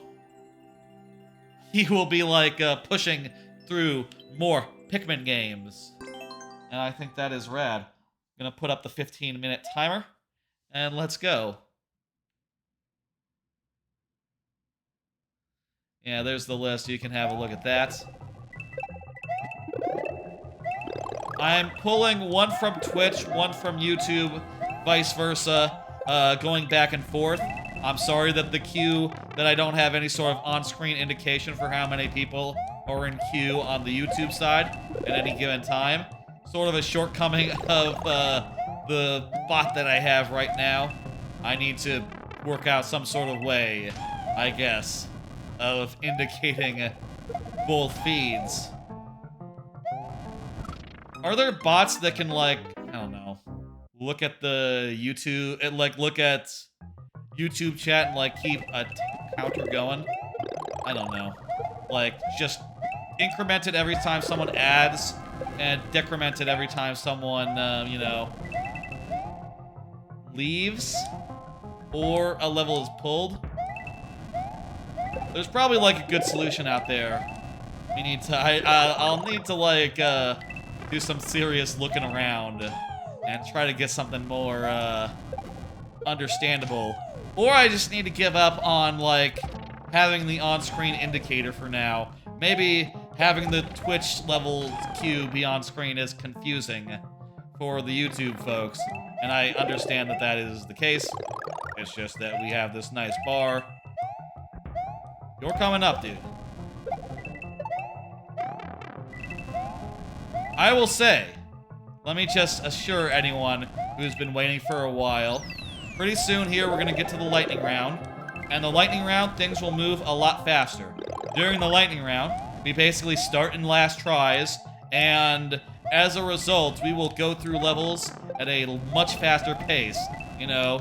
he will be, like, pushing through more Pikmin games. And I think that is rad. I'm gonna put up the 15-minute timer, and let's go. Yeah, there's the list. You can have a look at that. I'm pulling one from Twitch, one from YouTube, vice versa, going back and forth. I'm sorry that the queue, that I don't have any sort of on-screen indication for how many people are in queue on the YouTube side at any given time. Sort of a shortcoming of the bot that I have right now. I need to work out some sort of way, I guess, of indicating both feeds. Are there bots that can, like, I don't know, look at the YouTube, look at YouTube chat and, like, keep a counter going? I don't know. Like, just increment it every time someone adds, and decrement it every time someone, you know, leaves, or a level is pulled. There's probably, like, a good solution out there. We need to, I'll need to, like, do some serious looking around and try to get something more, understandable. Or I just need to give up on, like, having the on-screen indicator for now. Maybe having the Twitch level queue be on screen is confusing for the YouTube folks, and I understand that that is the case. It's just that we have this nice bar. You're coming up, dude. I will say, let me just assure anyone who's been waiting for a while, pretty soon here we're gonna get to the lightning round, and the lightning round, things will move a lot faster. During the lightning round, we basically start in last tries, and as a result, we will go through levels at a much faster pace. You know,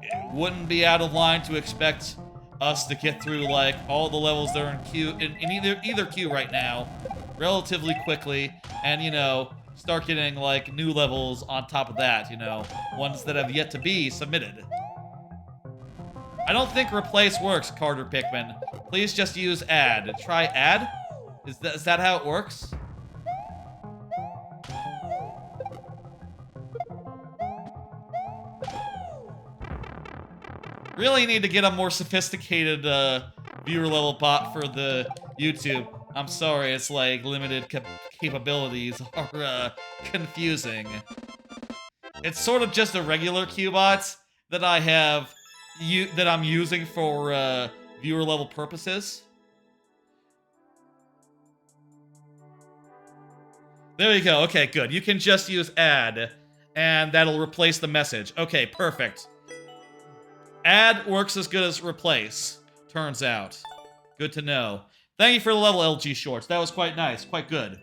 it wouldn't be out of line to expect us to get through, like, all the levels that are in queue, in either queue right now, relatively quickly, and, you know, start getting, like, new levels on top of that, you know, ones that have yet to be submitted. I don't think replace works, Carter Pikmin. Please just use add. Try add? Is that how it works? Really need to get a more sophisticated viewer level bot for the YouTube. I'm sorry, it's like limited capabilities are confusing. It's sort of just a regular Q-bot that I have that I'm using for viewer level purposes. There you go. Okay, good. You can just use add, and that'll replace the message. Okay, perfect. Add works as good as replace, turns out. Good to know. Thank you for the level, LG Shorts. That was quite nice, quite good.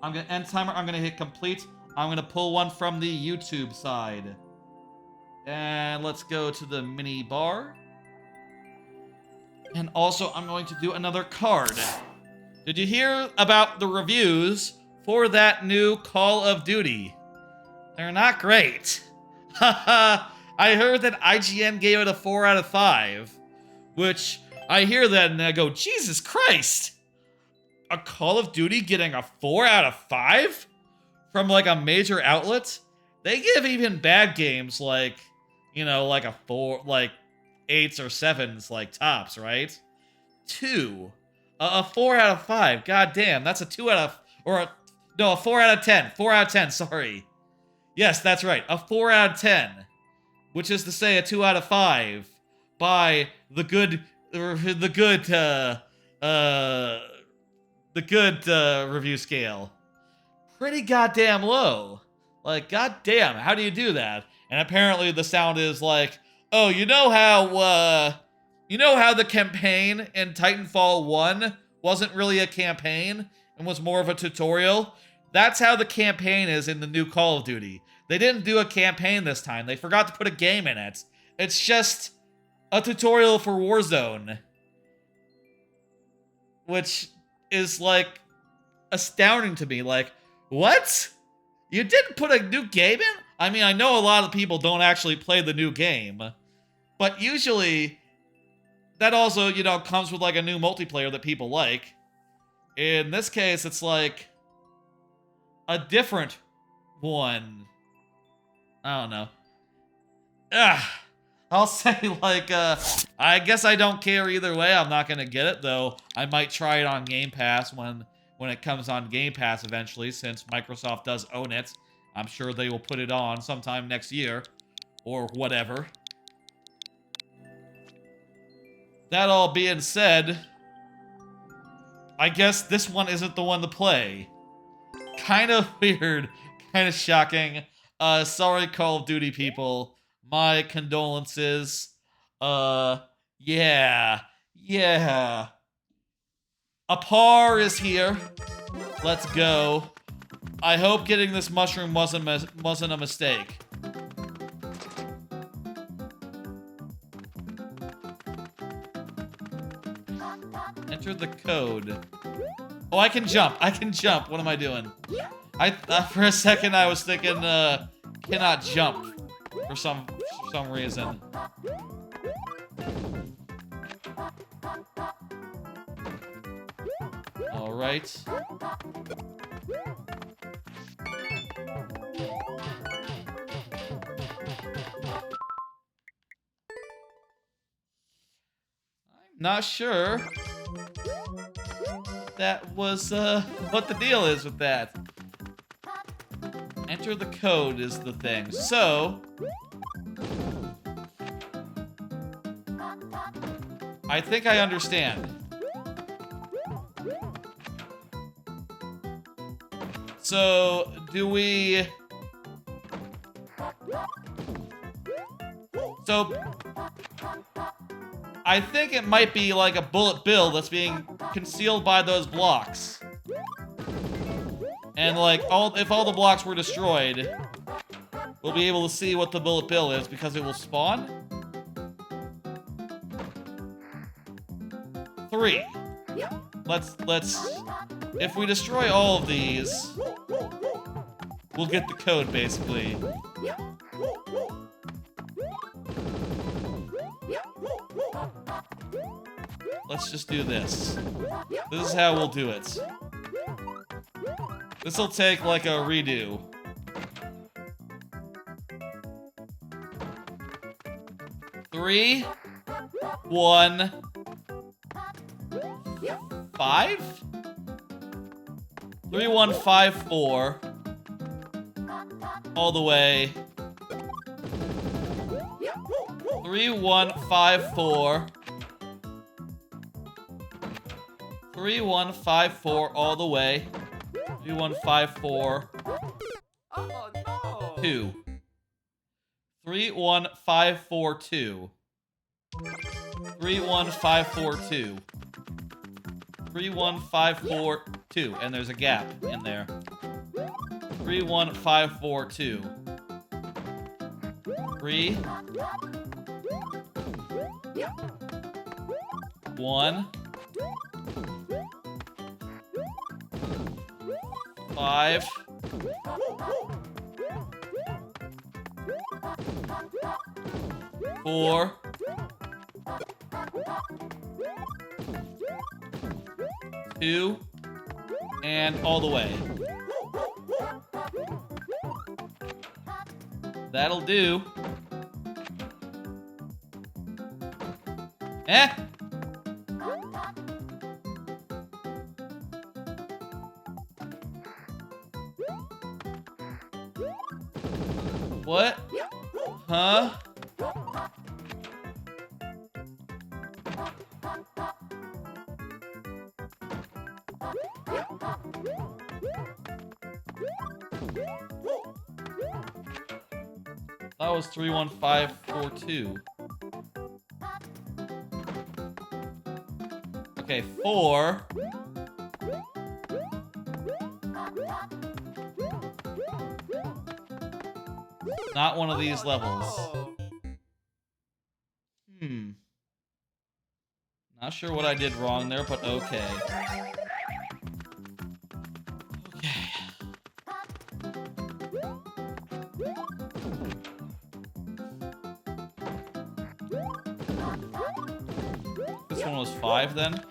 I'm gonna end timer. I'm gonna hit complete. I'm gonna pull one from the YouTube side. And let's go to the mini bar. And also, I'm going to do another card. Did you hear about the reviews for that new Call of Duty? They're not great. Haha. I heard that IGN gave it a 4 out of 5. Which, I hear that and I go, Jesus Christ! A Call of Duty getting a 4 out of 5? From, like, a major outlet? They give even bad games, like, you know, like a 4, like, 8s or 7s, like, tops, right? 2. A 4 out of 5. God damn, that's a 2 out of... No, a 4 out of 10. 4 out of 10, sorry. Yes, that's right. A 4 out of 10. Which is to say a 2 out of 5. By the good review scale. Pretty goddamn low. Like, goddamn, how do you do that? And apparently the sound is like, oh, you know how the campaign in Titanfall 1 wasn't really a campaign and was more of a tutorial? That's how the campaign is in the new Call of Duty. They didn't do a campaign this time. They forgot to put a game in it. It's just a tutorial for Warzone. Which is, like, astounding to me. Like, what? You didn't put a new game in? I mean, I know a lot of people don't actually play the new game. But usually, that also, you know, comes with, like, a new multiplayer that people like. In this case, it's, like, a different one. I don't know. I'll say, like, I guess I don't care either way. I'm not gonna get it, though. I might try it on Game Pass when it comes on Game Pass eventually, since Microsoft does own it. I'm sure they will put it on sometime next year, or whatever. That all being said, I guess this one isn't the one to play. Kind of weird, kind of shocking. Sorry, Call of Duty people. My condolences. Yeah. A par is here. Let's go. I hope getting this mushroom wasn't a mistake. Enter the code. Oh, I can jump. What am I doing? For a second I was thinking cannot jump for some reason. All right. I'm not sure that was what the deal is with that. Enter the code is the thing. So I think I understand. So do we... So I think it might be like a bullet bill that's being concealed by those blocks. And like if all the blocks were destroyed, we'll be able to see what the bullet bill is because it will spawn. 3. Let's if we destroy all of these, we'll get the code basically. Let's just do this. This is how we'll do it. This'll take like a redo. Three, 1, 5? 3, 1, 5, 4. All the way. 3, 1, 5, 4. 3, 1, 5, 4 all the way. 3, 1, 5, 4. Oh no! 2. 3, 1, 5, 4, 2. 3, 1, 5, 4, 2. 3, 1, 5, 4, 2. And there's a gap in there. 3, 1, 5, 4, 2. 3. 1. 5. 4. 2. And all the way. That'll do. Eh? What? Huh? was 31542. Okay, 4. Not one of these levels. No. Not sure what I did wrong there, but okay. Okay. This one was 5 then.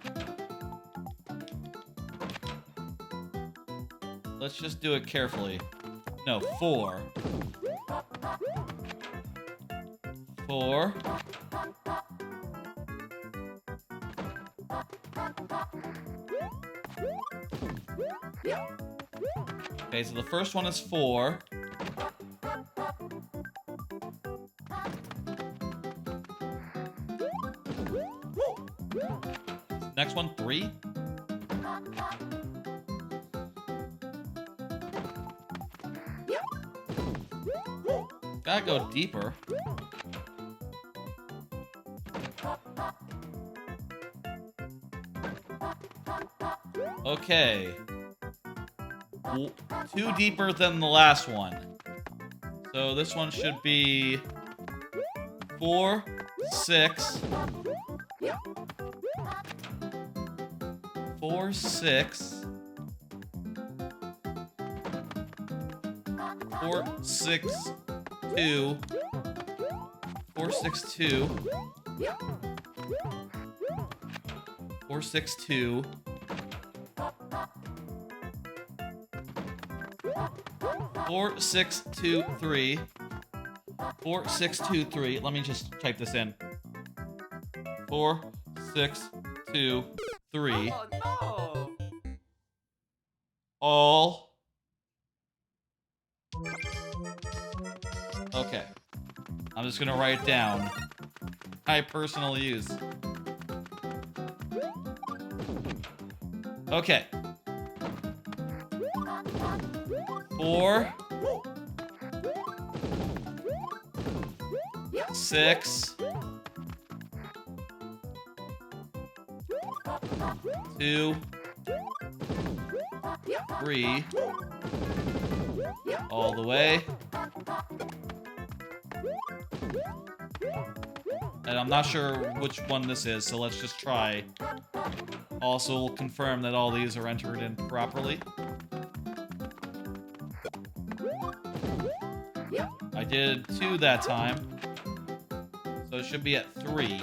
Let's just do it carefully. No, 4. 4. Okay, so the first one is 4. Next one, 3. Gotta go deeper. Okay. 2 deeper than the last one. So this one should be 4, 6. 4, 6. 4, 6, 2. 4, 6, 2. 4, 6, 2. 4, 6, 2, 3. 4, 6, 2, 3. Let me just type this in. 4, 6, 2, 3. Oh, no. All. Okay. I'm just gonna write it down. I personal use. Okay. 4. 6. 2. 3. All the way. And I'm not sure which one this is, so let's just try. Also, we'll confirm that all these are entered in properly. I did 2 that time, so it should be at 3.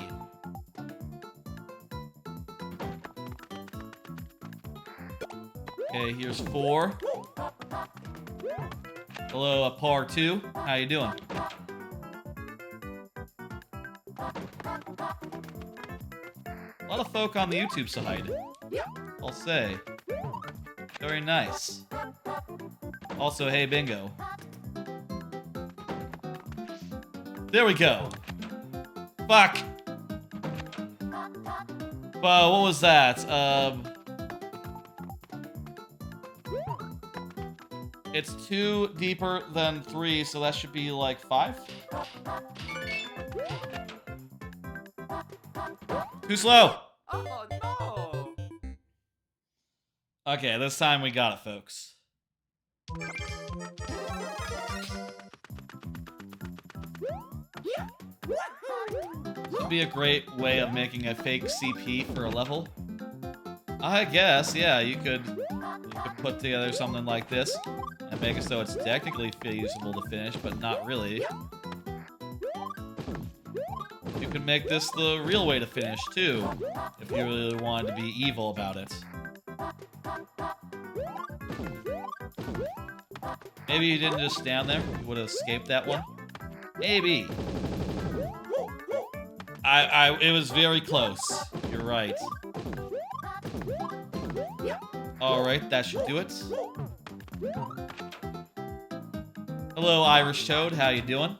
Okay, here's 4. Hello, par 2. How you doing? A lot of folk on the YouTube side, I'll say. Very nice. Also, hey, bingo. There we go. Fuck. Well, what was that? It's 2 deeper than 3, so that should be like 5? Too slow! Oh, no. Okay, this time we got it, folks. This would be a great way of making a fake CP for a level. I guess, yeah, you could put together something like this and make it so it's technically feasible to finish, but not really. You could make this the real way to finish, too, if you really wanted to be evil about it. Maybe you didn't just stand there, you would have escaped that one. Maybe. It was very close. You're right. Alright, that should do it. Hello, Irish Toad. How you doing?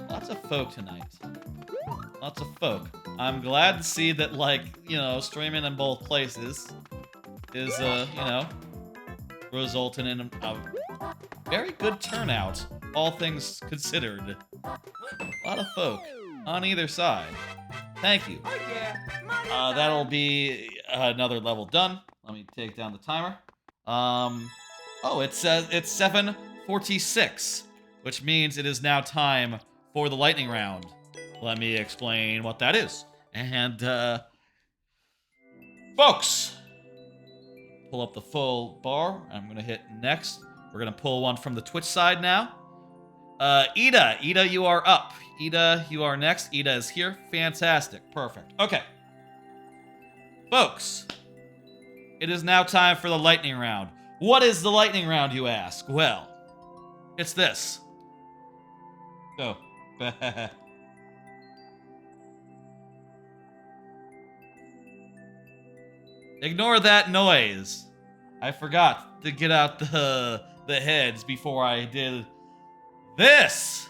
Lots of folk tonight. Lots of folk. I'm glad to see that, like, you know, streaming in both places is, you know, resulting in a very good turnout. all things considered. A lot of folk on either side. Thank you. Oh yeah. Money That'll time. be another level done. Let me take down the timer. Oh, it says it's 7:46, which means it is now time for the lightning round. Let me explain what that is. And, folks, pull up the full bar. I'm gonna hit next. We're gonna pull one from the Twitch side now. Ida, you are up. Ida, you are next. Ida is here. Fantastic. Perfect. Okay. Folks, it is now time for the lightning round. What is the lightning round, you ask? Well, it's this. Oh. Ignore that noise. I forgot to get out the heads before I did this.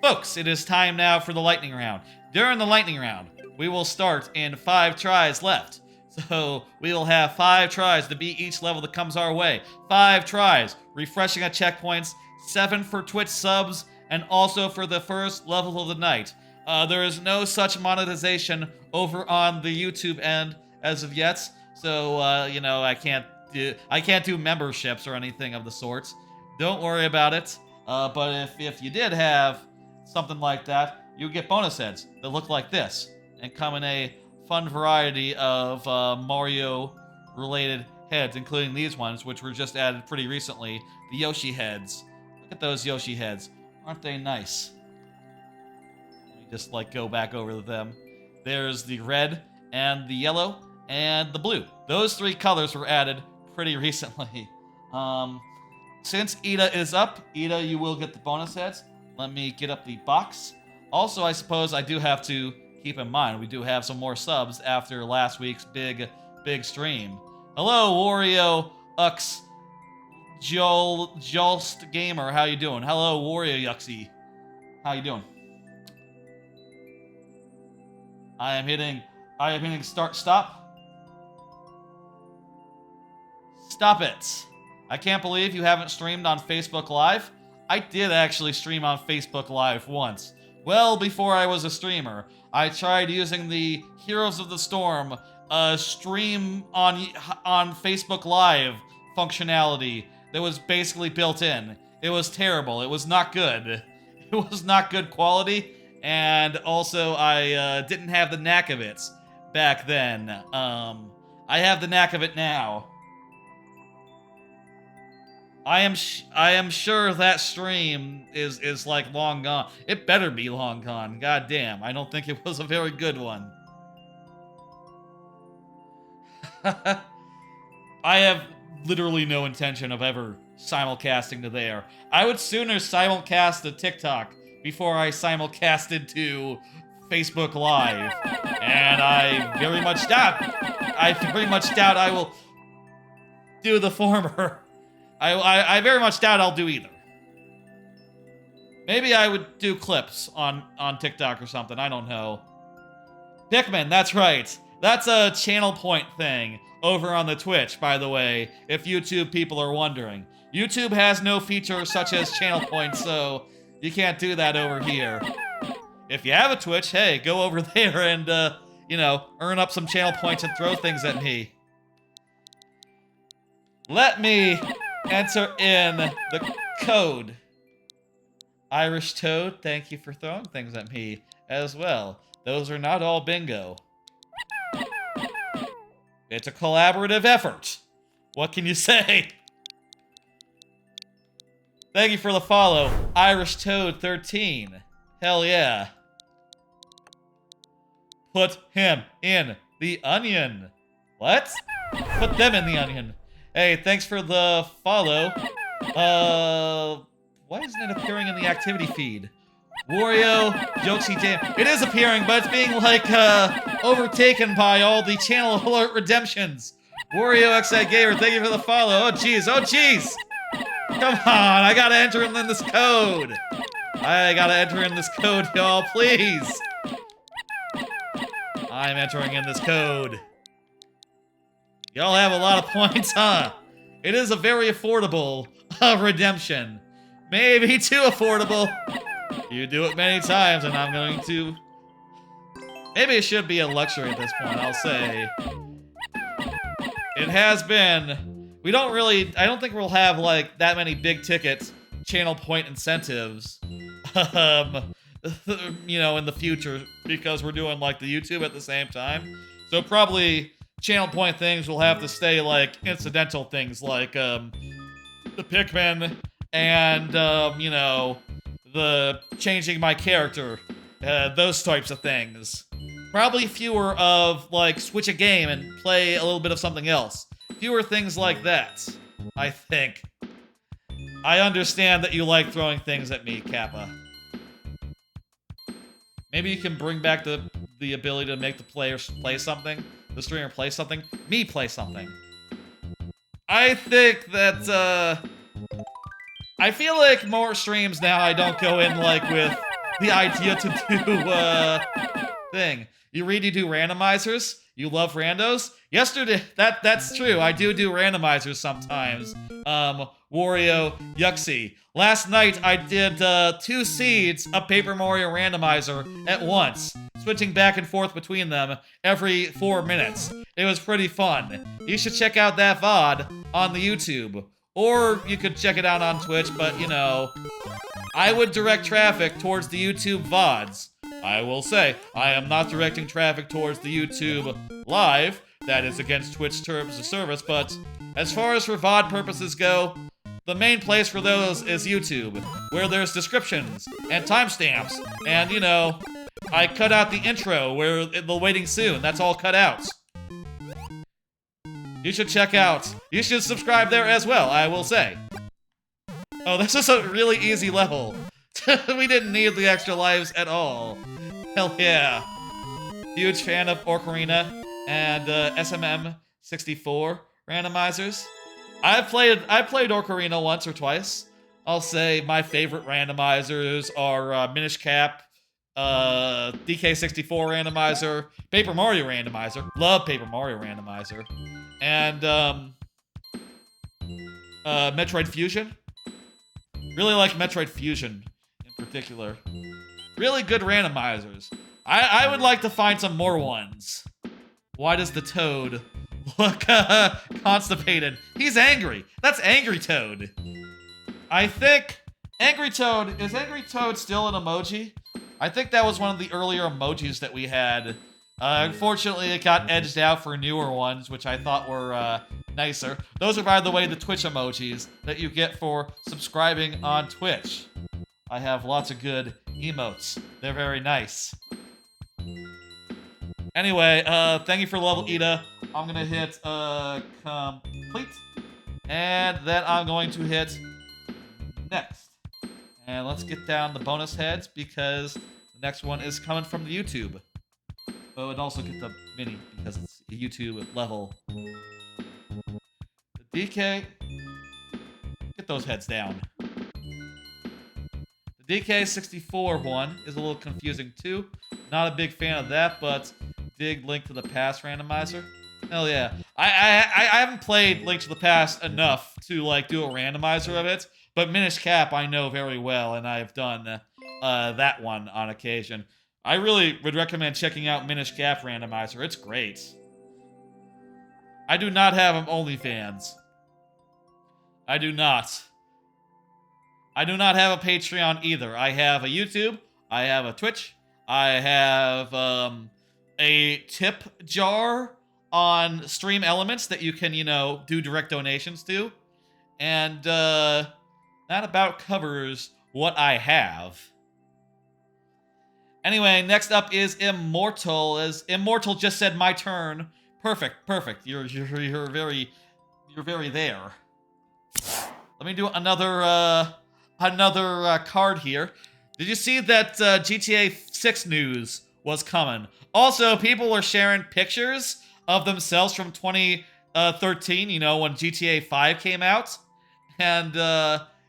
Folks, it is time now for the lightning round. During the lightning round, we will start in 5 tries left. So we will have 5 tries to beat each level that comes our way. 5 tries, refreshing at checkpoints, 7 for Twitch subs, and also for the first level of the night. There is no such monetization over on the YouTube end as of yet, so you know, I can't do memberships or anything of the sorts. Don't worry about it. But if you did have something like that, you get bonus heads that look like this and come in a fun variety of Mario-related heads, including these ones, which were just added pretty recently, the Yoshi heads. Look at those Yoshi heads. Aren't they nice? Let me just, like, go back over them. There's the red and the yellow and the blue. Those 3 colors were added pretty recently. Since Ida is up, Ida, you will get the bonus heads. Let me get up the box. Also, I suppose I do have to keep in mind, we do have some more subs after last week's big stream. Hello, Wario Ux Jolst Gamer. How you doing? Hello, Wario Yuxie. How you doing? I am hitting start stop. Stop it. I can't believe you haven't streamed on Facebook Live. I did actually stream on Facebook Live once. Well before I was a streamer. I tried using the Heroes of the Storm stream on Facebook Live functionality that was basically built in. It was terrible. It was not good. It was not good quality, and also I didn't have the knack of it back then. I have the knack of it now. I am sure that stream is like long gone. It better be long gone. God damn, I don't think it was a very good one. I have literally no intention of ever simulcasting to there. I would sooner simulcast to TikTok before I simulcasted to Facebook Live. And I very much doubt I will do the former. I very much doubt I'll do either. Maybe I would do clips on TikTok or something. I don't know. Pikmin, that's right. That's a channel point thing over on the Twitch, by the way, if YouTube people are wondering. YouTube has no feature such as channel points, so you can't do that over here. If you have a Twitch, hey, go over there and, you know, earn up some channel points and throw things at me. Let me enter in the code. Irish Toad, thank you for throwing things at me as well. Those are not all bingo. It's a collaborative effort. What can you say? Thank you for the follow, Irish Toad 13. Hell yeah. Put him in the onion. What? Put them in the onion. Hey, thanks for the follow. Why isn't it appearing in the activity feed? Wario, Jokesy Jam. It is appearing, but it's being, like, overtaken by all the channel alert redemptions. Wario XI Gamer, thank you for the follow. Oh, jeez. Oh, jeez. Come on, I gotta enter in this code. I gotta enter in this code, y'all, please. I'm entering in this code. Y'all have a lot of points, huh? It is a very affordable redemption. maybe too affordable. You do it many times, and I'm going to... Maybe it should be a luxury at this point, I'll say. It has been... We don't really... I don't think we'll have, like, that many big-ticket channel point incentives, you know, in the future, because we're doing, like, the YouTube at the same time. So probably channel point things will have to stay, like, incidental things, like, the Pikmin and, you know, the changing my character, those types of things. Probably fewer of, like, switch a game and play a little bit of something else. Fewer things like that, I think. I understand that you like throwing things at me, Kappa. Maybe you can bring back the ability to make the players play something, the streamer play something, me play something. I think that, I feel like more streams now I don't go in, like, with the idea to do, thing. You do randomizers? You love randos? Yesterday, that's true. I do randomizers sometimes. Wario, Yuxie. Last night, I did, 2 seeds of Paper Mario randomizer at once, switching back and forth between them every 4 minutes. It was pretty fun. You should check out that VOD on the YouTube. Or you could check it out on Twitch, but, you know, I would direct traffic towards the YouTube VODs. I will say, I am not directing traffic towards the YouTube Live. That is against Twitch terms of service, but as far as for VOD purposes go, the main place for those is YouTube, where there's descriptions and timestamps, and, you know, I cut out the intro where the waiting soon. That's all cut out. You should check out. You should subscribe there as well, I will say. Oh, this is a really easy level. We didn't need the extra lives at all. Hell yeah. Huge fan of Ocarina and SMM2 randomizers. I played Ocarina once or twice. I'll say my favorite randomizers are Minish Cap, DK64 randomizer, Paper Mario randomizer. Love Paper Mario randomizer. And Metroid Fusion. Really like Metroid Fusion in particular. Really good randomizers. I would like to find some more ones. Why does the Toad look constipated? He's angry. That's Angry Toad. I think Angry Toad, is Angry Toad still an emoji? I think that was one of the earlier emojis that we had. Unfortunately, it got edged out for newer ones, which I thought were nicer. Those are, by the way, the Twitch emojis that you get for subscribing on Twitch. I have lots of good emotes. They're very nice. Anyway, thank you for level, Ida. I'm gonna hit complete, and then I'm going to hit next. And let's get down the bonus heads because the next one is coming from the YouTube. Oh, and also get the mini because it's a YouTube level. The DK, get those heads down. The DK64 one is a little confusing too. Not a big fan of that, but dig Link to the Past randomizer. Hell yeah. I haven't played Link to the Past enough to, like, do a randomizer of it, but Minish Cap I know very well, and I've done that one on occasion. I really would recommend checking out Minish Cap randomizer. It's great. I do not have an OnlyFans. I do not. I do not have a Patreon either. I have a YouTube. I have a Twitch. I have a tip jar on Stream Elements that you can, you know, do direct donations to. And that about covers what I have. Anyway, next up is Immortal. As Immortal just said, my turn. Perfect, perfect. You're very there. Let me do another card here. Did you see that GTA 6 news was coming? Also, people were sharing pictures of themselves from 2013, you know, when GTA 5 came out. And,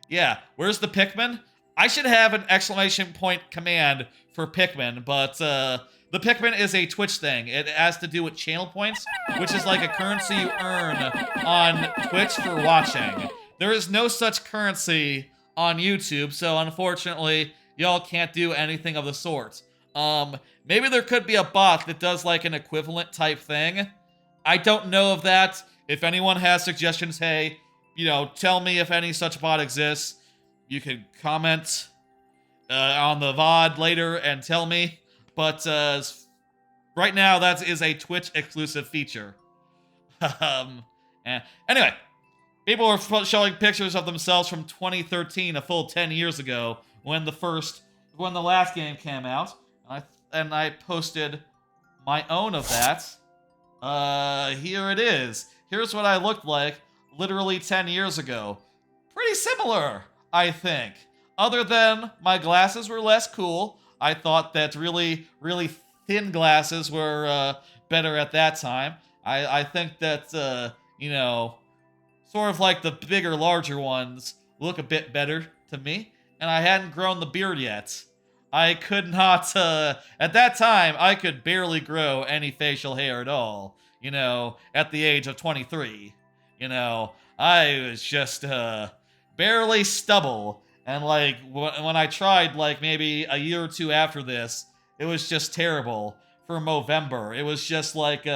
yeah, where's the Pikmin? I should have an exclamation point command for Pikmin, but the Pikmin is a Twitch thing. It has to do with channel points, which is like a currency you earn on Twitch for watching. There is no such currency on YouTube, so unfortunately, y'all can't do anything of the sort. Maybe there could be a bot that does like an equivalent type thing. I don't know of that. If anyone has suggestions, hey, tell me if any such bot exists. You can comment on the VOD later and tell me. But right now, that is a Twitch exclusive feature. Anyway, people were showing pictures of themselves from 2013, a full 10 years ago, when the last game came out. And I posted my own of that. Here it is. Here's what I looked like literally 10 years ago. Pretty similar, I think. Other than my glasses were less cool. I thought that really, really thin glasses were better at that time. I think that, sort of like the bigger, larger ones look a bit better to me. And I hadn't grown the beard yet. I could not, at that time, I could barely grow any facial hair at all, at the age of 23. I was just, barely stubble. And, like, when I tried, like, maybe a year or two after this, it was just terrible for Movember. It was just, like,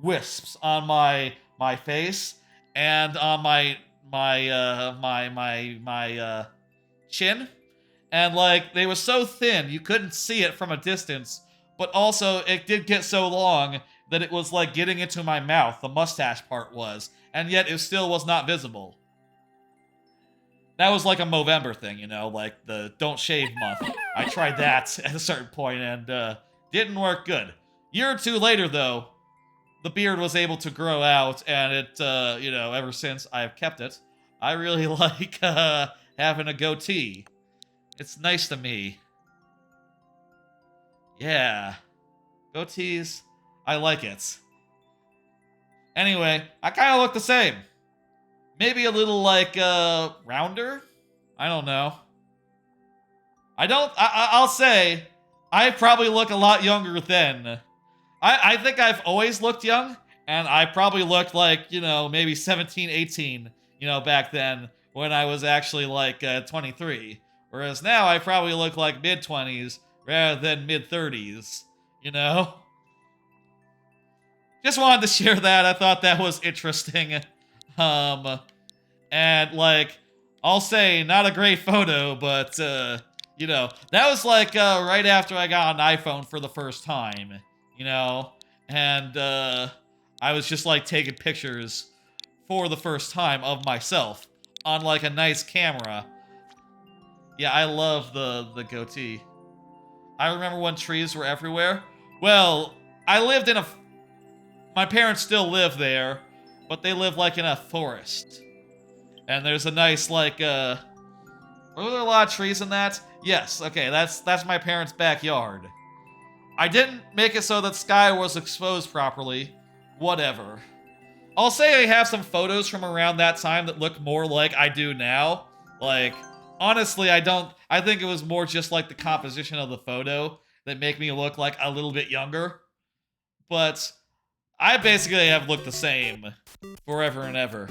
wisps on my face and on my chin. And, like, they were so thin, you couldn't see it from a distance. But also, it did get so long that it was, like, getting into my mouth. The mustache part was. And yet, it still was not visible. That was, like, a Movember thing, like the don't shave month. I tried that at a certain point and, didn't work good. Year or two later, though, the beard was able to grow out, and it, ever since I've kept it. I really like, having a goatee. It's nice to me. Yeah. Goatees, I like it. Anyway, I kind of look the same. Maybe a little, like, rounder? I don't know. I'll say, I probably look a lot younger then. I think I've always looked young, and I probably looked like, maybe 17, 18, back then, when I was actually, like, 23. Whereas now I probably look like mid-20s rather than mid-30s, Just wanted to share that. I thought that was interesting. And, like, I'll say, not a great photo, but, that was, like, right after I got an iPhone for the first time, and, I was just, like, taking pictures for the first time of myself on, like, a nice camera. Yeah, I love the goatee. I remember when trees were everywhere. Well, I lived in my parents still live there, but they live, like, in a forest. And there's a nice, like, were there a lot of trees in that? Yes, okay, that's my parents' backyard. I didn't make it so that sky was exposed properly. Whatever. I'll say I have some photos from around that time that look more like I do now. Like, honestly, I think it was more just, like, the composition of the photo that make me look, like, a little bit younger. But I basically have looked the same forever and ever.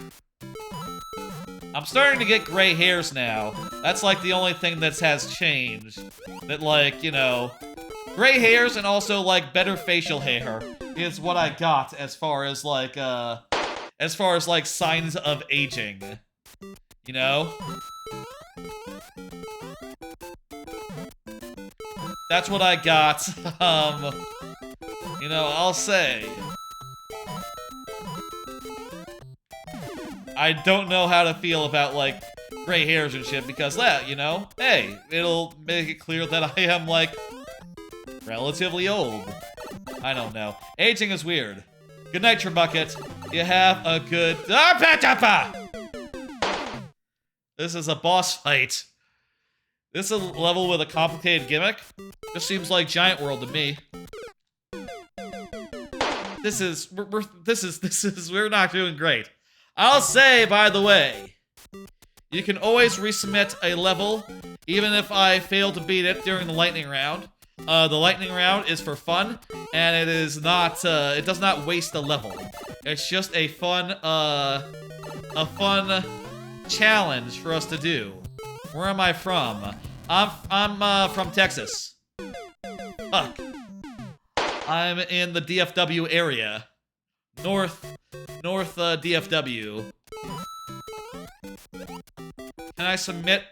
I'm starting to get gray hairs now. That's, like, the only thing that has changed. That, like, gray hairs and also, like, better facial hair is what I got as far as, like, signs of aging. That's what I got. I'll say. I don't know how to feel about, like, gray hairs and shit, because that, hey, it'll make it clear that I am, like, relatively old. I don't know. Aging is weird. Good night, Tribucket. You have a good... This is a boss fight. This is a level with a complicated gimmick. This seems like Giant World to me. We're not doing great. I'll say, by the way, you can always resubmit a level, even if I fail to beat it during the lightning round. The lightning round is for fun, and it is not, it does not waste a level. It's just a fun challenge for us to do. Where am I from? I'm from Texas. Fuck. I'm in the DFW area. North DFW. Can I submit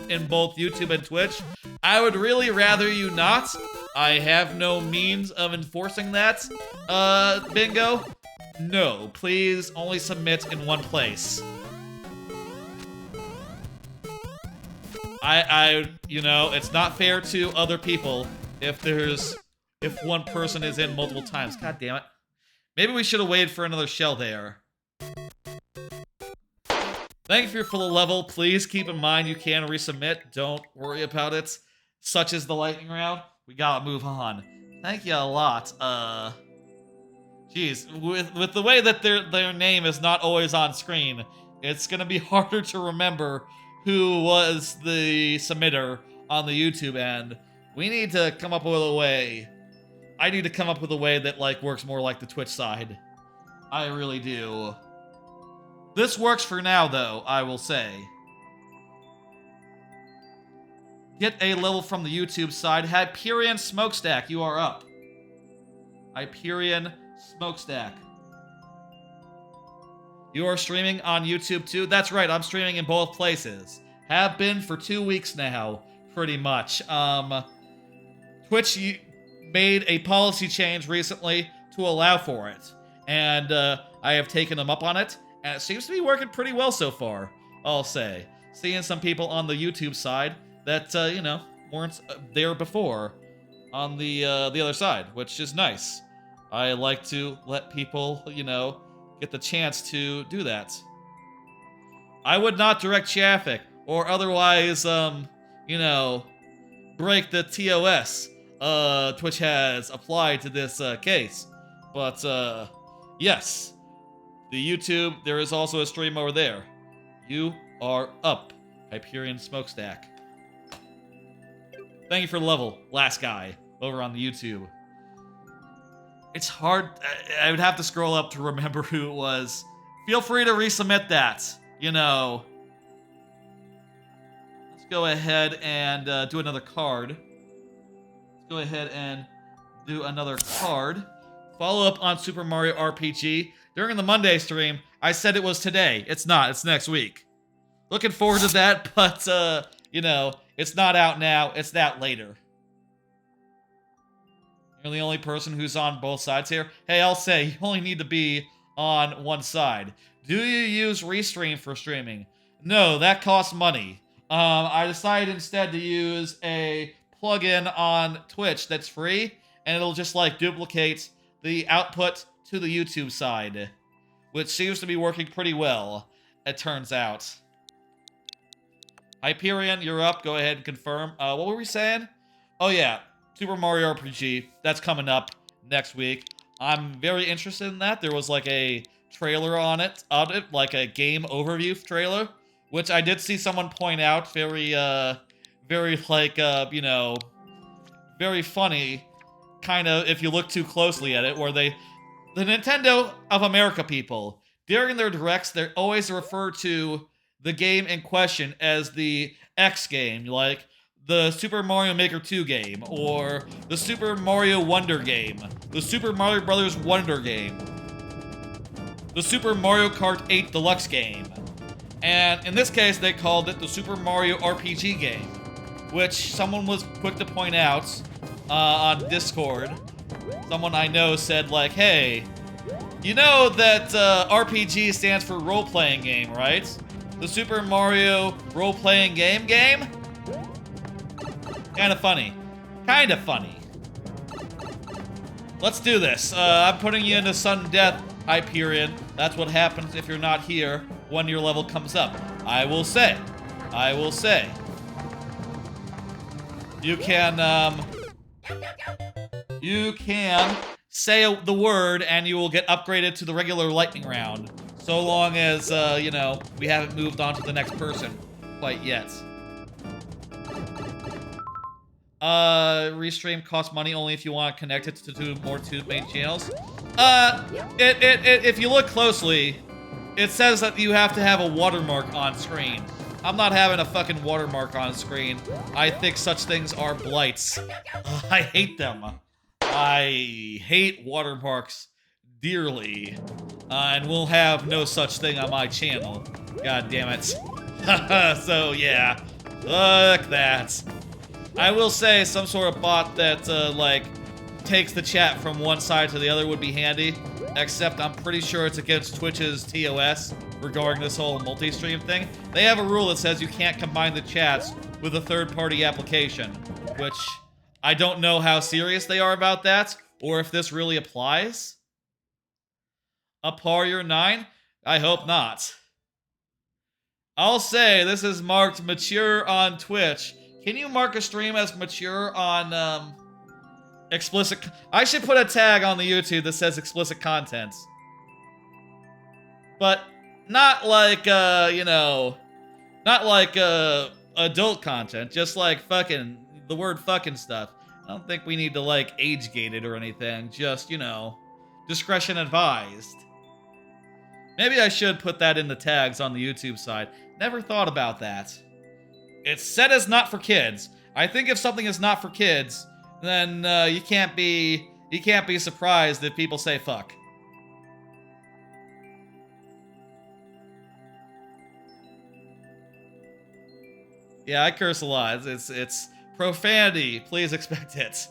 in both YouTube and Twitch? I would really rather you not. I have no means of enforcing that. Bingo? No, please only submit in one place. You know, it's not fair to other people if one person is in multiple times. God damn it. Maybe we should have waited for another shell there. Thank you for the level. Please keep in mind you can resubmit. Don't worry about it. Such is the lightning round. We gotta move on. Thank you a lot. Geez, with the way that their name is not always on screen, it's gonna be harder to remember who was the submitter on the YouTube end. We need to come up with a way. I need to come up with a way that, like, works more like the Twitch side. I really do. This works for now, though, I will say. Get a level from the YouTube side. Hyperion Smokestack, you are up. Hyperion Smokestack. You are streaming on YouTube too? That's right, I'm streaming in both places. Have been for 2 weeks now, pretty much. Twitch made a policy change recently to allow for it. And I have taken them up on it, and it seems to be working pretty well so far, I'll say. Seeing some people on the YouTube side that, you know, weren't there before on the other side, which is nice. I like to let people, you know, get the chance to do that. I would not direct traffic or otherwise, you know, break the TOS Twitch has applied to this case. But, yes, the YouTube, there is also a stream over there. You are up, Hyperion Smokestack. Thank you for the level, last guy, over on the YouTube. It's hard. I would have to scroll up to remember who it was. Feel free to resubmit that. You know. Let's go ahead and do another card. Let's go ahead and do another card. Follow up on Super Mario RPG. During the Monday stream, I said it was today. It's not. It's next week. Looking forward to that, but, you know, it's not out now. It's out later. You're the only person who's on both sides here. Hey, I'll say, you only need to be on one side. Do you use Restream for streaming? No, that costs money. I decided instead to use a plugin on Twitch that's free, and it'll just, like, duplicate the output to the YouTube side, which seems to be working pretty well, it turns out. Hyperion, you're up. Go ahead and confirm. What were we saying? Oh, yeah. Super Mario RPG, that's coming up next week. I'm very interested in that. There was like a trailer on it, like a game overview trailer, which I did see someone point out, very like, you know, very funny, kind of, if you look too closely at it, where the Nintendo of America people, during their directs, they always refer to the game in question as the X game, like, the Super Mario Maker 2 game, or the Super Mario Wonder game, the Super Mario Brothers Wonder game, the Super Mario Kart 8 Deluxe game, and in this case they called it the Super Mario RPG game, which someone was quick to point out on Discord. Someone I know said, like, hey, you know that RPG stands for role-playing game, right? The Super Mario role-playing game? Kinda funny. Kinda funny. Let's do this. I'm putting you into sudden death, Hyperion. That's what happens if you're not here when your level comes up. I will say. You can, you can say the word and you will get upgraded to the regular lightning round. So long as, you know, we haven't moved on to the next person quite yet. Restream costs money only if you want to connect it to two main channels. If you look closely, it says that you have to have a watermark on screen. I'm not having a fucking watermark on screen. I think such things are blights. I hate them. I hate watermarks dearly. And we'll have no such thing on my channel. God damn it. So yeah, fuck that. I will say some sort of bot that, like, takes the chat from one side to the other would be handy. Except I'm pretty sure it's against Twitch's TOS regarding this whole multi-stream thing. They have a rule that says you can't combine the chats with a third-party application, which I don't know how serious they are about that, or if this really applies. Aparior 9? I hope not. I'll say this is marked mature on Twitch. Can you mark a stream as mature on, explicit? I should put a tag on the YouTube that says explicit content. But not like, you know, not like, adult content. Just like fucking, the word fucking stuff. I don't think we need to, like, age gate it or anything. Just, you know, discretion advised. Maybe I should put that in the tags on the YouTube side. Never thought about that. It's set as not for kids. I think if something is not for kids, then you can't be surprised if people say fuck. Yeah, I curse a lot. It's profanity. Please expect it.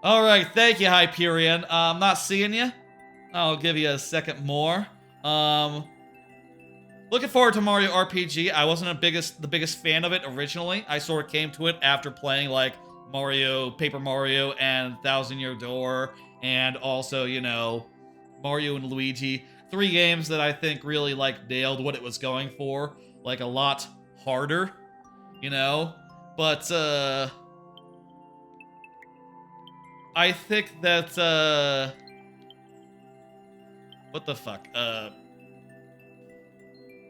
All right, thank you, Hyperion. I'm not seeing you. I'll give you a second more. Looking forward to Mario RPG. I wasn't the biggest fan of it originally. I sort of came to it after playing like Mario, Paper Mario, and Thousand Year Door, and also, you know, Mario and Luigi. 3 games that I think really like nailed what it was going for, like a lot harder, you know. But I think that what the fuck?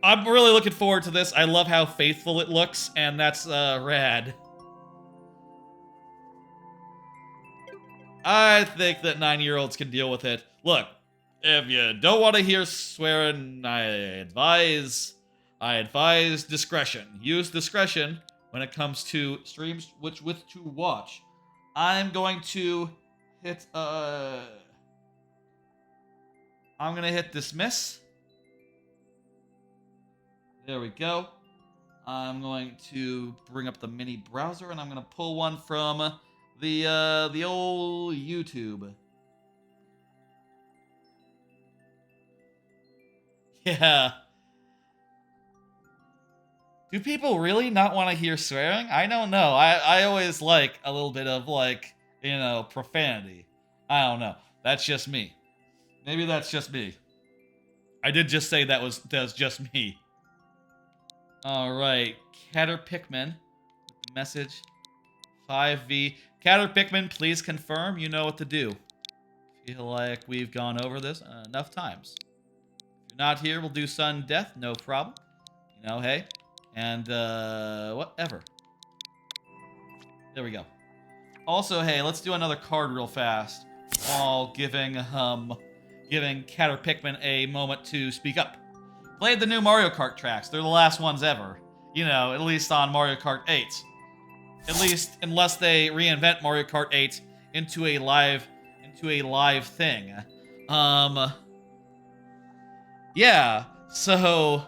I'm really looking forward to this. I love how faithful it looks, and that's rad. I think that 9-year-olds can deal with it. Look, if you don't want to hear swearing, I advise discretion. Use discretion when it comes to streams which to watch. I'm going to hit I'm gonna hit dismiss. There we go. I'm going to bring up the mini browser, and I'm gonna pull one from the old YouTube. Yeah. Do people really not want to hear swearing? I don't know. I always like a little bit of, like, you know, profanity. I don't know. That's just me. Maybe that's just me. I did just say that was just me. Alright, Catter Pikmin. Message 5V. Catter Pikmin, please confirm. You know what to do. Feel like we've gone over this enough times. If you're not here, we'll do sudden death. No problem. You know, hey. And, whatever. There we go. Also, hey, let's do another card real fast. While giving Catter Pikmin a moment to speak up. Played the new Mario Kart tracks. They're the last ones ever. You know, at least on Mario Kart 8. At least, unless they reinvent Mario Kart 8 into a live thing. Yeah, so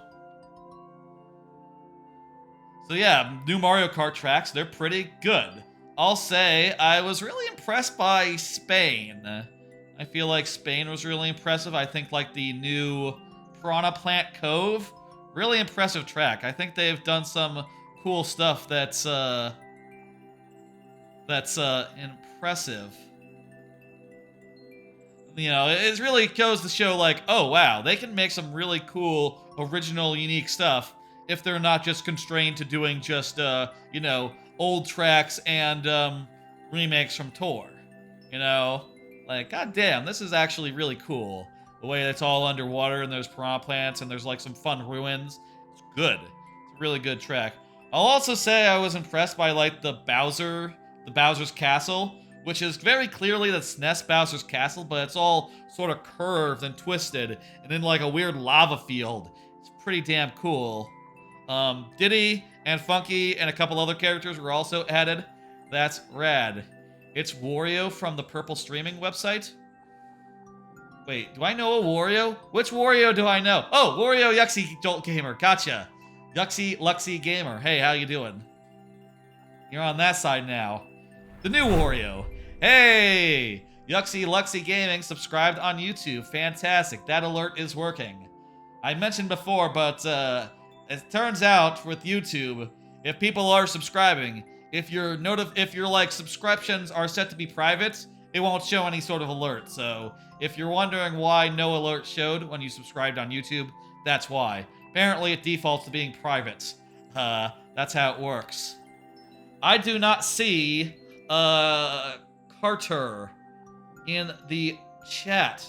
yeah, new Mario Kart tracks, they're pretty good. I'll say I was really impressed by Spain. I feel like Spain was really impressive. I think like the new Piranha Plant Cove, really impressive track. I think they've done some cool stuff that's impressive. You know, it really goes to show like, oh wow, they can make some really cool, original, unique stuff if they're not just constrained to doing just, you know, old tracks and remakes from Tor. You know, like, goddamn, this is actually really cool. The way it's all underwater and there's piranha plants and there's like some fun ruins. It's good. It's a really good track. I'll also say I was impressed by like the Bowser's Castle, which is very clearly the SNES Bowser's Castle, but it's all sort of curved and twisted and in like a weird lava field. It's pretty damn cool. Diddy and Funky and a couple other characters were also added. That's rad. It's Wario from the Purple streaming website. Wait, do I know a Wario? Which Wario do I know? Oh, Wario Yuxie Jolt Gamer. Gotcha. Yuxie Luxie Gamer. Hey, how you doing? You're on that side now. The new Wario. Hey! Yuxie Luxie Gaming subscribed on YouTube. Fantastic. That alert is working. I mentioned before, but it turns out with YouTube, if people are subscribing, if your like subscriptions are set to be private, it won't show any sort of alert. So if you're wondering why no alert showed when you subscribed on YouTube, that's why. Apparently it defaults to being private. That's how it works. I do not see Carter in the chat.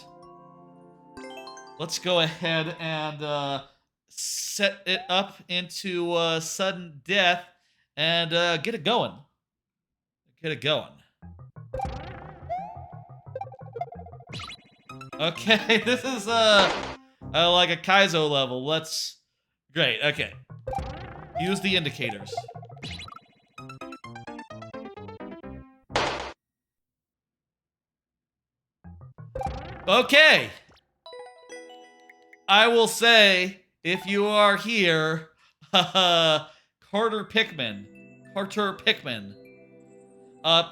Let's go ahead and set it up into sudden death and get it going. Get it going. Okay, this is like a Kaizo level. Great, okay. Use the indicators. Okay. I will say, if you are here, Carter Pickman,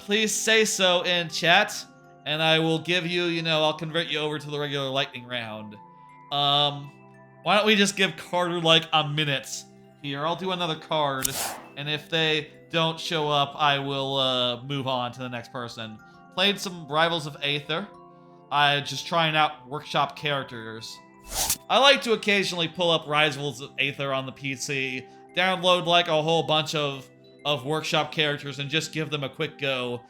please say so in chat, and I will give you, I'll convert you over to the regular lightning round. Why don't we just give Carter like a minute here? I'll do another card, and if they don't show up, I will move on to the next person. Played some Rivals of Aether. I just trying out workshop characters. I like to occasionally pull up Rivals of Aether on the PC, download like a whole bunch of workshop characters and just give them a quick go.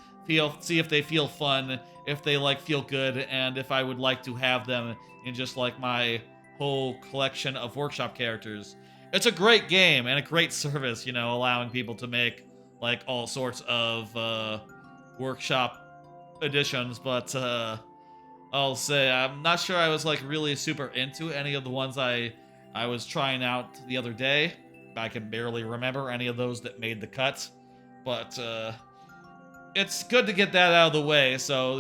See if they feel fun, if they like feel good, and if I would like to have them in just like my whole collection of workshop characters. It's a great game and a great service, allowing people to make like all sorts of workshop editions, but I'll say I'm not sure I was like really super into any of the ones I was trying out the other day. I can barely remember any of those that made the cut, but it's good to get that out of the way. So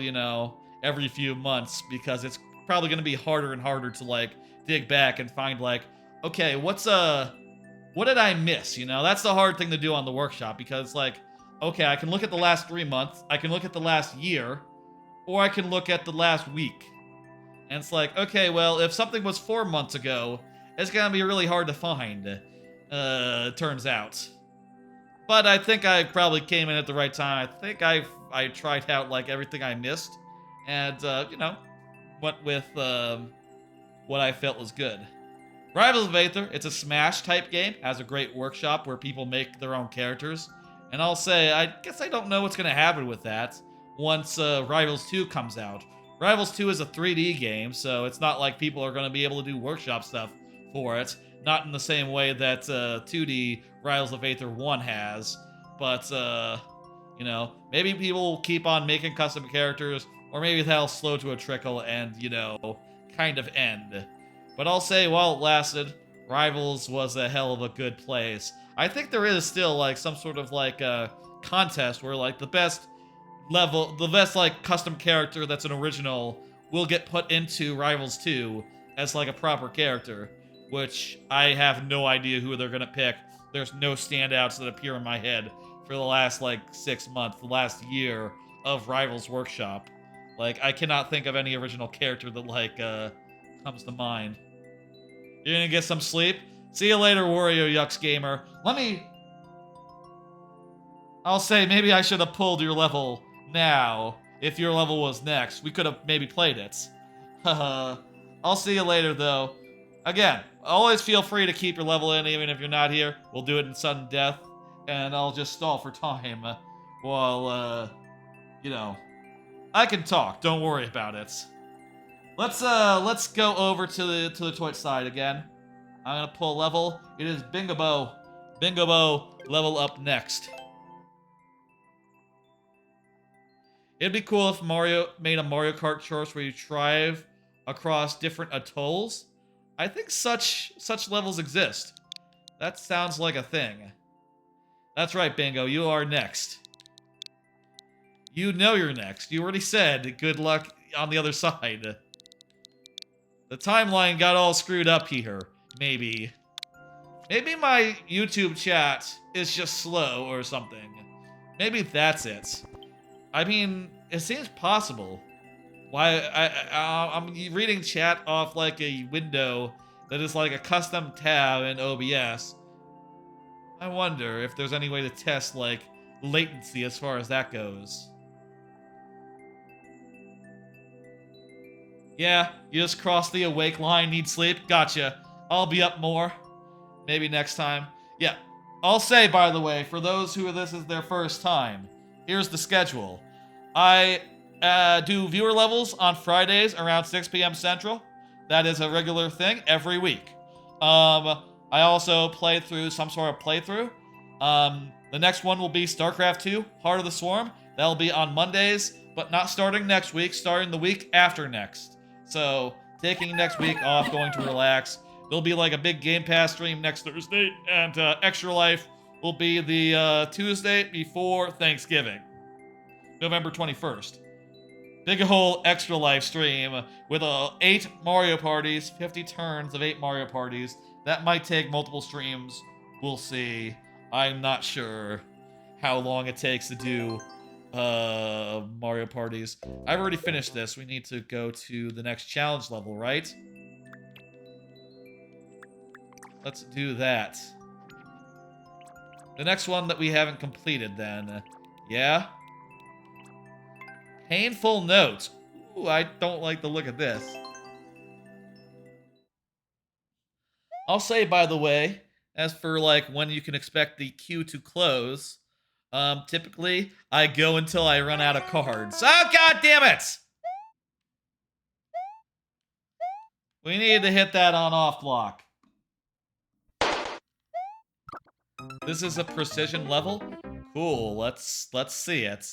every few months, because it's probably going to be harder and harder to like dig back and find like, okay, what did I miss? That's the hard thing to do on the workshop, because like, okay, I can look at the last 3 months, I can look at the last year, or I can look at the last week. And it's like, okay, well, if something was 4 months ago, it's gonna be really hard to find, turns out. But I think I probably came in at the right time. I think I tried out, like, everything I missed, and, went with, what I felt was good. Rivals of Aether, it's a Smash-type game, has a great workshop where people make their own characters. And I'll say, I guess I don't know what's gonna happen with that once Rivals 2 comes out. Rivals 2 is a 3D game, so it's not like people are going to be able to do workshop stuff for it. Not in the same way that 2D Rivals of Aether 1 has. But, maybe people will keep on making custom characters, or maybe that'll slow to a trickle and, kind of end. But I'll say, while it lasted, Rivals was a hell of a good place. I think there is still, like, some sort of, like, contest where, like, the best like custom character that's an original will get put into Rivals 2 as like a proper character, which I have no idea who they're gonna pick. There's no standouts that appear in my head for the last like 6 months, the last year of Rivals Workshop. Like, I cannot think of any original character that like comes to mind. You're gonna get some sleep? See you later, Wario Yux Gamer. I'll say maybe I should have pulled your level now, if your level was next. We could have maybe played it. I'll see you later, though. Again, always feel free to keep your level in, even if you're not here. We'll do it in sudden death, and I'll just stall for time while, I can talk. Don't worry about it. Let's go over to the Twitch side again. I'm gonna pull a level. It is Bingobo. Bingobo level up next. It'd be cool if Mario made a Mario Kart course where you drive across different atolls. I think such levels exist. That sounds like a thing. That's right, Bingo. You are next. You know you're next. You already said good luck on the other side. The timeline got all screwed up here. Maybe. Maybe my YouTube chat is just slow or something. Maybe that's it. I mean, it seems possible. Why I'm reading chat off like a window that is like a custom tab in OBS. I wonder if there's any way to test like latency as far as that goes. Yeah, you just crossed the awake line, need sleep. Gotcha. I'll be up more. Maybe next time. Yeah. I'll say, by the way, for those who this is their first time, here's the schedule. I do viewer levels on Fridays around 6 p.m. Central. That is a regular thing every week. I also play through some sort of playthrough. The next one will be StarCraft 2, Heart of the Swarm. That'll be on Mondays, but not starting next week, starting the week after next. So, taking next week off, going to relax. There'll be like a big Game Pass stream next Thursday, and Extra Life will be the Tuesday before Thanksgiving, November 21st. Big whole Extra Life stream with 8 Mario parties, 50 turns of 8 Mario parties. That might take multiple streams. We'll see. I'm not sure how long it takes to do Mario parties. I've already finished this. We need to go to the next challenge level, right? Let's do that. The next one that we haven't completed then. Yeah? Painful notes. Ooh, I don't like the look of this. I'll say, by the way, as for like when you can expect the queue to close, typically I go until I run out of cards. Oh, god damn it! We need to hit that on-off block. This is a precision level? Cool, let's see it.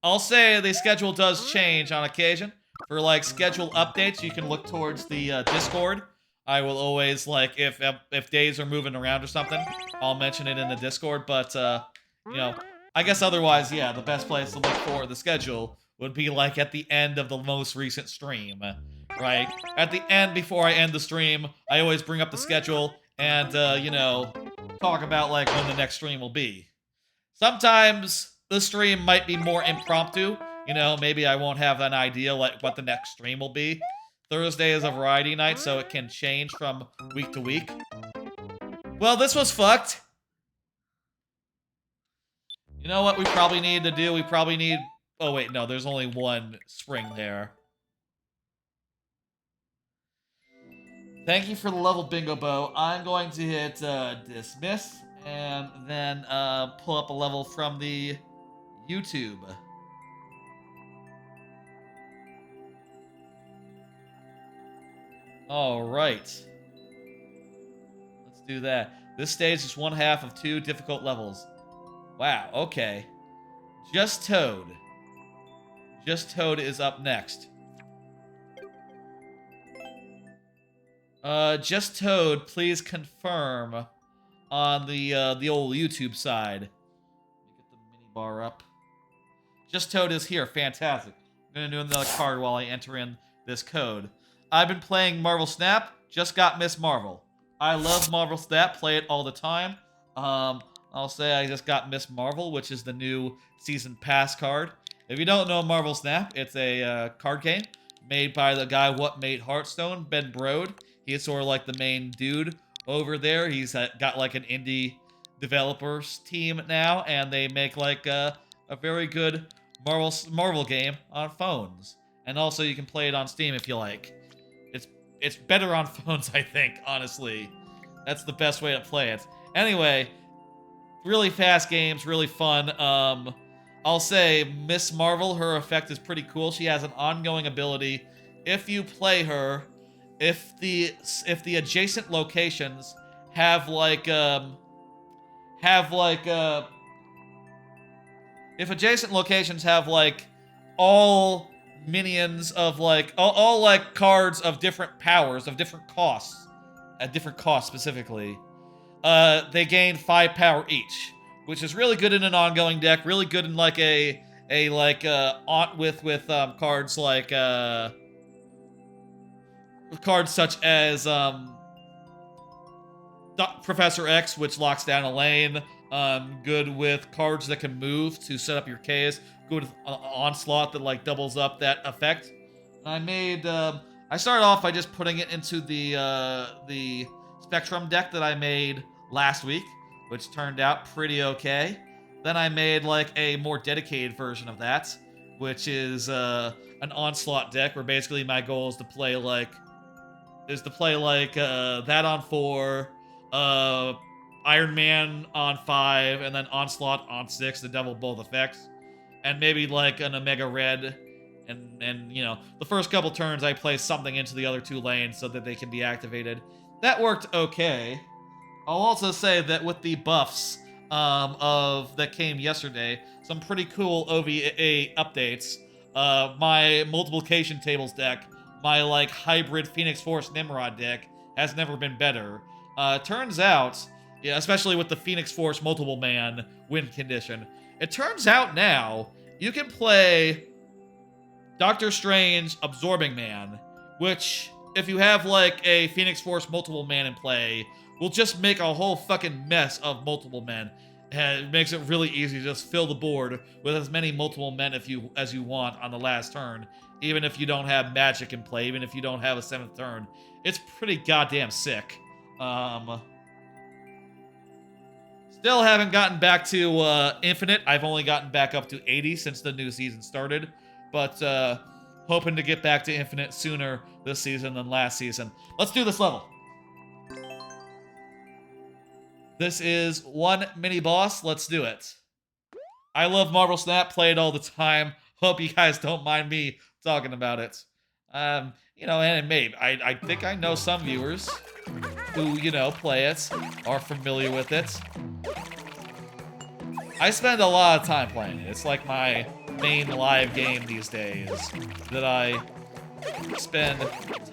I'll say the schedule does change on occasion. For like schedule updates, you can look towards the Discord. I will always like if days are moving around or something, I'll mention it in the Discord. But you know, I guess otherwise, yeah, the best place to look for the schedule would be like at the end of the most recent stream, right? At the end, before I end the stream, I always bring up the schedule and you know, talk about like when the next stream will be. Sometimes the stream might be more impromptu. You know, maybe I won't have an idea like what the next stream will be. Thursday is a variety night, so it can change from week to week. Well, this was fucked. You know what we probably need to do? We probably need... Oh, wait, no, there's only one spring there. Thank you for the level, Bingo Bo. I'm going to hit dismiss and then pull up a level from the YouTube. All right. Let's do that. This stage is one half of 2 difficult levels. Wow, okay. Just Toad. Just Toad is up next. Just Toad, please confirm on the old YouTube side. Let me get the mini bar up. Just Toad is here. Fantastic. I'm gonna do another card while I enter in this code. I've been playing Marvel Snap. Just got Miss Marvel. I love Marvel Snap. Play it all the time. I'll say I just got Miss Marvel, which is the new Season Pass card. If you don't know Marvel Snap, it's a card game made by the guy what made Hearthstone, Ben Brode. He is sort of like the main dude over there. He's got like an indie developers team now, and they make like a very good Marvel game on phones. And also you can play it on Steam if you like. It's better on phones, I think, honestly. That's the best way to play it. Anyway, really fast games, really fun. I'll say Miss Marvel, her effect is pretty cool. She has an ongoing ability. If you play her, if the adjacent locations have like if adjacent locations have like all minions of like all like cards of different powers of different costs, at different costs specifically. They gain 5 power each, which is really good in an ongoing deck. Really good in like a with cards like cards such as Professor X, which locks down a lane. Good with cards that can move to set up your Ks. Good with Onslaught that like doubles up that effect. I made. I started off by just putting it into the Spectrum deck that I made last week, which turned out pretty okay. Then I made like a more dedicated version of that, which is an Onslaught deck where basically my goal is to play like that on 4, Iron Man on 5, and then Onslaught on 6 to double both effects, and maybe like an Omega Red, and you know, the first couple turns I play something into the other 2 lanes so that they can be activated. That worked okay. I'll also say that with the buffs that came yesterday, some pretty cool OVA updates. My multiplication tables deck, my like hybrid Phoenix Force Nimrod deck, has never been better. Turns out, yeah, especially with the Phoenix Force multiple man win condition, it turns out now you can play Doctor Strange Absorbing Man, which, if you have like a Phoenix Force multiple man in play, will just make a whole fucking mess of multiple men. And it makes it really easy to just fill the board with as many multiple men as you want on the last turn, even if you don't have magic in play, even if you don't have a 7th turn. It's pretty goddamn sick. Still haven't gotten back to Infinite. I've only gotten back up to 80 since the new season started, but hoping to get back to Infinite sooner this season than last season. Let's do this level. This is one mini boss. Let's do it. I love Marvel Snap. Play it all the time. Hope you guys don't mind me talking about it. You know, and maybe I think I know some viewers who, you know, play it, are familiar with it. I spend a lot of time playing it. It's like my main live game these days that I spend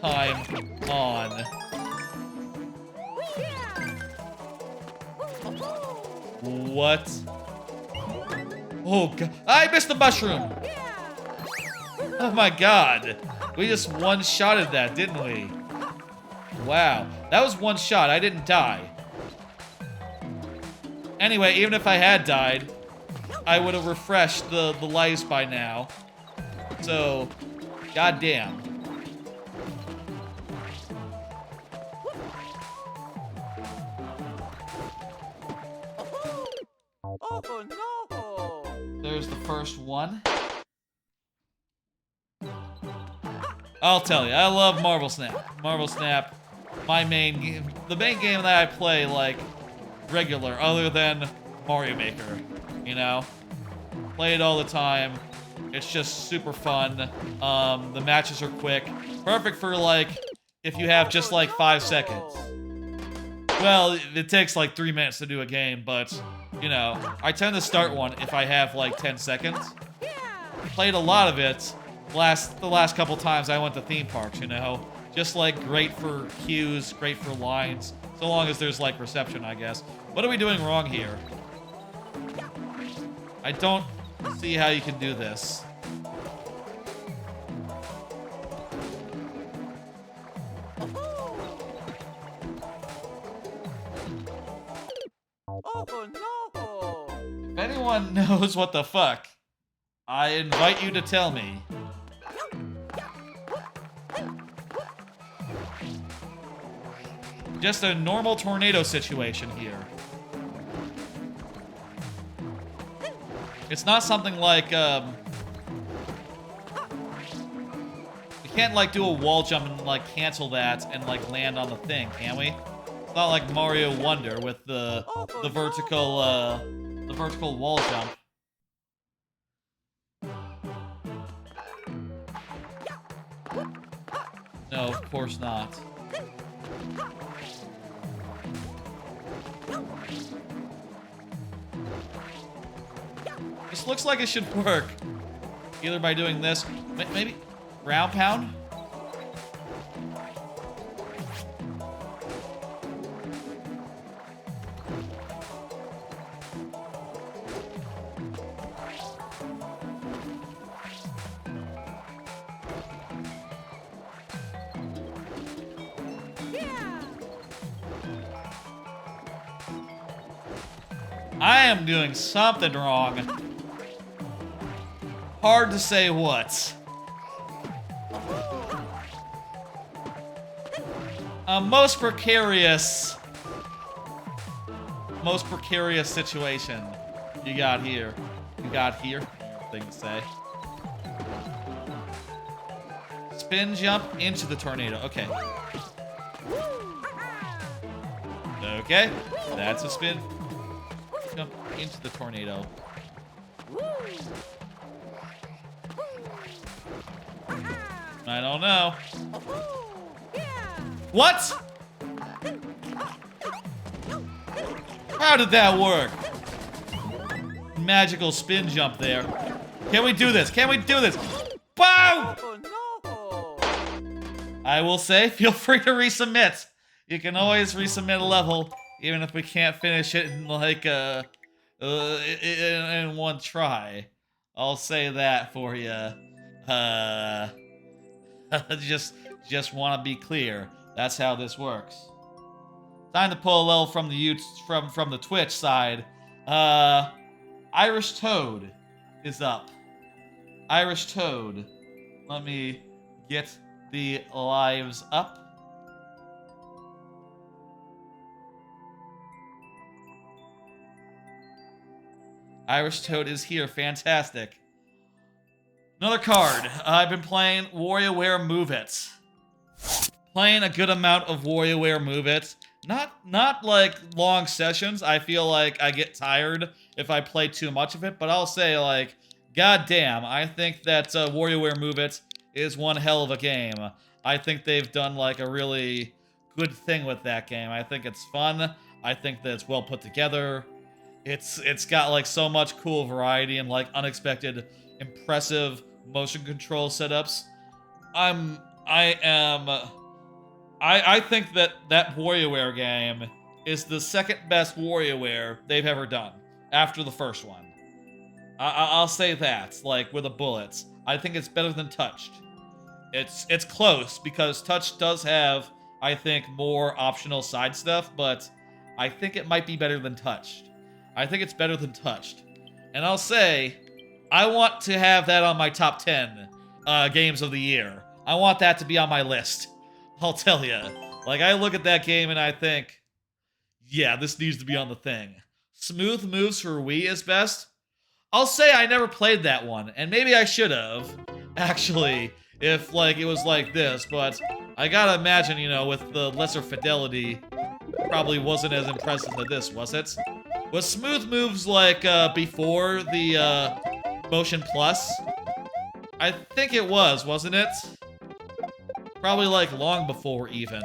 time on. What? Oh god, I missed the mushroom! Oh my god, we just one-shotted that, didn't we? Wow, that was one shot, I didn't die. Anyway, even if I had died, I would have refreshed the lives by now. So, goddamn. Oh no! There's the first one. I'll tell you, I love Marvel Snap. Marvel Snap, my main game, the main game that I play like regular, other than Mario Maker. You know, play it all the time. It's just super fun. The matches are quick, perfect for like if you have just like 5 seconds. Well, it takes like 3 minutes to do a game, but you know, I tend to start one if I have like 10 seconds. Played a lot of it the last couple times I went to theme parks, you know. Just like great for cues, great for lines, so long as there's like reception, I guess. What are we doing wrong here? I don't see how you can do this. Oh no! If anyone knows what the fuck, I invite you to tell me. Just a normal tornado situation here. It's not something like, we can't like do a wall jump and like cancel that and like land on the thing, can we? It's not like Mario Wonder with the vertical wall jump. No, of course not. This looks like it should work. Either by doing this. Maybe ground pound? I am doing something wrong. Hard to say what. Most precarious situation you got here. Thing to say. Spin jump into the tornado. Okay. Okay. That's a spin jump into the tornado. I don't know. What? How did that work? Magical spin jump there. Can we do this? Can we do this? Wow! Oh no! I will say, feel free to resubmit. You can always resubmit a level, even if we can't finish it in like in one try. I'll say that for you. Just want to be clear. That's how this works. Time to pull a level from the from the Twitch side. Irish Toad is up. Irish Toad. Let me get the lives up. Irish Toad is here. Fantastic. Another card. I've been playing WarioWare Move It. Playing a good amount of WarioWare Move It. Not like long sessions. I feel like I get tired if I play too much of it, but I'll say like, goddamn, I think that WarioWare Move It is one hell of a game. I think they've done like a really good thing with that game. I think it's fun. I think that it's well put together. It's got like so much cool variety and like unexpected, impressive motion control setups. I think that WarioWare game is the second best WarioWare they've ever done after the first one. I'll say that, like with a bullet. I think it's better than Touched. It's close because Touched does have, I think, more optional side stuff, but I think it might be better than Touched. I think it's better than Touched. And I'll say, I want to have that on my top 10 games of the year. I want that to be on my list. I'll tell you. Like, I look at that game and I think, yeah, this needs to be on the thing. Smooth Moves for Wii is best. I'll say I never played that one, and maybe I should have, actually, if, like, it was like this, but I gotta imagine, you know, with the lesser fidelity, probably wasn't as impressive as this, was it? Was Smooth Moves, like, before the, Motion Plus? I think it was, wasn't it? Probably, like, long before, even.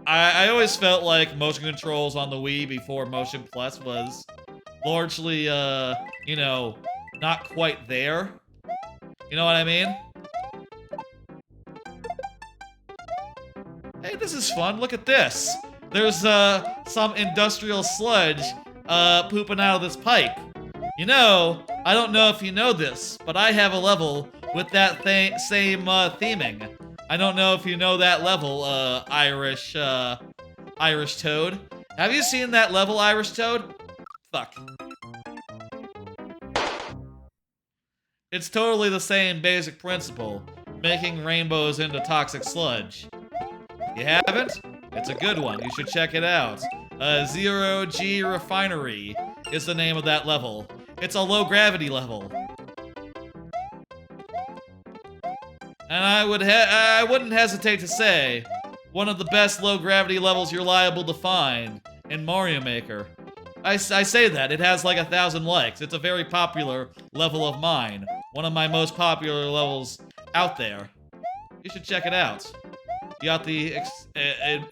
I always felt like motion controls on the Wii before Motion Plus was largely, you know, not quite there. You know what I mean? Hey, this is fun. Look at this. There's, some industrial sludge, pooping out of this pipe. You know, I don't know if you know this, but I have a level with that same, theming. I don't know if you know that level, Irish Toad. Have you seen that level, Irish Toad? Fuck. It's totally the same basic principle, making rainbows into toxic sludge. You haven't? It's a good one, you should check it out. Zero G Refinery is the name of that level. It's a low-gravity level. And I wouldn't hesitate to say, one of the best low-gravity levels you're liable to find in Mario Maker. I say that, it has like 1,000 likes. It's a very popular level of mine. One of my most popular levels out there. You should check it out. You got the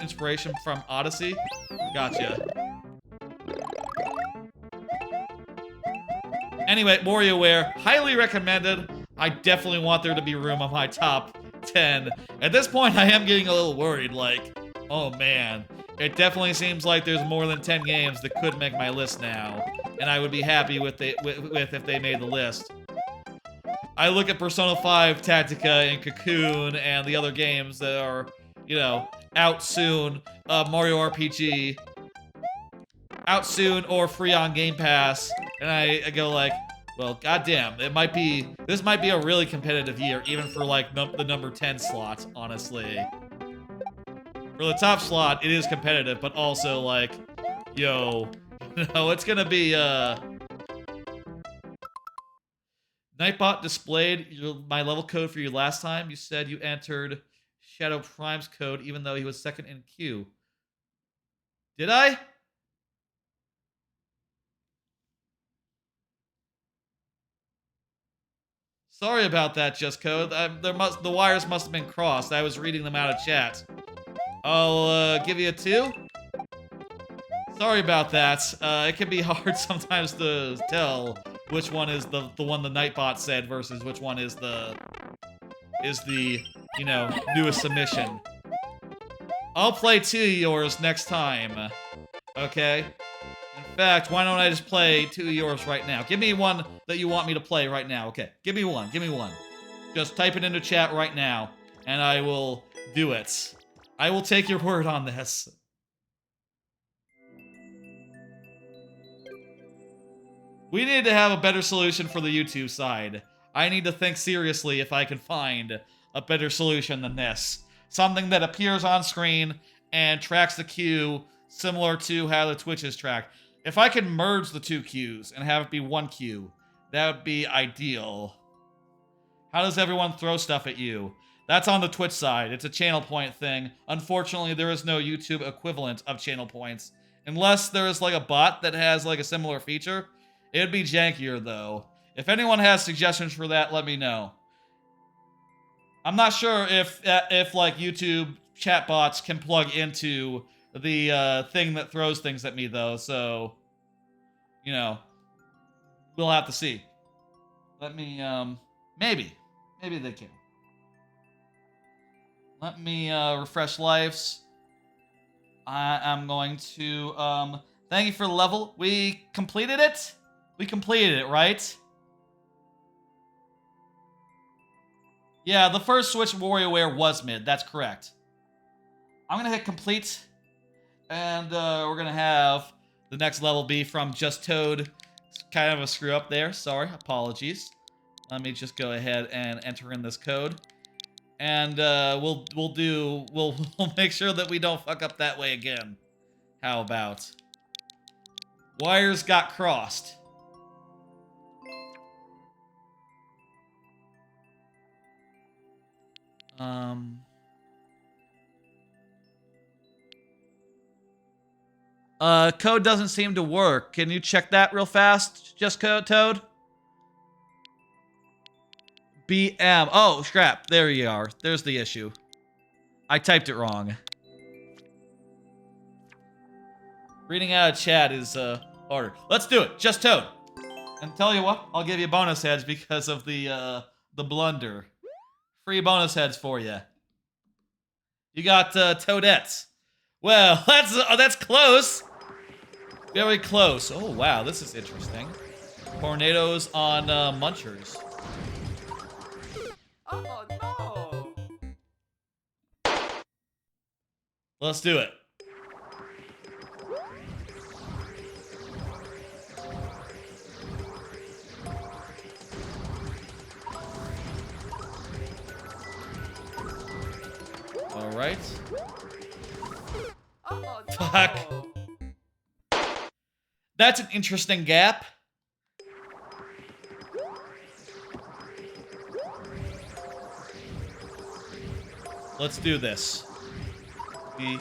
inspiration from Odyssey? Gotcha. Anyway, WarioWare, highly recommended. I definitely want there to be room on my top 10. At this point, I am getting a little worried, like, oh man. It definitely seems like there's more than 10 games that could make my list now, and I would be happy with if they made the list. I look at Persona 5, Tactica, and Cocoon, and the other games that are, you know, out soon. Mario RPG, out soon or free on Game Pass, and I go like, well, goddamn, this might be a really competitive year, even for like the number 10 slot, honestly. For the top slot, it is competitive, but also like, yo, it's gonna be, Nightbot displayed my level code for you last time. You said you entered Shadow Prime's code even though he was second in queue. Did I? Sorry about that, Just Code. The wires must have been crossed. I was reading them out of chat. I'll give you a 2. Sorry about that. It can be hard sometimes to tell which one is the one the Nightbot said versus which one is the you know, newest submission. I'll play 2 of yours next time. Okay? In fact, why don't I just play 2 of yours right now? Give me one that you want me to play right now. Okay, give me one. Just type it into chat right now, and I will do it. I will take your word on this. We need to have a better solution for the YouTube side. I need to think seriously if I can find a better solution than this. Something that appears on screen and tracks the queue similar to how the Twitch is tracked. If I could merge the 2 queues and have it be 1 queue, that would be ideal. How does everyone throw stuff at you? That's on the Twitch side. It's a channel point thing. Unfortunately, there is no YouTube equivalent of channel points. Unless there is like a bot that has like a similar feature. It'd be jankier though. If anyone has suggestions for that, let me know. I'm not sure if like YouTube chatbots can plug into the thing that throws things at me though, so you know, we'll have to see. Let me maybe they can. Let me refresh lives. I am going to thank you for the level. We completed it? We completed it, right? Yeah, the first Switch WarioWare was mid. That's correct. I'm gonna hit complete, and we're gonna have the next level be from Just Toad. It's kind of a screw up there. Sorry, apologies. Let me just go ahead and enter in this code, and we'll make sure that we don't fuck up that way again. How about? Wires got crossed. Code doesn't seem to work. Can you check that real fast? Just Toad? BM. Oh, scrap. There you are. There's the issue. I typed it wrong. Reading out of chat is harder. Let's do it. Just Toad. And tell you what, I'll give you bonus heads because of the blunder. Free bonus heads for you. You got Toadettes. Well, that's close. Very close. Oh wow, this is interesting. Tornadoes on Munchers. Oh no! Let's do it. All right. Oh no! Fuck. That's an interesting gap. Let's do this. We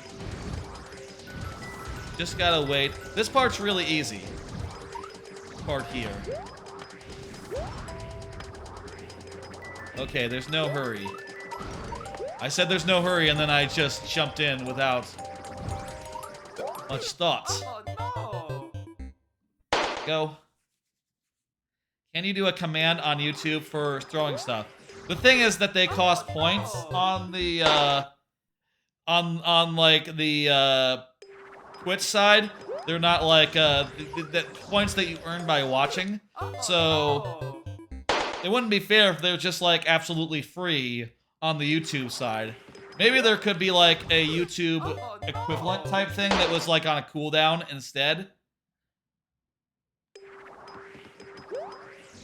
just gotta wait. This part's really easy. This part here. Okay, there's no hurry. I said there's no hurry, and then I just jumped in without much thought. Oh no! Go. Can you do a command on YouTube for throwing stuff? The thing is that they cost points on the on like the Twitch side. They're not like the points that you earn by watching. So it wouldn't be fair if they're just like absolutely free on the YouTube side. Maybe there could be like a YouTube equivalent type thing that was like on a cooldown instead.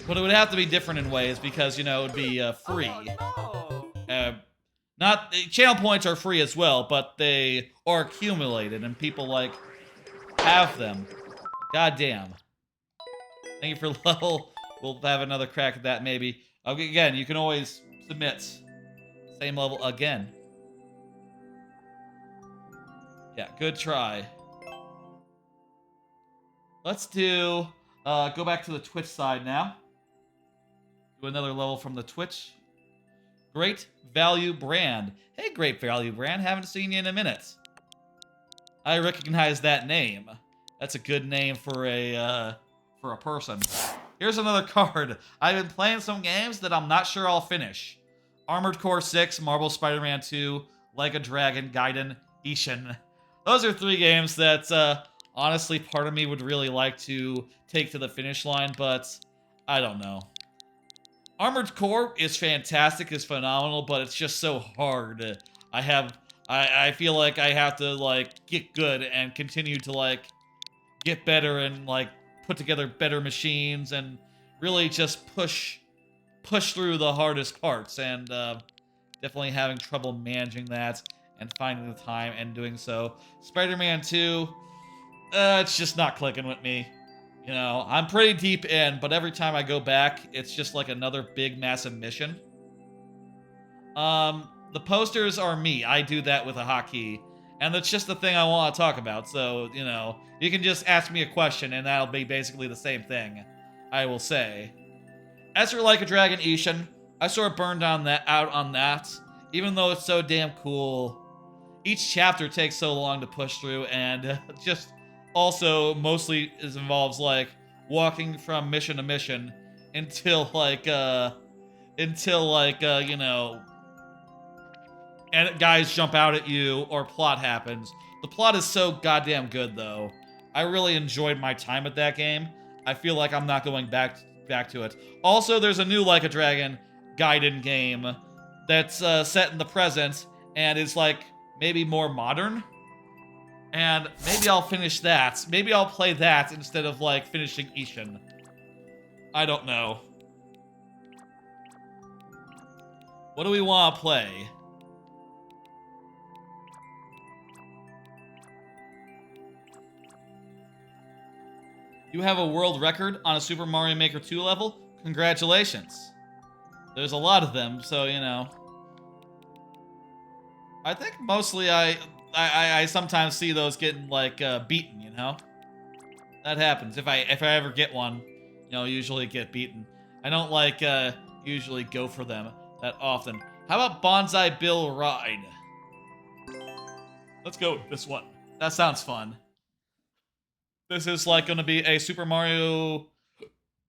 But it would have to be different in ways because, you know, it would be free. Not channel points are free as well, but they are accumulated and people like have them. God damn. Thank you for level. We'll have another crack at that maybe. Okay, again, you can always submit. Same level again. Yeah, good try. Let's do, go back to the Twitch side now. Do another level from the Twitch. Great Value Brand. Hey, Great Value Brand, haven't seen you in a minute. I recognize that name. That's a good name for a person. Here's another card. I've been playing some games that I'm not sure I'll finish. Armored Core 6, Marvel Spider-Man 2, Like a Dragon, Gaiden, Ishin. Those are 3 games that, honestly, part of me would really like to take to the finish line, but I don't know. Armored Core is fantastic, is phenomenal, but it's just so hard. I feel like I have to, like, get good and continue to, like, get better and, like, put together better machines and really just push through the hardest parts, and definitely having trouble managing that and finding the time and doing so. Spider-Man 2, it's just not clicking with me. You know, I'm pretty deep in, but every time I go back, it's just like another big, massive mission. The posters are me. I do that with a hotkey. And that's just the thing I want to talk about. So, you know, you can just ask me a question, and that'll be basically the same thing, I will say. As for Like a Dragon Ishin, I sort of burned out on that. Even though it's so damn cool, each chapter takes so long to push through, and just... also, mostly involves, like, walking from mission to mission until, like, you know, and guys jump out at you or plot happens. The plot is so goddamn good, though. I really enjoyed my time at that game. I feel like I'm not going back to it. Also, there's a new Like a Dragon Gaiden game that's set in the present and is, like, maybe more modern. And maybe I'll finish that. Maybe I'll play that instead of, like, finishing Ishin. I don't know. What do we want to play? You have a world record on a Super Mario Maker 2 level? Congratulations. There's a lot of them, so, you know. I think mostly I sometimes see those getting, like, beaten, you know? That happens. If I ever get one, you know, usually get beaten. I don't, like, usually go for them that often. How about Bonsai Bill Ride? Let's go with this one. That sounds fun. This is, like, gonna be a Super Mario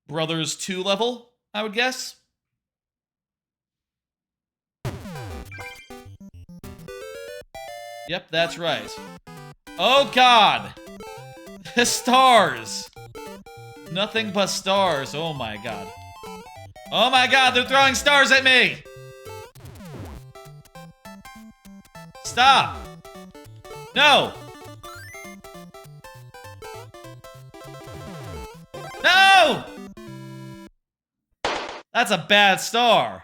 Brothers 2 level, I would guess. Yep, that's right. Oh, God! Stars! Nothing but stars. Oh, my God. Oh, my God, they're throwing stars at me! Stop! No! No! That's a bad star.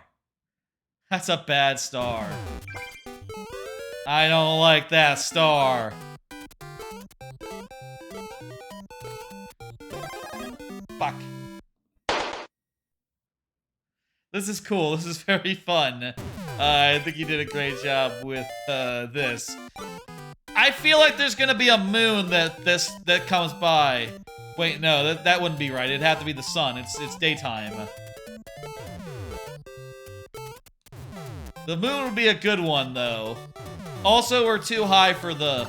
That's a bad star. I don't like that star. Fuck. This is cool. This is very fun. I think you did a great job with this. I feel like there's gonna be a moon that comes by. Wait, no, that wouldn't be right. It'd have to be the sun. It's daytime. The moon would be a good one, though. Also, we're too high for the...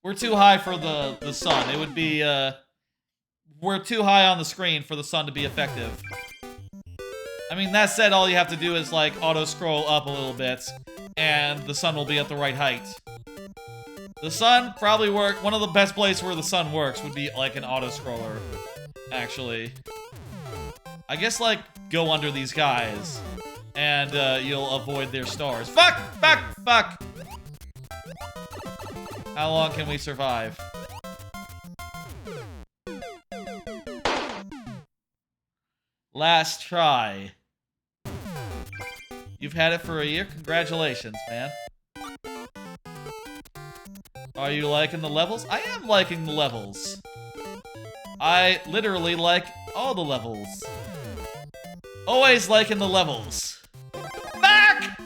We're too high for the sun. It would be, we're too high on the screen for the sun to be effective. I mean, that said, all you have to do is, like, auto-scroll up a little bit, and the sun will be at the right height. The sun probably one of the best places where the sun works would be, like, an auto-scroller, actually. I guess, like, go under these guys, and you'll avoid their stars. Fuck! Fuck! Fuck! How long can we survive? Last try. You've had it for a year? Congratulations, man. Are you liking the levels? I am liking the levels. I literally like all the levels. Always liking the levels. Back!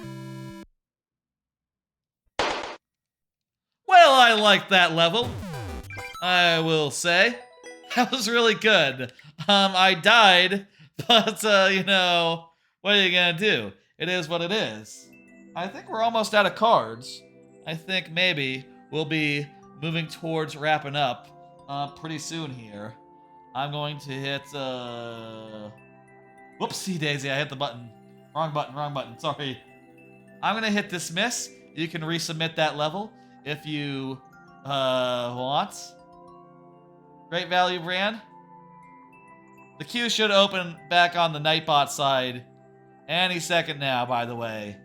Well, I liked that level, I will say. That was really good. I died, but, you know, what are you gonna do? It is what it is. I think we're almost out of cards. I think maybe we'll be moving towards wrapping up pretty soon here. I'm going to hit, whoopsie daisy, I hit the button. Wrong button, sorry. I'm gonna hit dismiss. You can resubmit that level if you, want. Great value brand. The queue should open back on the Nightbot side any second now, by the way.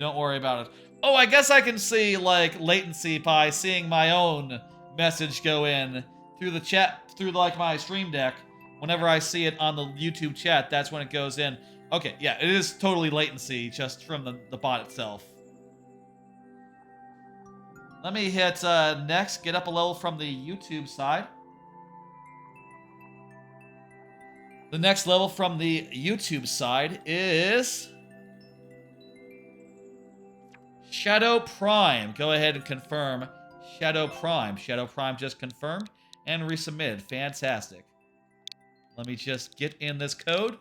Don't worry about it. Oh, I guess I can see, like, latency by seeing my own message go in through the chat, through, like, my stream deck. Whenever I see it on the YouTube chat, that's when it goes in. Okay, yeah, it is totally latency just from the bot itself. Let me hit next, get up a level from the YouTube side. The next level from the YouTube side is Shadow Prime. Go ahead and confirm Shadow Prime. Shadow Prime just confirmed and resubmitted. Fantastic. Let me just get in this code.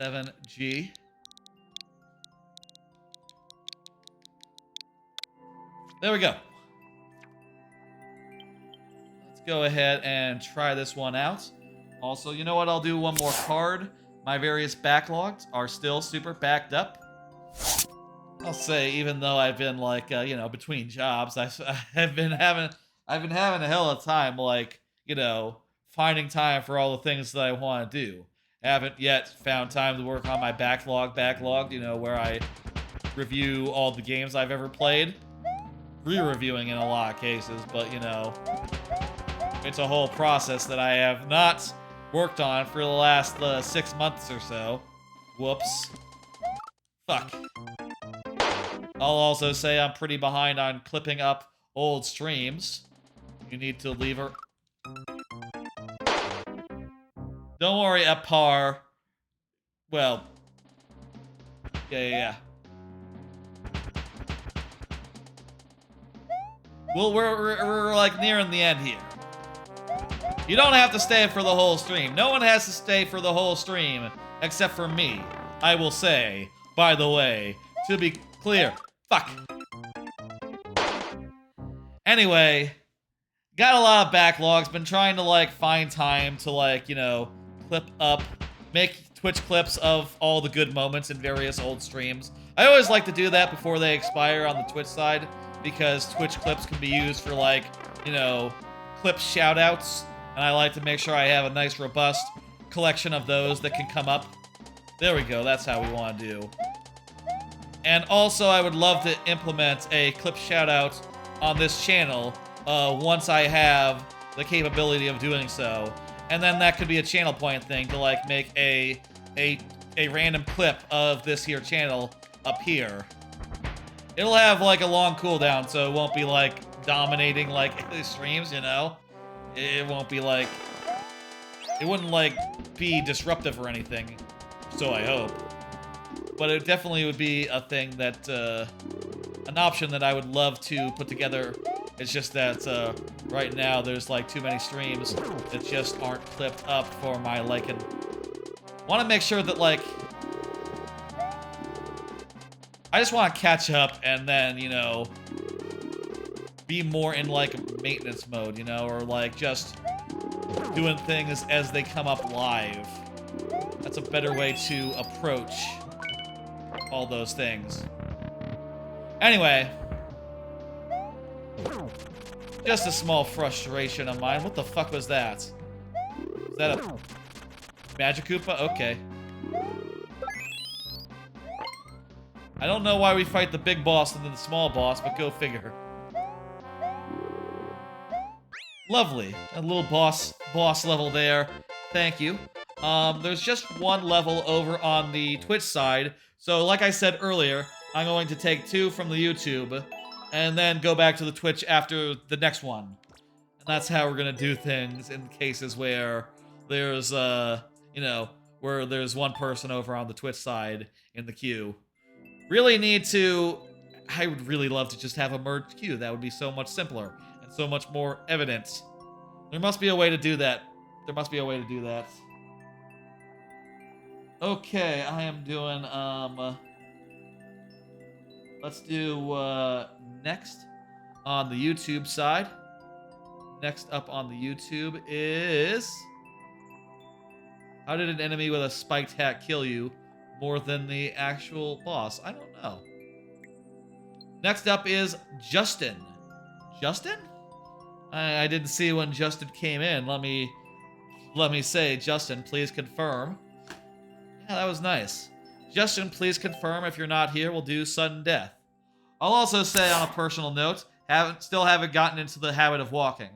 7G. There we go. Go ahead and try this one out. Also, you know what? I'll do one more card. My various backlogs are still super backed up. I'll say, even though I've been like, you know, between jobs, I've been having a hell of a time, like, you know, finding time for all the things that I want to do. Haven't yet found time to work on my backlog, you know, where I review all the games I've ever played. Re-reviewing in a lot of cases, but, you know, it's a whole process that I have not worked on for the last 6 months or so. Whoops. Fuck. I'll also say I'm pretty behind on clipping up old streams. You need to leave her. Don't worry, Epar. Well. Yeah. Well, we're like nearing the end here. You don't have to stay for the whole stream. No one has to stay for the whole stream, except for me. I will say, by the way, to be clear. Fuck. Anyway, got a lot of backlogs. Been trying to, like, find time to, like, you know, clip up, make Twitch clips of all the good moments in various old streams. I always like to do that before they expire on the Twitch side, because Twitch clips can be used for, like, you know, clip shoutouts. And I like to make sure I have a nice, robust collection of those that can come up. There we go, that's how we want to do. And also, I would love to implement a clip shoutout on this channel once I have the capability of doing so. And then that could be a channel point thing to, like, make a random clip of this here channel up here. It'll have, like, a long cooldown, so it won't be, like, dominating, like, the streams, you know? It won't be, like... It wouldn't, like, be disruptive or anything, so I hope. But it definitely would be a thing that, an option that I would love to put together. It's just that, right now, there's, like, too many streams that just aren't clipped up for my liking. Want to make sure that, like... I just want to catch up and then, you know... be more in like maintenance mode, you know, or like just doing things as they come up live. That's a better way to approach all those things. Anyway, just a small frustration of mine. What the fuck was that? Is that a Magic Koopa? Okay. I don't know why we fight the big boss and then the small boss, but go figure. Lovely. A little boss level there. Thank you. There's just one level over on the Twitch side. So like I said earlier, I'm going to take 2 from the YouTube and then go back to the Twitch after the next one. And that's how we're gonna do things in cases where there's, you know, where there's one person over on the Twitch side in the queue. Really need to... I would really love to just have a merged queue. That would be so much simpler and so much more evident. There must be a way to do that. There must be a way to do that. Okay, I am doing, let's do, next on the YouTube side. Next up on the YouTube is... How did an enemy with a spiked hat kill you more than the actual boss? I don't know. Next up is Justin. Justin? I didn't see when Justin came in. Let me say, Justin, please confirm. Yeah, that was nice. Justin, please confirm. If you're not here, we'll do sudden death. I'll also say on a personal note, still haven't gotten into the habit of walking.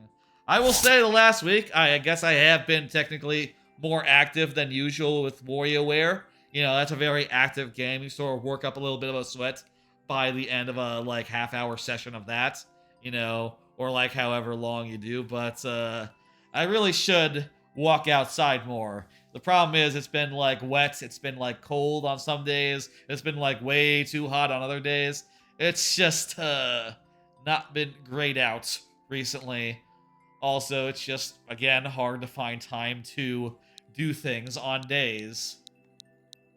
I will say the last week, I guess I have been technically more active than usual with WarioWare. You know, that's a very active game. You sort of work up a little bit of a sweat by the end of a, like, half-hour session of that. You know, or, like, however long you do. But, I really should walk outside more. The problem is it's been, like, wet. It's been, like, cold on some days. It's been, like, way too hot on other days. It's just, not been great out recently. Also, it's just, again, hard to find time to do things on days.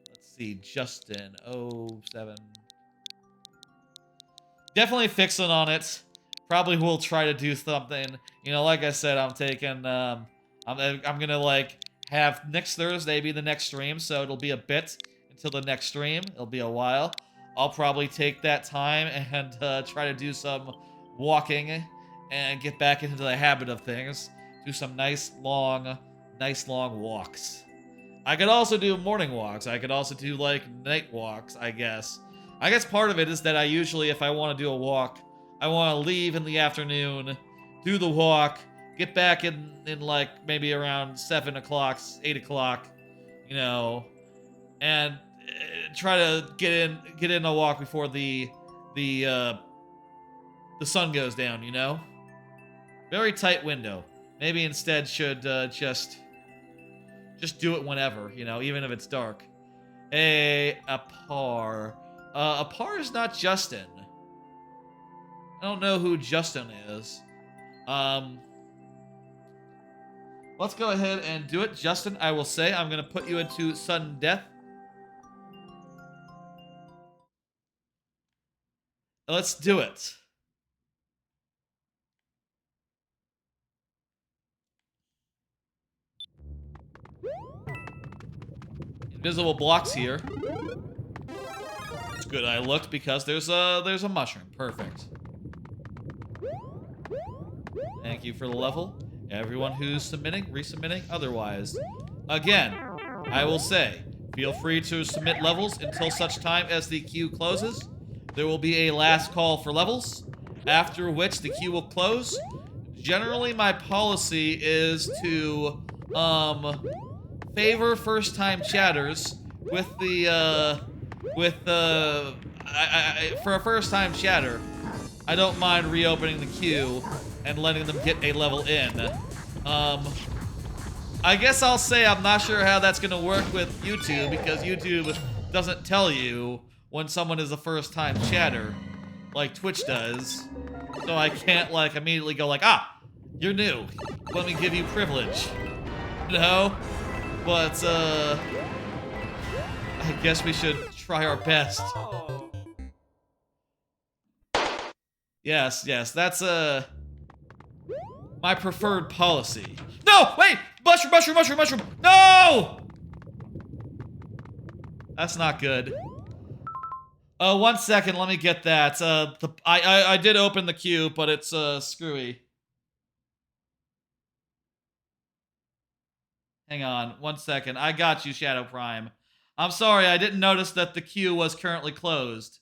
Let's see, Justin, 07. Definitely fixing on it. Probably will try to do something. You know, like I said, I'm taking, I'm gonna, like, have next Thursday be the next stream, so it'll be a bit until the next stream. It'll be a while. I'll probably take that time and try to do some walking and get back into the habit of things. Do some nice long walks. I could also do morning walks. I could also do, like, night walks, I guess. I guess part of it is that I usually, if I want to do a walk, I want to leave in the afternoon, do the walk, get back in like, maybe around 7 o'clock, 8 o'clock, you know, and try to get in a walk before the sun goes down, you know? Very tight window. Maybe instead should just do it whenever, you know, even if it's dark. A par. A par is not Justin. I don't know who Justin is. Let's go ahead and do it. Justin, I will say I'm going to put you into sudden death. Let's do it. Invisible blocks here. It's good I looked because there's a mushroom. Perfect. Thank you for the level. Everyone who's submitting, resubmitting, otherwise. Again, I will say, feel free to submit levels until such time as the queue closes. There will be a last call for levels, after which the queue will close. Generally, my policy is to, favor first-time chatters with the, for a first-time chatter, I don't mind reopening the queue and letting them get a level in. I guess I'll say I'm not sure how that's gonna work with YouTube, because YouTube doesn't tell you when someone is a first-time chatter, like Twitch does. So I can't, like, immediately go like, ah, you're new, let me give you privilege. You know? But, I guess we should try our best. Oh. Yes, that's my preferred policy. No, wait! Mushroom! No! That's not good. 1 second, let me get that. I did open the queue, but it's screwy. Hang on, 1 second. I got you, Shadow Prime. I'm sorry, I didn't notice that the queue was currently closed.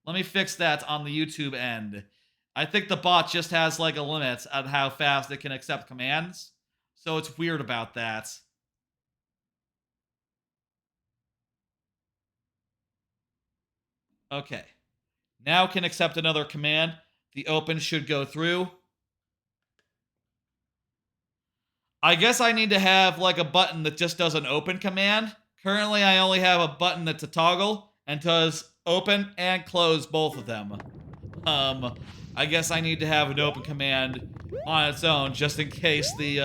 Let me fix that on the YouTube end. I think the bot just has like a limit on how fast it can accept commands, so it's weird about that. Okay. Now can accept another command. The open should go through. I guess I need to have like a button that just does an open command. Currently, I only have a button that's a toggle and does open and close both of them. I guess I need to have an open command on its own just in case the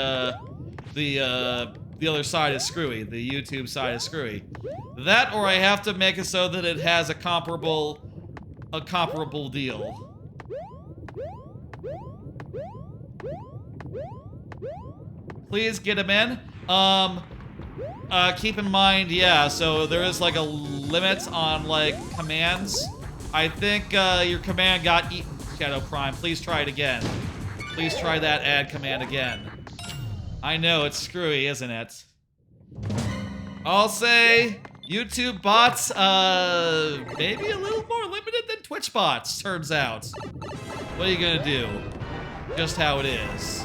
other side is screwy. The YouTube side is screwy. That, or I have to make it so that it has a comparable deal. Please get him in. Keep in mind, yeah, so there is like a limit on like commands. I think your command got eaten, Shadow Prime. Please try it again. Please try that add command again. I know, it's screwy, isn't it? I'll say YouTube bots, maybe a little more limited than Twitch bots, turns out. What are you gonna do? Just how it is.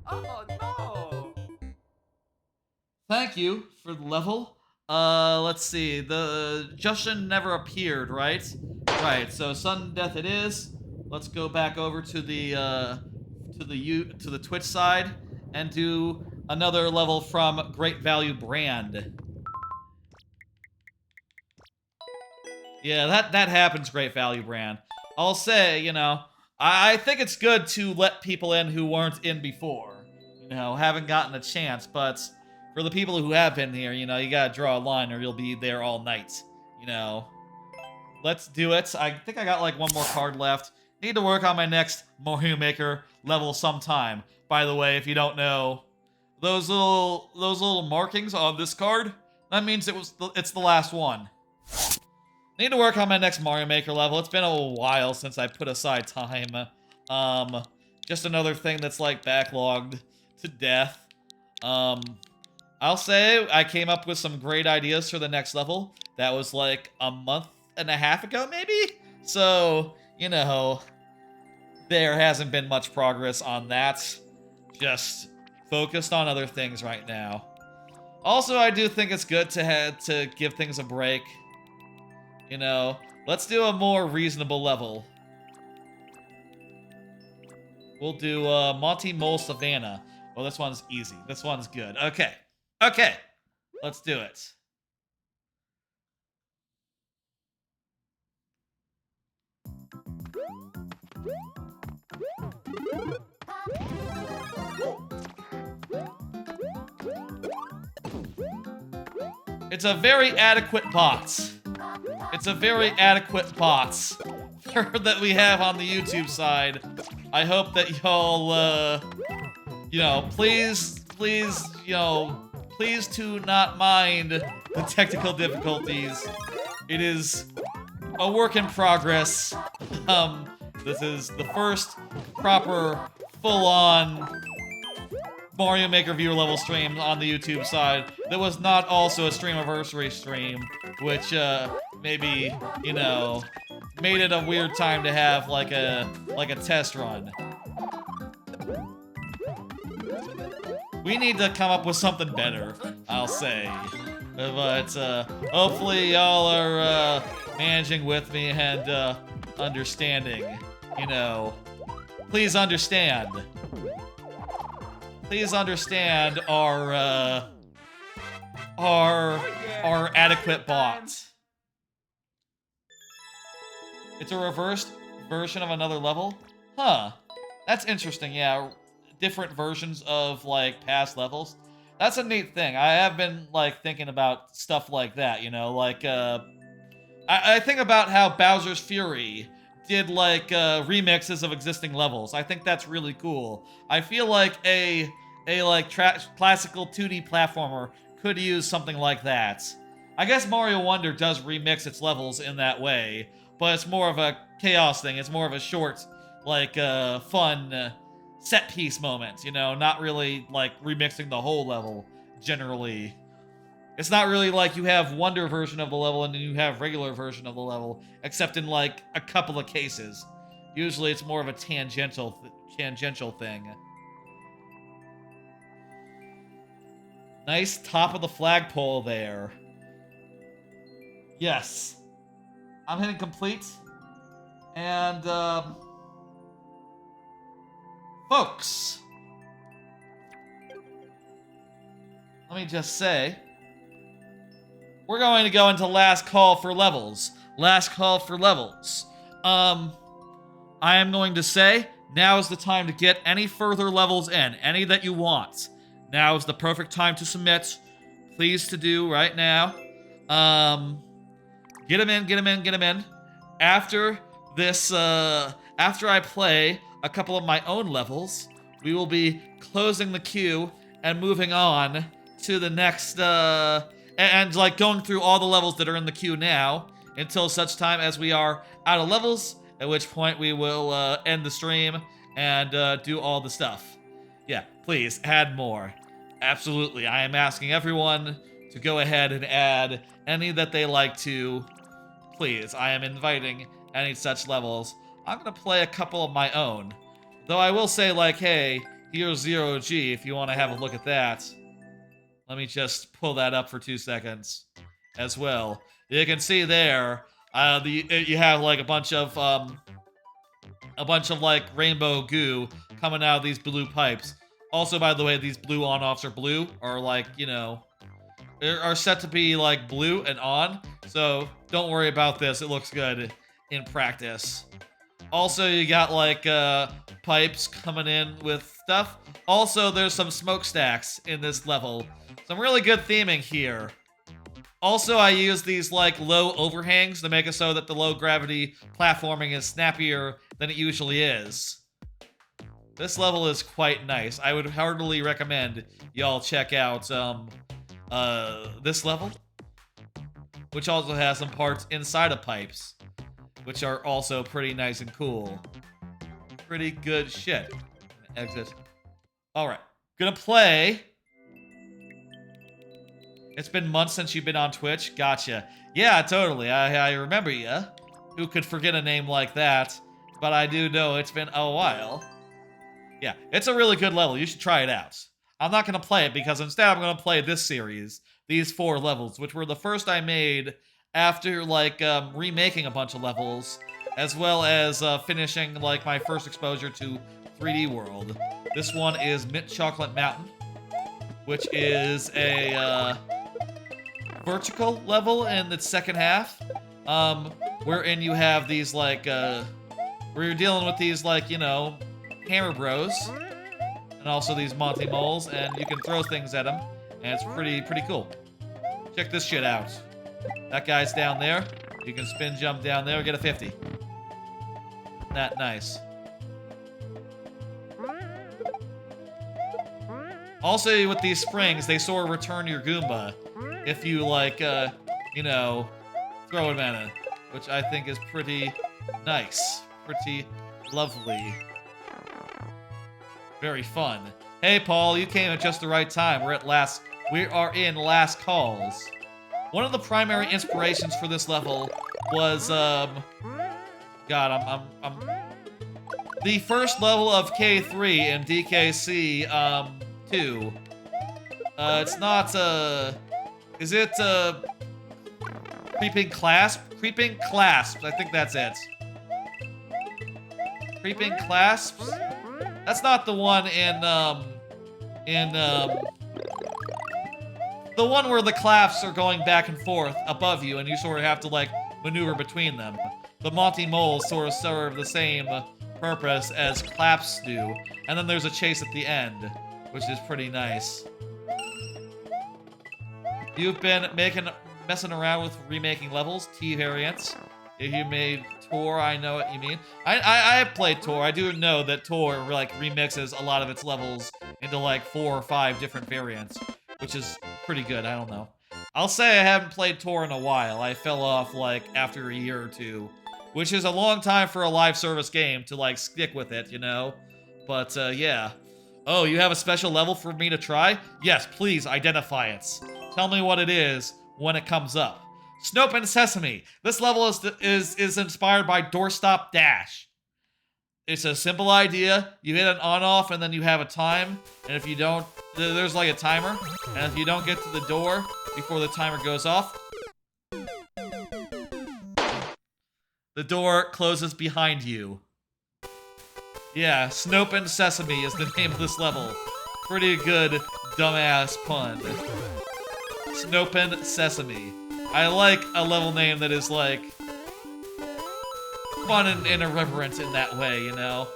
Oh no! Thank you for the level. Let's see. The Justin never appeared, right? Right. So sudden death it is. Let's go back over to the Twitch side and do another level from Great Value Brand. Yeah, that happens, Great Value Brand. I'll say, you know, I think it's good to let people in who weren't in before. You know, haven't gotten a chance, but for the people who have been here, you know, you gotta draw a line or you'll be there all night. You know. Let's do it. I think I got like one more card left. Need to work on my next Mario Maker level sometime. By the way, if you don't know, those little markings on this card, that means it's the last one. Need to work on my next Mario Maker level. It's been a while since I put aside time. Just another thing that's like backlogged to death. I'll say I came up with some great ideas for the next level. That was like a month and a half ago, maybe? So, you know, there hasn't been much progress on that. Just focused on other things right now. Also, I do think it's good to give things a break. You know, let's do a more reasonable level. We'll do Monty Mole Savannah. Well, this one's easy. This one's good. Okay. Okay. Let's do it. It's a very adequate bot. It's a very adequate bot that we have on the YouTube side. I hope that y'all, you know, please, you know, please do not mind the technical difficulties. It is a work in progress. This is the first proper, full-on Mario Maker viewer level stream on the YouTube side that was not also a Streamiversary stream, which maybe, you know, made it a weird time to have like a test run. We need to come up with something better, I'll say. But hopefully y'all are managing with me and understanding. You know, please understand. Please understand our adequate bot. It's a reversed version of another level? Huh. That's interesting, yeah. Different versions of, like, past levels. That's a neat thing. I have been, like, thinking about stuff like that, you know? Like, I think about how Bowser's Fury did, like, remixes of existing levels. I think that's really cool. I feel like a like, classical 2D platformer could use something like that. I guess Mario Wonder does remix its levels in that way, but it's more of a chaos thing. It's more of a short, like, fun set piece moment, you know? Not really, like, remixing the whole level, generally. It's not really like you have Wonder version of the level and then you have regular version of the level, except in, like, a couple of cases. Usually it's more of a tangential thing. Nice top of the flagpole there. Yes. I'm hitting complete. And, folks, let me just say, we're going to go into last call for levels. Last call for levels. I am going to say, now is the time to get any further levels in, any that you want. Now is the perfect time to submit. Please to do right now. Get them in, get them in, get them in. After this, after I play a couple of my own levels, we will be closing the queue and moving on to the next, and like going through all the levels that are in the queue now until such time as we are out of levels, at which point we will end the stream and do all the stuff. Yeah, please add more. Absolutely, I am asking everyone to go ahead and add any that they like to. Please, I am inviting any such levels. I'm gonna play a couple of my own. Though I will say, like, hey, here's 0G if you want to have a look at that. Let me just pull that up for 2 seconds as well. You can see there, you have like a bunch of like rainbow goo coming out of these blue pipes. Also, by the way, these blue on-offs are blue, or like, you know, are set to be like blue and on. So don't worry about this. It looks good in practice. Also, you got like pipes coming in with stuff. Also, there's some smokestacks in this level. Some really good theming here. Also, I use these like low overhangs to make it so that the low gravity platforming is snappier than it usually is. This level is quite nice. I would heartily recommend y'all check out this level, which also has some parts inside of pipes, which are also pretty nice and cool. Pretty good shit. Exit. Alright. Gonna play. It's been months since you've been on Twitch. Gotcha. Yeah, totally. I remember ya. Who could forget a name like that? But I do know it's been a while. Yeah, it's a really good level. You should try it out. I'm not gonna play it because instead I'm gonna play this series. These 4 levels, which were the first I made after, like, remaking a bunch of levels, as well as finishing, like, my first exposure to 3D World. This one is Mint Chocolate Mountain, which is a vertical level in its second half, wherein you have these, like, where you're dealing with these, like, you know, Hammer Bros, and also these Monty Moles, and you can throw things at them, and it's pretty cool. Check this shit out. That guy's down there. You can spin jump down there, get a 50. That nice. Also, with these springs, they sort of return your Goomba if you, like, you know, throw him at it, which I think is pretty nice. Pretty lovely. Very fun. Hey, Paul, you came at just the right time. We are in last calls. One of the primary inspirations for this level was, God, I'm the first level of K3 in DKC, 2. It's not, is it, Creeping Clasp? Creeping Clasps, I think that's it. Creeping Clasps? That's not the one the one where the clasps are going back and forth above you and you sort of have to, like, maneuver between them. The Monty Moles sort of serve the same purpose as claps do. And then there's a chase at the end, which is pretty nice. You've been messing around with remaking levels, T variants. If you made Tor, I know what you mean. I have played Tor. I do know that Tor like remixes a lot of its levels into like 4 or 5 different variants, which is pretty good. I don't know. I'll say I haven't played Tor in a while. I fell off like after a year or two, which is a long time for a live service game to like stick with it, you know? But yeah. Oh, you have a special level for me to try? Yes, please identify it. Tell me what it is when it comes up. Snope and Sesame. This level is inspired by Doorstop Dash. It's a simple idea. You hit an on-off and then you have a time. And if you don't, there's like a timer. And if you don't get to the door before the timer goes off, the door closes behind you. Yeah, Snope and Sesame is the name of this level. Pretty good dumbass pun. Snope and Sesame. I like a level name that is like fun and irreverent in that way, you know?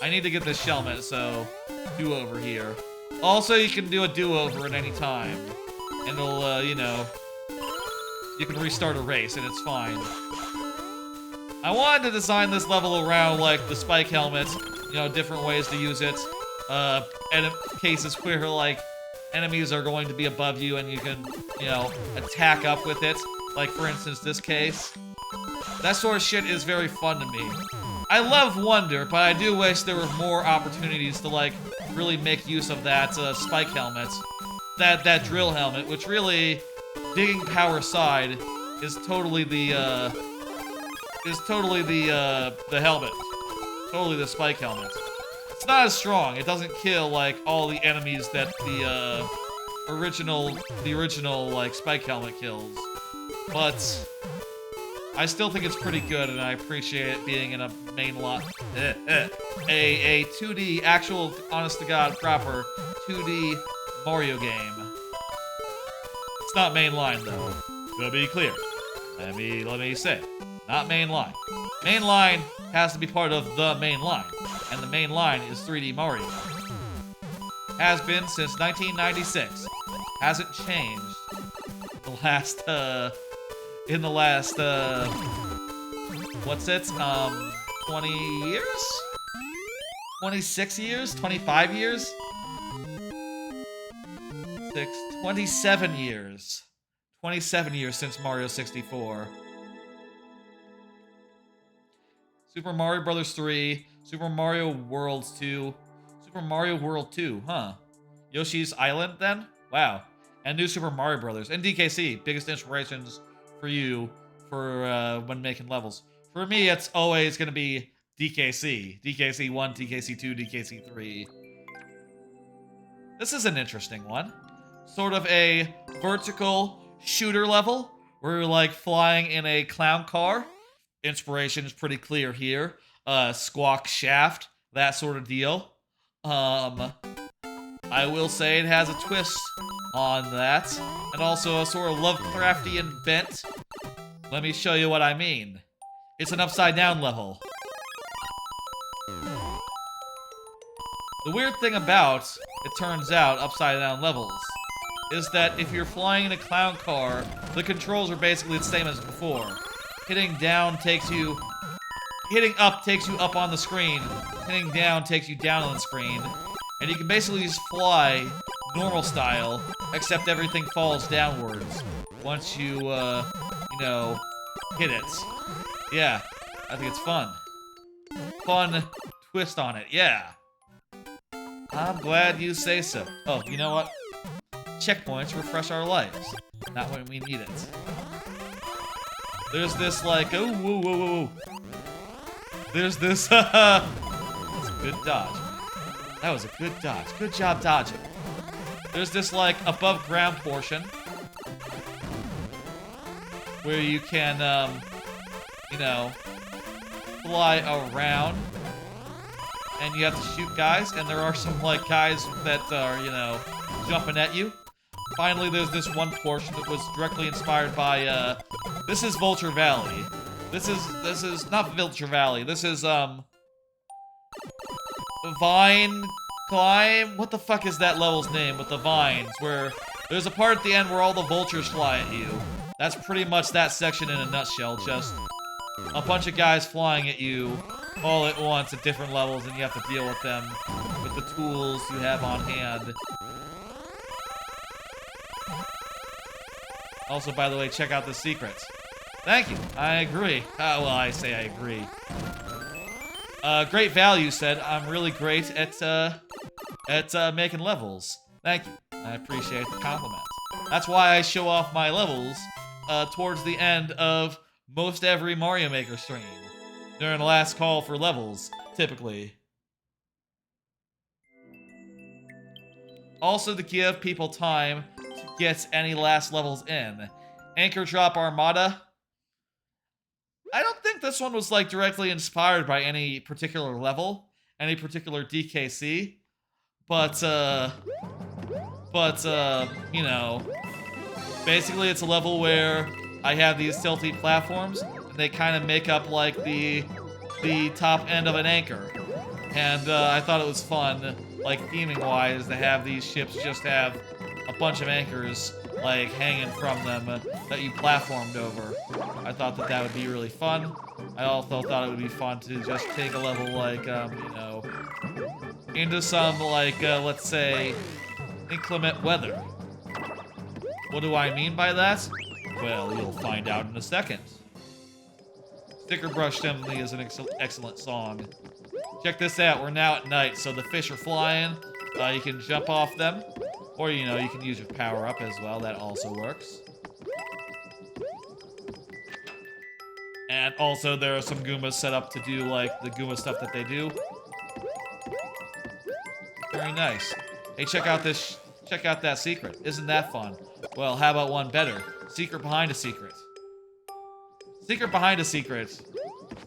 I need to get this Shelmet, so do-over here. Also, you can do a do-over at any time. And it'll, you know, you can restart a race and it's fine. I wanted to design this level around, like, the spike helmet, you know, different ways to use it. And in cases where, like, enemies are going to be above you and you can, you know, attack up with it. Like, for instance, this case. That sort of shit is very fun to me. I love Wonder, but I do wish there were more opportunities to, like, really make use of that spike helmet. That drill helmet, which really, digging power side, is totally the helmet. Totally the spike helmet. It's not as strong. It doesn't kill, like, all the enemies that the original, like, spike helmet kills. But I still think it's pretty good, and I appreciate it being in a main lot. A 2D, actual, honest-to-God, proper 2D Mario game. It's not mainline, though. To be clear. Let me say it. Not mainline. Mainline has to be part of the main line, and the main line is 3D Mario. Has been since 1996. Hasn't changed. In the last, what's it? 20 years? 26 years? 25 years? 27 years. 27 years since Mario 64. Super Mario Bros. 3, Super Mario World 2, Super Mario World 2, huh? Yoshi's Island, then? Wow. And New Super Mario Bros. And DKC, biggest inspirations for you for when making levels. For me, it's always going to be DKC. DKC 1, DKC 2, DKC 3. This is an interesting one. Sort of a vertical shooter level where you're like flying in a clown car. Inspiration is pretty clear here. Squawk Shaft, that sort of deal. I will say it has a twist on that, and also a sort of Lovecraftian bent. Let me show you what I mean. It's an upside-down level. The weird thing about, it turns out, upside-down levels is that if you're flying in a clown car, the controls are basically the same as before. Hitting up takes you up on the screen. Hitting down takes you down on the screen. And you can basically just fly normal style, except everything falls downwards once you, you know, hit it. Yeah, I think it's fun. Fun twist on it, yeah. I'm glad you say so. Oh, you know what? Checkpoints refresh our lives. Not when we need it. There's this, like, oh, whoa, whoa, whoa, whoa. There's this, that's a good dodge. That was a good dodge. Good job dodging. There's this, like, above ground portion where you can, you know, fly around and you have to shoot guys, and there are some, like, guys that are, you know, jumping at you. Finally, there's this one portion that was directly inspired by, this is Vulture Valley. This is not Vulture Valley. This is, Vine Climb? What the fuck is that level's name with the vines? Where There's a part at the end where all the vultures fly at you. That's pretty much that section in a nutshell. Just a bunch of guys flying at you all at once at different levels, and you have to deal with them with the tools you have on hand. Also, by the way, check out the secrets. Thank you. I agree. Well, I say I agree. Great Value said, I'm really great at making levels. Thank you. I appreciate the compliment. That's why I show off my levels towards the end of most every Mario Maker stream. During the last call for levels, typically. Also to give people time to get any last levels in. Anchor Drop Armada. I don't think this one was like directly inspired by any particular level, any particular DKC, but you know, basically it's a level where I have these tilty platforms, and they kind of make up like the top end of an anchor, and I thought it was fun, like theming-wise, to have these ships just have a bunch of anchors like hanging from them that you platformed over. I thought that that would be really fun. I also thought it would be fun to just take a level like, you know, into some like, let's say, inclement weather. What do I mean by that? Well, you'll find out in a second. Sticker Brush Assembly is an excellent song. Check this out, we're now at night, so the fish are flying. You can jump off them. Or, you know, you can use your power-up as well. That also works. And also, there are some Goombas set up to do, like, the Goomba stuff that they do. Very nice. Hey, check out this... Check out that secret. Isn't that fun? Well, how about one better? Secret behind a secret. Secret behind a secret.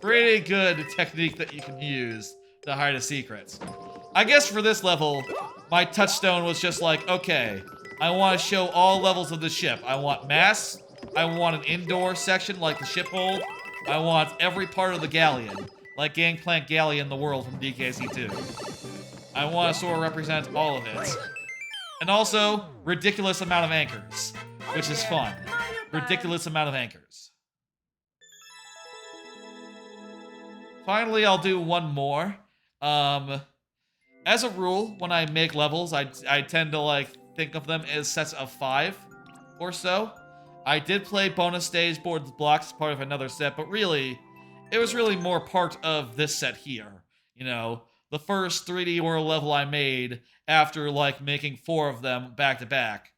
Pretty good technique that you can use to hide a secret. I guess for this level... My touchstone was just like, okay, I want to show all levels of the ship. I want mass, I want an indoor section like the ship hold, I want every part of the galleon, like Gangplank Galleon the World from DKC2. I want to sort of represent all of it. And also, ridiculous amount of anchors, which is fun. Ridiculous amount of anchors. Finally, I'll do one more. As a rule, when I make levels, I tend to, like, think of them as sets of 5 or so. I did play bonus stage Board the Blocks as part of another set, but really, it was really more part of this set here. You know, the first 3D World level I made after, like, making 4 of them back-to-back,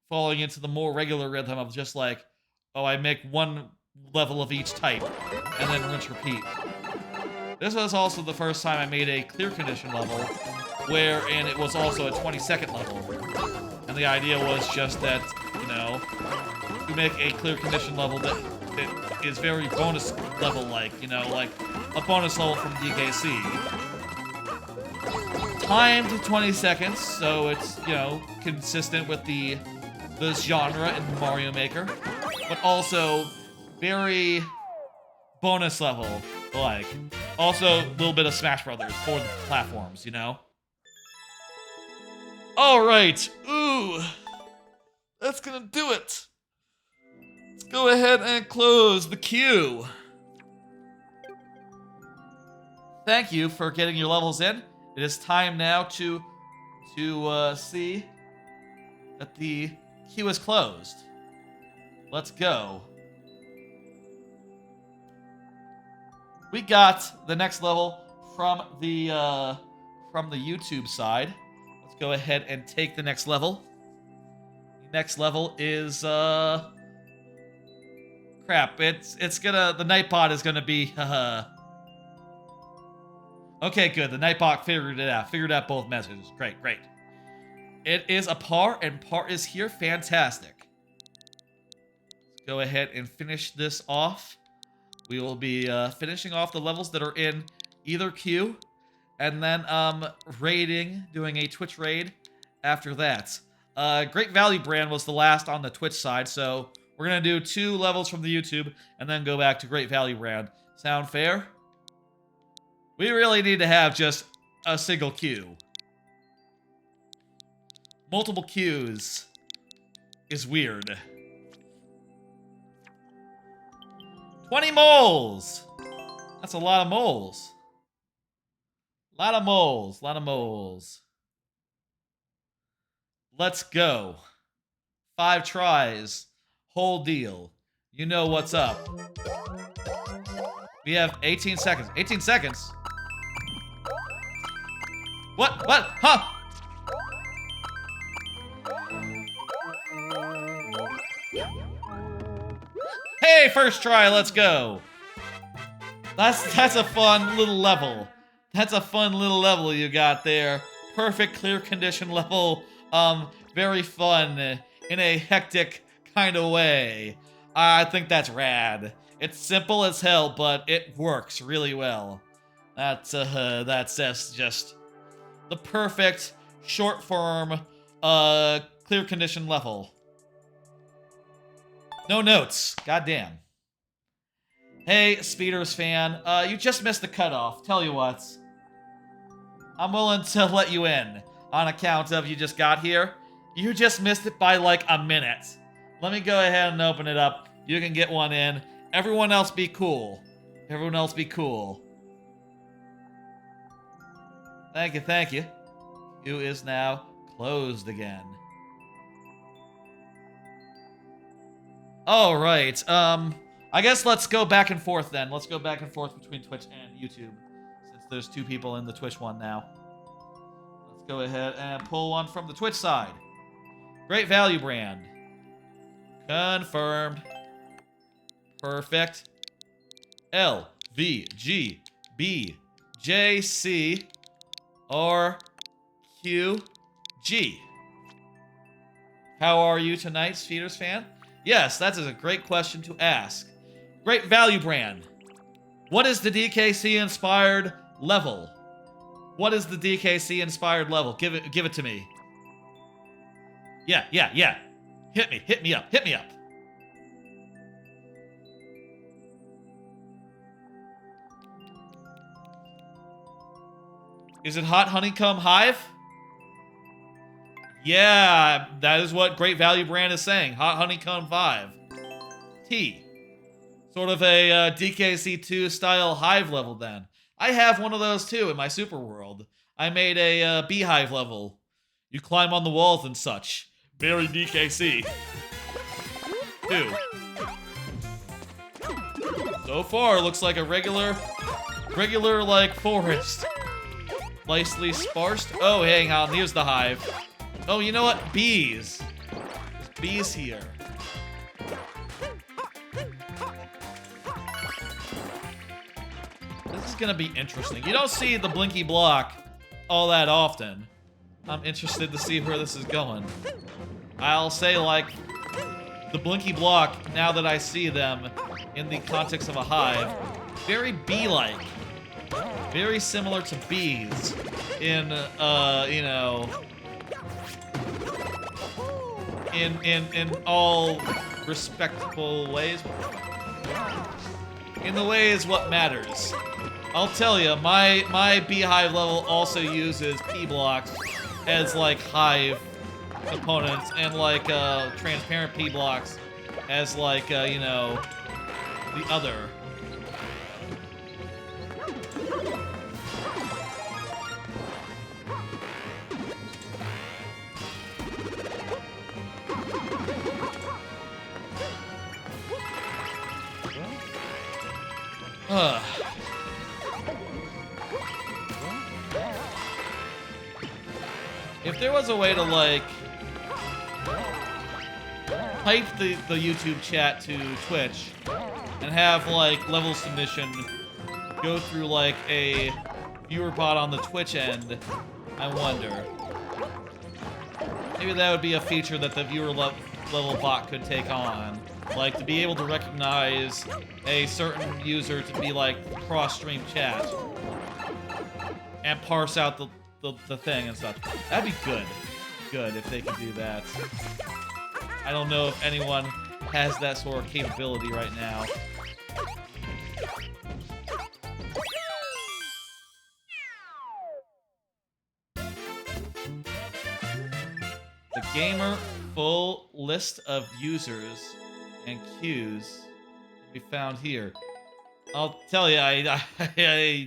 falling into the more regular rhythm of just, like, oh, I make one level of each type, and then rinse repeat. This was also the first time I made a clear condition level, wherein it was also a 20-second level. And the idea was just that, you know, to make a clear condition level that is very bonus level-like, you know, like a bonus level from DKC. Timed to 20 seconds, so it's, you know, consistent with the genre in Mario Maker, but also very bonus level-like. Also, a little bit of Smash Brothers for the platforms, you know? Alright, ooh. That's gonna do it. Let's go ahead and close the queue. Thank you for getting your levels in. It is time now to see that the queue is closed. Let's go. We got the next level from the YouTube side. Let's go ahead and take the next level. The next level is crap. It's gonna the Nightbot is gonna be okay, good. The Nightbot figured it out. Figured out both messages. Great. It is a par, and par is here. Fantastic. Let's go ahead and finish this off. We will be finishing off the levels that are in either queue, and then raiding, doing a Twitch raid after that. Great Value Brand was the last on the Twitch side, so we're gonna do 2 levels from the YouTube, and then go back to Great Value Brand. Sound fair? We really need to have just a single queue. Multiple queues is weird. 20 moles! That's a lot of moles. Lot of moles. Lot of moles. Let's go. 5 tries. Whole deal. You know what's up. We have 18 seconds. 18 seconds? What? What? Huh? Hey, first try, let's go. That's a fun little level. That's a fun little level you got there. Perfect clear condition level. Very fun in a hectic kind of way. I think that's rad. It's simple as hell, but it works really well. That's just the perfect short form clear condition level. No notes. Goddamn. Hey, Speeders fan. You just missed the cutoff. Tell you what. I'm willing to let you in on account of you just got here. You just missed it by like a minute. Let me go ahead and open it up. You can get one in. Everyone else be cool. Everyone else be cool. Thank you, thank you. Queue is now closed again. All right. I guess let's go back and forth then. Let's go back and forth between Twitch and YouTube, since there's 2 people in the Twitch one now. Let's go ahead and pull one from the Twitch side. Great value brand. Confirmed. Perfect. L V G B J C R Q G. How are you tonight, Speeders fan? Yes, that is a great question to ask. Great value brand. What is the DKC inspired level? What is the DKC inspired level? Give it to me. Yeah. Hit me up. Is it Hot Honeycomb Hive? Yeah, that is what Great Value Brand is saying. Hot Honeycomb 5. T. Sort of a DKC2 style hive level then. I have one of those too in my super world. I made a beehive level. You climb on the walls and such. Very DKC. 2. So far, looks like a regular like forest. Nicely sparse. Oh, hang on, here's the hive. Oh, you know what? Bees. There's bees here. This is gonna be interesting. You don't see the blinky block all that often. I'm interested to see where this is going. I'll say, like, the blinky block, now that I see them in the context of a hive, very bee-like. Very similar to bees in, you know, in all respectable ways. In the ways what matters. I'll tell you, my beehive level also uses P-blocks as, like, hive components, and, like, transparent P-blocks as, like, you know, the other. If there was a way to, like, pipe the YouTube chat to Twitch and have, like, level submission go through, like, a viewer bot on the Twitch end, I wonder. Maybe that would be a feature that the viewer level bot could take on. Like, to be able to recognize a certain user to be, like, cross-stream chat. And parse out the thing and stuff. That'd be good. Good if they could do that. I don't know if anyone has that sort of capability right now. The gamer full list of users and queues can be found here. I'll tell you, I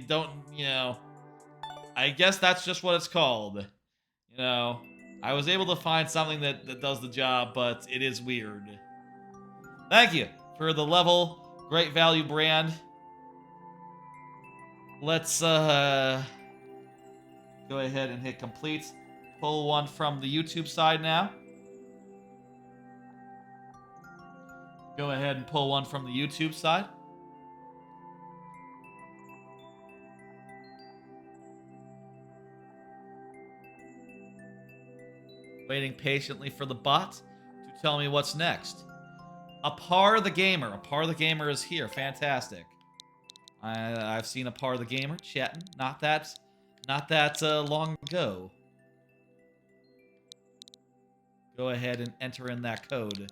don't, I guess that's just what it's called. I was able to find something that does the job, but it is weird. Thank you for the level. Great value brand. Let's go ahead and hit complete. Pull one from the YouTube side now. Go ahead and pull one from the YouTube side. Waiting patiently for the bot to tell me what's next. Apar the Gamer. Apar the Gamer is here. Fantastic. I've seen Apar the Gamer chatting. Not that long ago. Go ahead and enter in that code.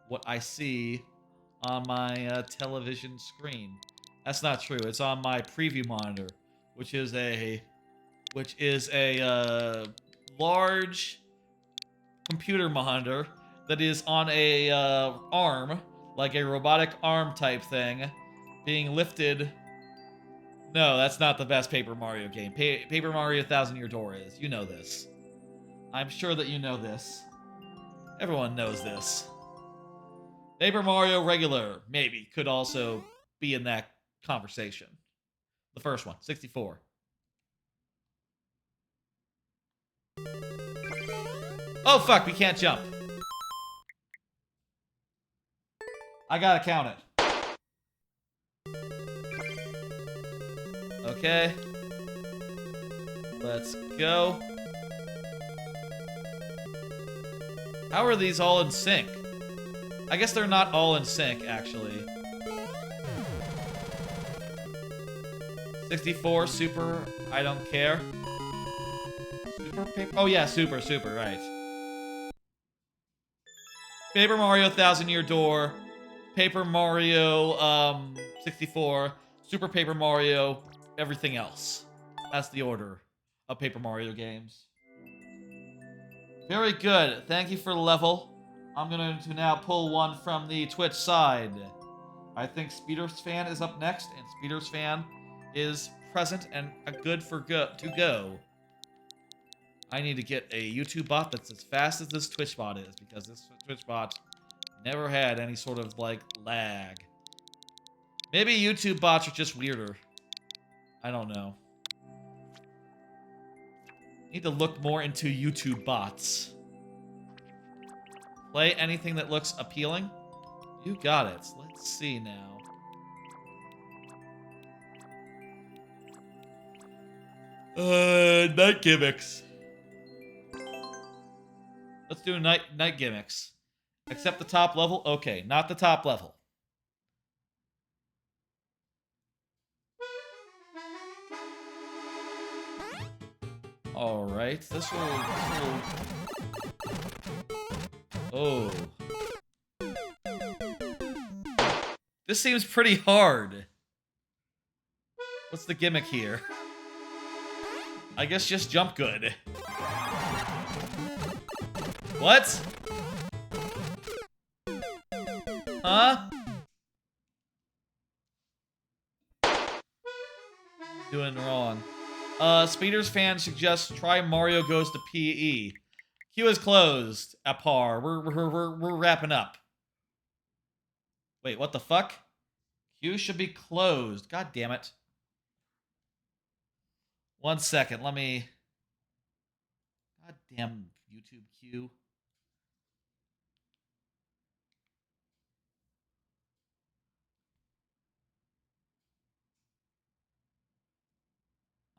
What I see on my television screen. That's not true. It's on my preview monitor, which is a large computer monitor that is on a arm, like a robotic arm type thing, being lifted. No, that's not the best Paper Mario game. Paper Mario Thousand Year Door is. You know this. I'm sure that you know this. Everyone knows this. Paper Mario Regular, maybe, could also be in that conversation. The first one, 64. Oh, fuck, we can't jump. I gotta count it. Okay. Let's go. How are these all in sync? I guess they're not all in sync, actually. 64, super, I don't care. Super paper? Oh yeah, super, right. Paper Mario Thousand Year Door, Paper Mario 64, Super Paper Mario, everything else. That's the order of Paper Mario games. Very good. Thank you for the level. I'm going to now pull one from the Twitch side. I think Speeder's Fan is up next, and Speeder's Fan is present and good to go. I need to get a YouTube bot that's as fast as this Twitch bot is, because this Twitch bot never had any sort of, lag. Maybe YouTube bots are just weirder. I don't know. Need to look more into YouTube bots. Play anything that looks appealing? You got it. Let's see now. Night gimmicks. Let's do night gimmicks. Accept the top level? Okay, not the top level. Alright, this will... Oh. This seems pretty hard. What's the gimmick here? I guess just jump good. What? Huh? Doing wrong. Speeder's Fan suggests try Mario Goes to PE. Queue is closed at par. We're wrapping up. Wait, what the fuck? Queue should be closed. God damn it. 1 second, let me... God damn YouTube queue.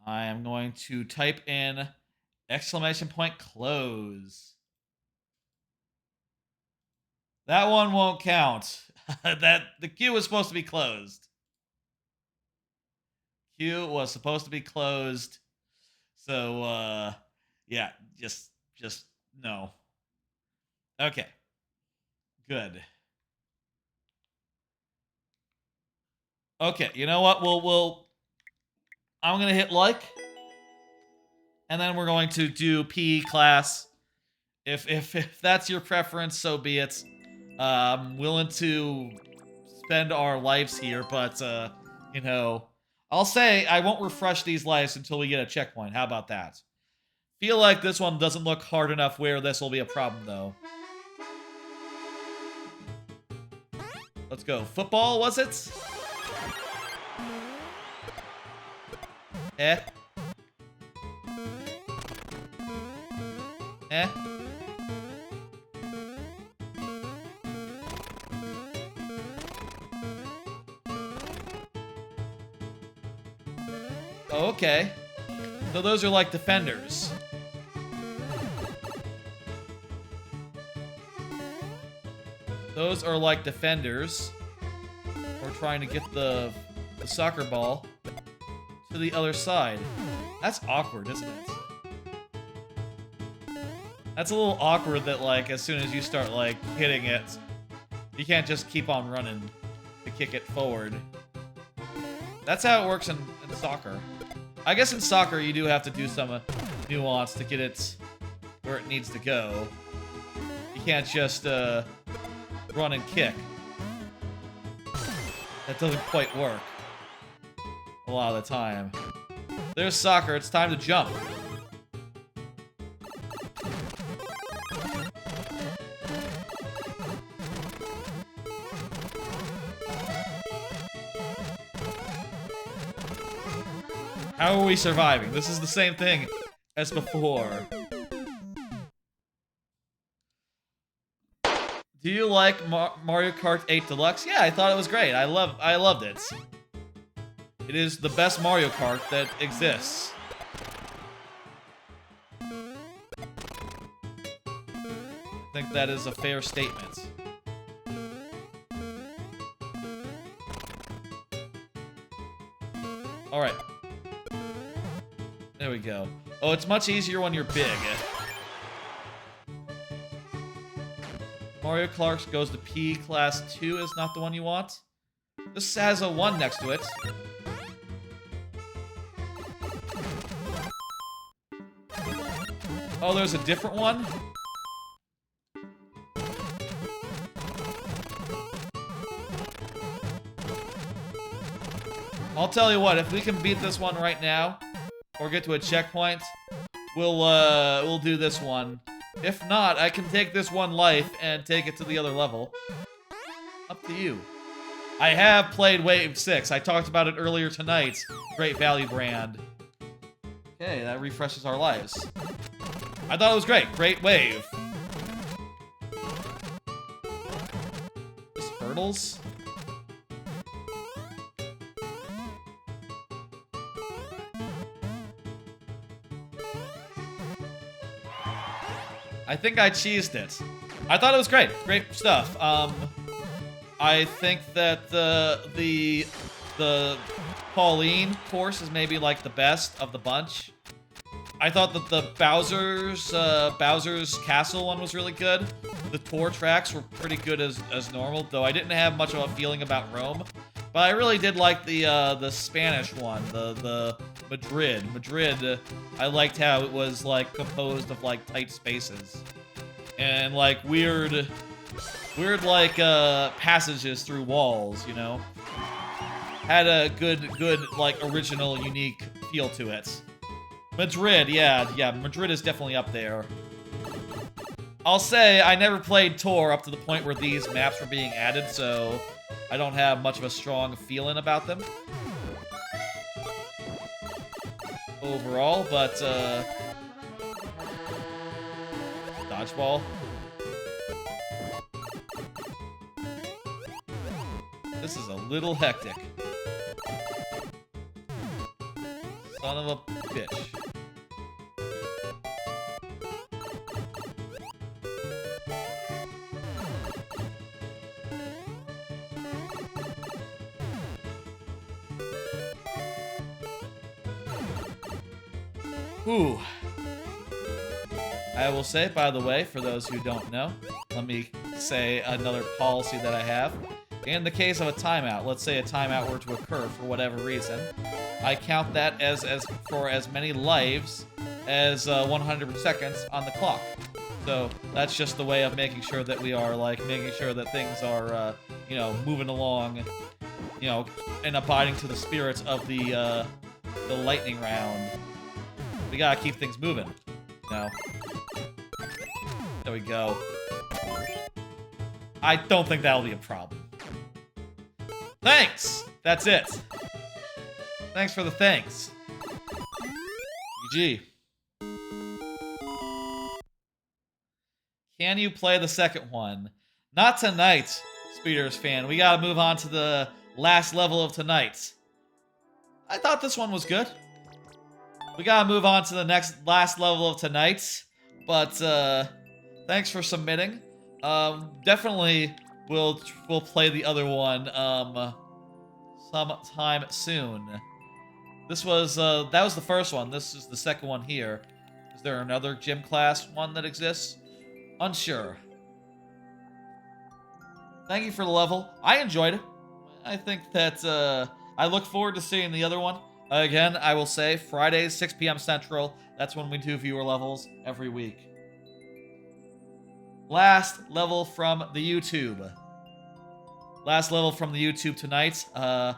I am going to type in exclamation point close. That one won't count. The queue was supposed to be closed. Queue was supposed to be closed. So yeah, just no. Okay. Good. Okay, you know what? We'll I'm going to hit like, and then we're going to do PE class, If that's your preference, so be it. I'm willing to spend our lives here, but you know, I'll say I won't refresh these lives until we get a checkpoint. How about that? Feel like this one doesn't look hard enough where this will be a problem, though. Let's go. Football, was it? Eh. Eh. Oh, okay. So those are like defenders. Those are like defenders. We're trying to get the soccer ball to the other side. That's awkward, isn't it? That's a little awkward that, like, as soon as you start, like, hitting it, you can't just keep on running to kick it forward. That's how it works in soccer. I guess in soccer you do have to do some nuance to get it where it needs to go. You can't just run and kick. That doesn't quite work a lot of the time. There's soccer. It's time to jump. How are we surviving? This is the same thing as before. Do you like Mario Kart 8 Deluxe? Yeah, I thought it was great. I loved it. It is the best Mario Kart that exists. I think that is a fair statement. Alright. There we go. Oh, it's much easier when you're big. Mario Kart goes to P Class 2 is not the one you want. This has a 1 next to it. Oh, there's a different one? I'll tell you what, if we can beat this one right now, or get to a checkpoint, we'll do this one. If not, I can take this one life and take it to the other level. Up to you. I have played Wave 6. I talked about it earlier tonight. Great value brand. Okay, that refreshes our lives. I thought it was great. Great wave. Just hurdles? I think I cheesed it. I thought it was great. Great stuff. I think that the Pauline course is maybe like the best of the bunch. I thought that the Bowser's Castle one was really good. The tour tracks were pretty good as normal, though I didn't have much of a feeling about Rome. But I really did like the Spanish one, the Madrid. Madrid, I liked how it was like composed of like tight spaces and like weird like passages through walls, you know. Had a good like original, unique feel to it. Madrid, yeah, Madrid is definitely up there. I'll say I never played Tour up to the point where these maps were being added, so I don't have much of a strong feeling about them overall, but dodgeball. This is a little hectic. Son of a bitch. Ooh. I will say, by the way, for those who don't know, let me say another policy that I have. In the case of a timeout, let's say a timeout were to occur for whatever reason, I count that as for as many lives as 100 seconds on the clock. So that's just the way of making sure that we are, like, making sure that things are, you know, moving along, you know, and abiding to the spirits of the lightning round. We gotta keep things moving, you know. There we go. I don't think that'll be a problem. Thanks! That's it. Thanks for the thanks. GG. Can you play the second one? Not tonight, Speeders fan. We gotta move on to the last level of tonight. I thought this one was good. We gotta move on to the last level of tonight. But, thanks for submitting. Definitely we'll play the other one, sometime soon. This was, that was the first one. This is the second one here. Is there another gym class one that exists? Unsure. Thank you for the level. I enjoyed it. I think that, I look forward to seeing the other one. Again, I will say, Fridays, 6 p.m. Central. That's when we do viewer levels every week. Last level from the YouTube. Last level from the YouTube tonight. A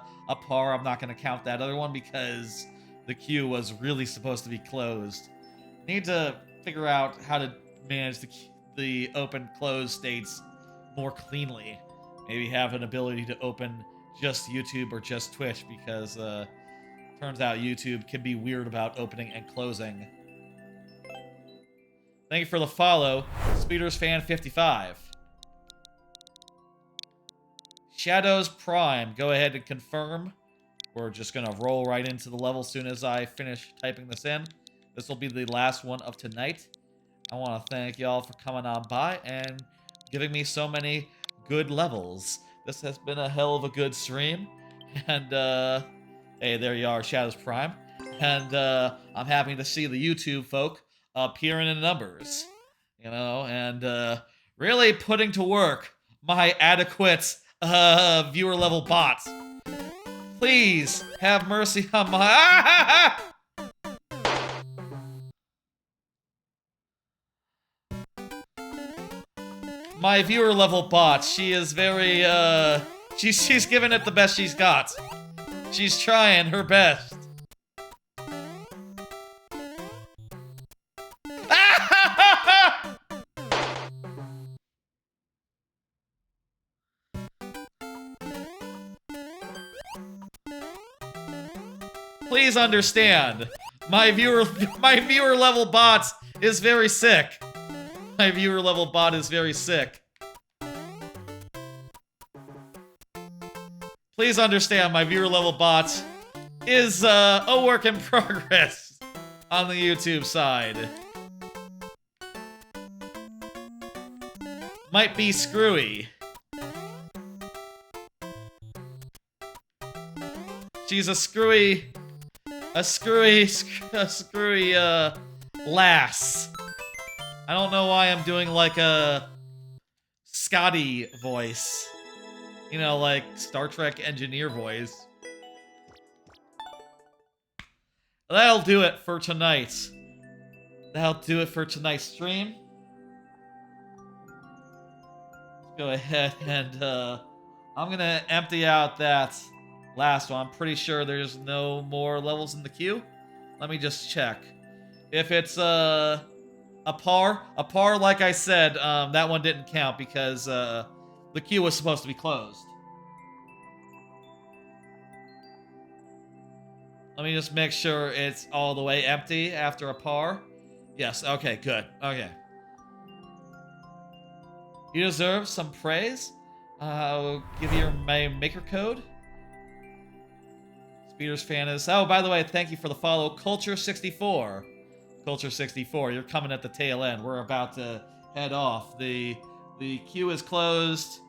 par. I'm not going to count that other one because the queue was really supposed to be closed. Need to figure out how to manage the open-close states more cleanly. Maybe have an ability to open just YouTube or just Twitch because turns out YouTube can be weird about opening and closing. Thank you for the follow, Speeders Fan 55. Shadows Prime, go ahead and confirm. We're just gonna roll right into the level as soon as I finish typing this in. This will be the last one of tonight. I want to thank y'all for coming on by and giving me so many good levels. This has been a hell of a good stream. And, hey, there you are, Shadows Prime. And, I'm happy to see the YouTube folk appearing in numbers. You know, and, really putting to work my adequate, viewer level bots. Please have mercy on my... My viewer level bot, she is very, she's giving it the best she's got. She's trying her best. Please understand, my viewer level bot is very sick. My viewer level bot is very sick. Please understand, my viewer level bot is a work in progress on the YouTube side. Might be screwy. She's a screwy lass. I don't know why I'm doing like a Scotty voice. You know, like Star Trek engineer voice. That'll do it for tonight. That'll do it for tonight's stream. Let's go ahead and I'm gonna empty out that last one. I'm pretty sure there's no more levels in the queue. Let me just check. If it's a par, like I said, that one didn't count because the queue was supposed to be closed. Let me just make sure it's all the way empty after a par. Yes, okay, good. Okay. You deserve some praise. I'll give you my maker code. Speeders fan is... Oh, by the way, thank you for the follow. Culture64. Culture64, you're coming at the tail end. We're about to head off. The queue is closed.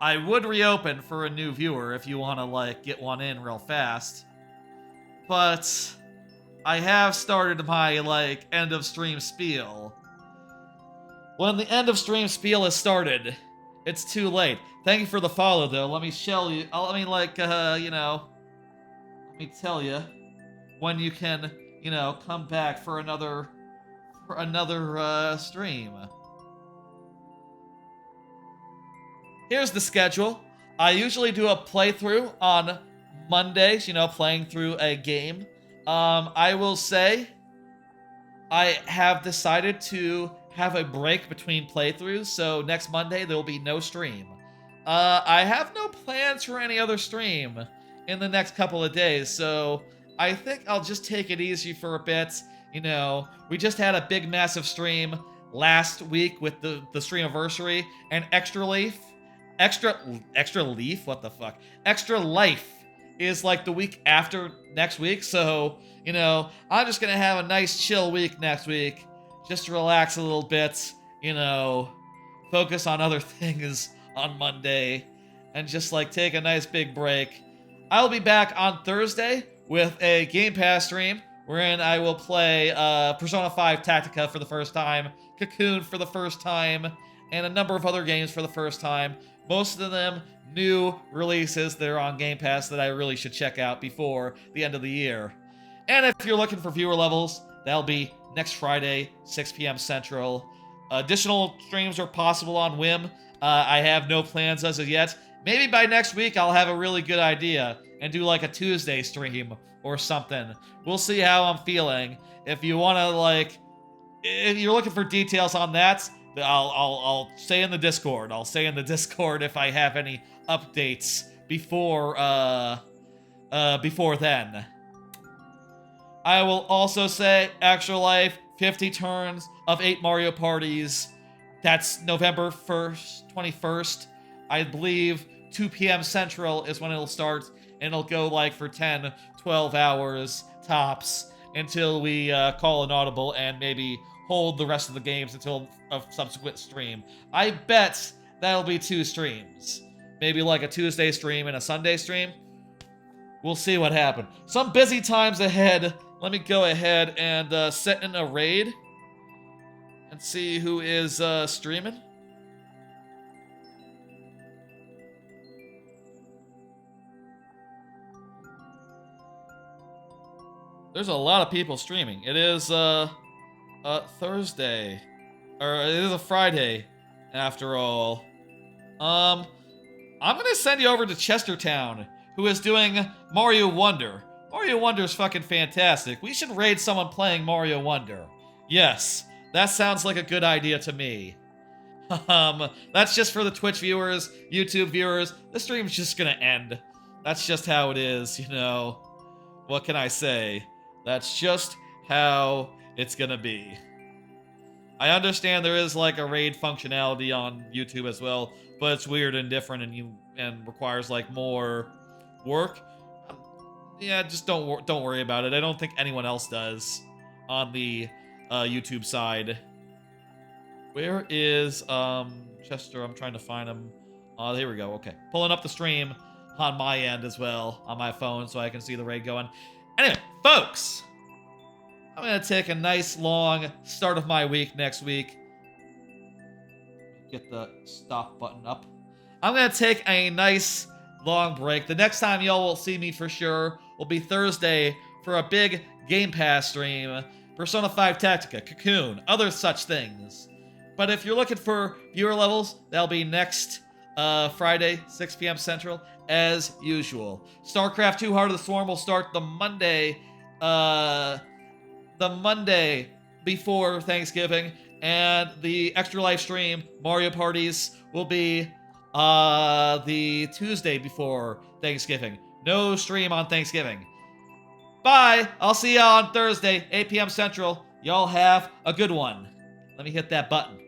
I would reopen for a new viewer if you want to, like, get one in real fast. But I have started my, like, end of stream spiel. When the end of stream spiel is started, it's too late. Thank you for the follow, though. Let me tell you, you know, let me tell you when you can, you know, come back for another stream. here's the schedule. I usually do a playthrough on Mondays, playing through a game. I will say I have decided to have a break between playthroughs, so next Monday there will be no stream. I have no plans for any other stream in the next couple of days, so I think I'll just take it easy for a bit. We just had a big, massive stream last week with the streamiversary, and Extra Life, what the fuck? Extra Life is like the week after next week, so, I'm just gonna have a nice chill week next week, just relax a little bit, focus on other things on Monday, and just like take a nice big break. I'll be back on Thursday with a Game Pass stream, wherein I will play Persona 5 Tactica for the first time, Cocoon for the first time, and a number of other games for the first time. Most of them new releases that are on Game Pass that I really should check out before the end of the year. And if you're looking for viewer levels, that'll be next Friday, 6 p.m. Central. Additional streams are possible on whim. I have no plans as of yet. Maybe by next week I'll have a really good idea and do like a Tuesday stream or something. We'll see how I'm feeling. If you want to if you're looking for details on that, I'll say in the Discord. I'll say in the Discord if I have any updates before then. I will also say Extra Life 50 turns of 8 Mario parties. That's November 1st, 21st. I believe 2 p.m. Central is when it'll start, and it'll go for 10, 12 hours tops until we call an audible and maybe hold the rest of the games until a subsequent stream. I bet that'll be 2 streams. Maybe a Tuesday stream and a Sunday stream. We'll see what happens. Some busy times ahead. Let me go ahead and set in a raid and see who is streaming. There's a lot of people streaming. It is Thursday, or it is a Friday, after all. I'm gonna send you over to Chestertown, who is doing Mario Wonder. Mario Wonder is fucking fantastic. We should raid someone playing Mario Wonder. Yes, that sounds like a good idea to me. That's just for the Twitch viewers, YouTube viewers. The stream's just gonna end. That's just how it is, What can I say? That's just how it's gonna be. I understand there is a raid functionality on YouTube as well, but it's weird and different and requires more work. Yeah, just don't worry about it. I don't think anyone else does on the YouTube side. Where is Chester? I'm trying to find him. Here we go. Okay, pulling up the stream on my end as well on my phone so I can see the raid going. Anyway, folks, I'm gonna take a nice long start of my week next week. Get the stop button up. I'm gonna take a nice long break. The next time y'all will see me for sure will be Thursday for a big Game Pass stream. Persona 5 Tactica, Cocoon, other such things. But if you're looking for viewer levels, that'll be next Friday, 6 p.m. Central, as usual. StarCraft 2 Heart of the Swarm will start the Monday before Thanksgiving, and the Extra Life stream, Mario Parties, will be the Tuesday before Thanksgiving. No stream on Thanksgiving. Bye! I'll see y'all on Thursday, 8 p.m. Central. Y'all have a good one. Let me hit that button.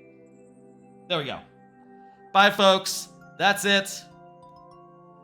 There we go. Bye, folks. That's it.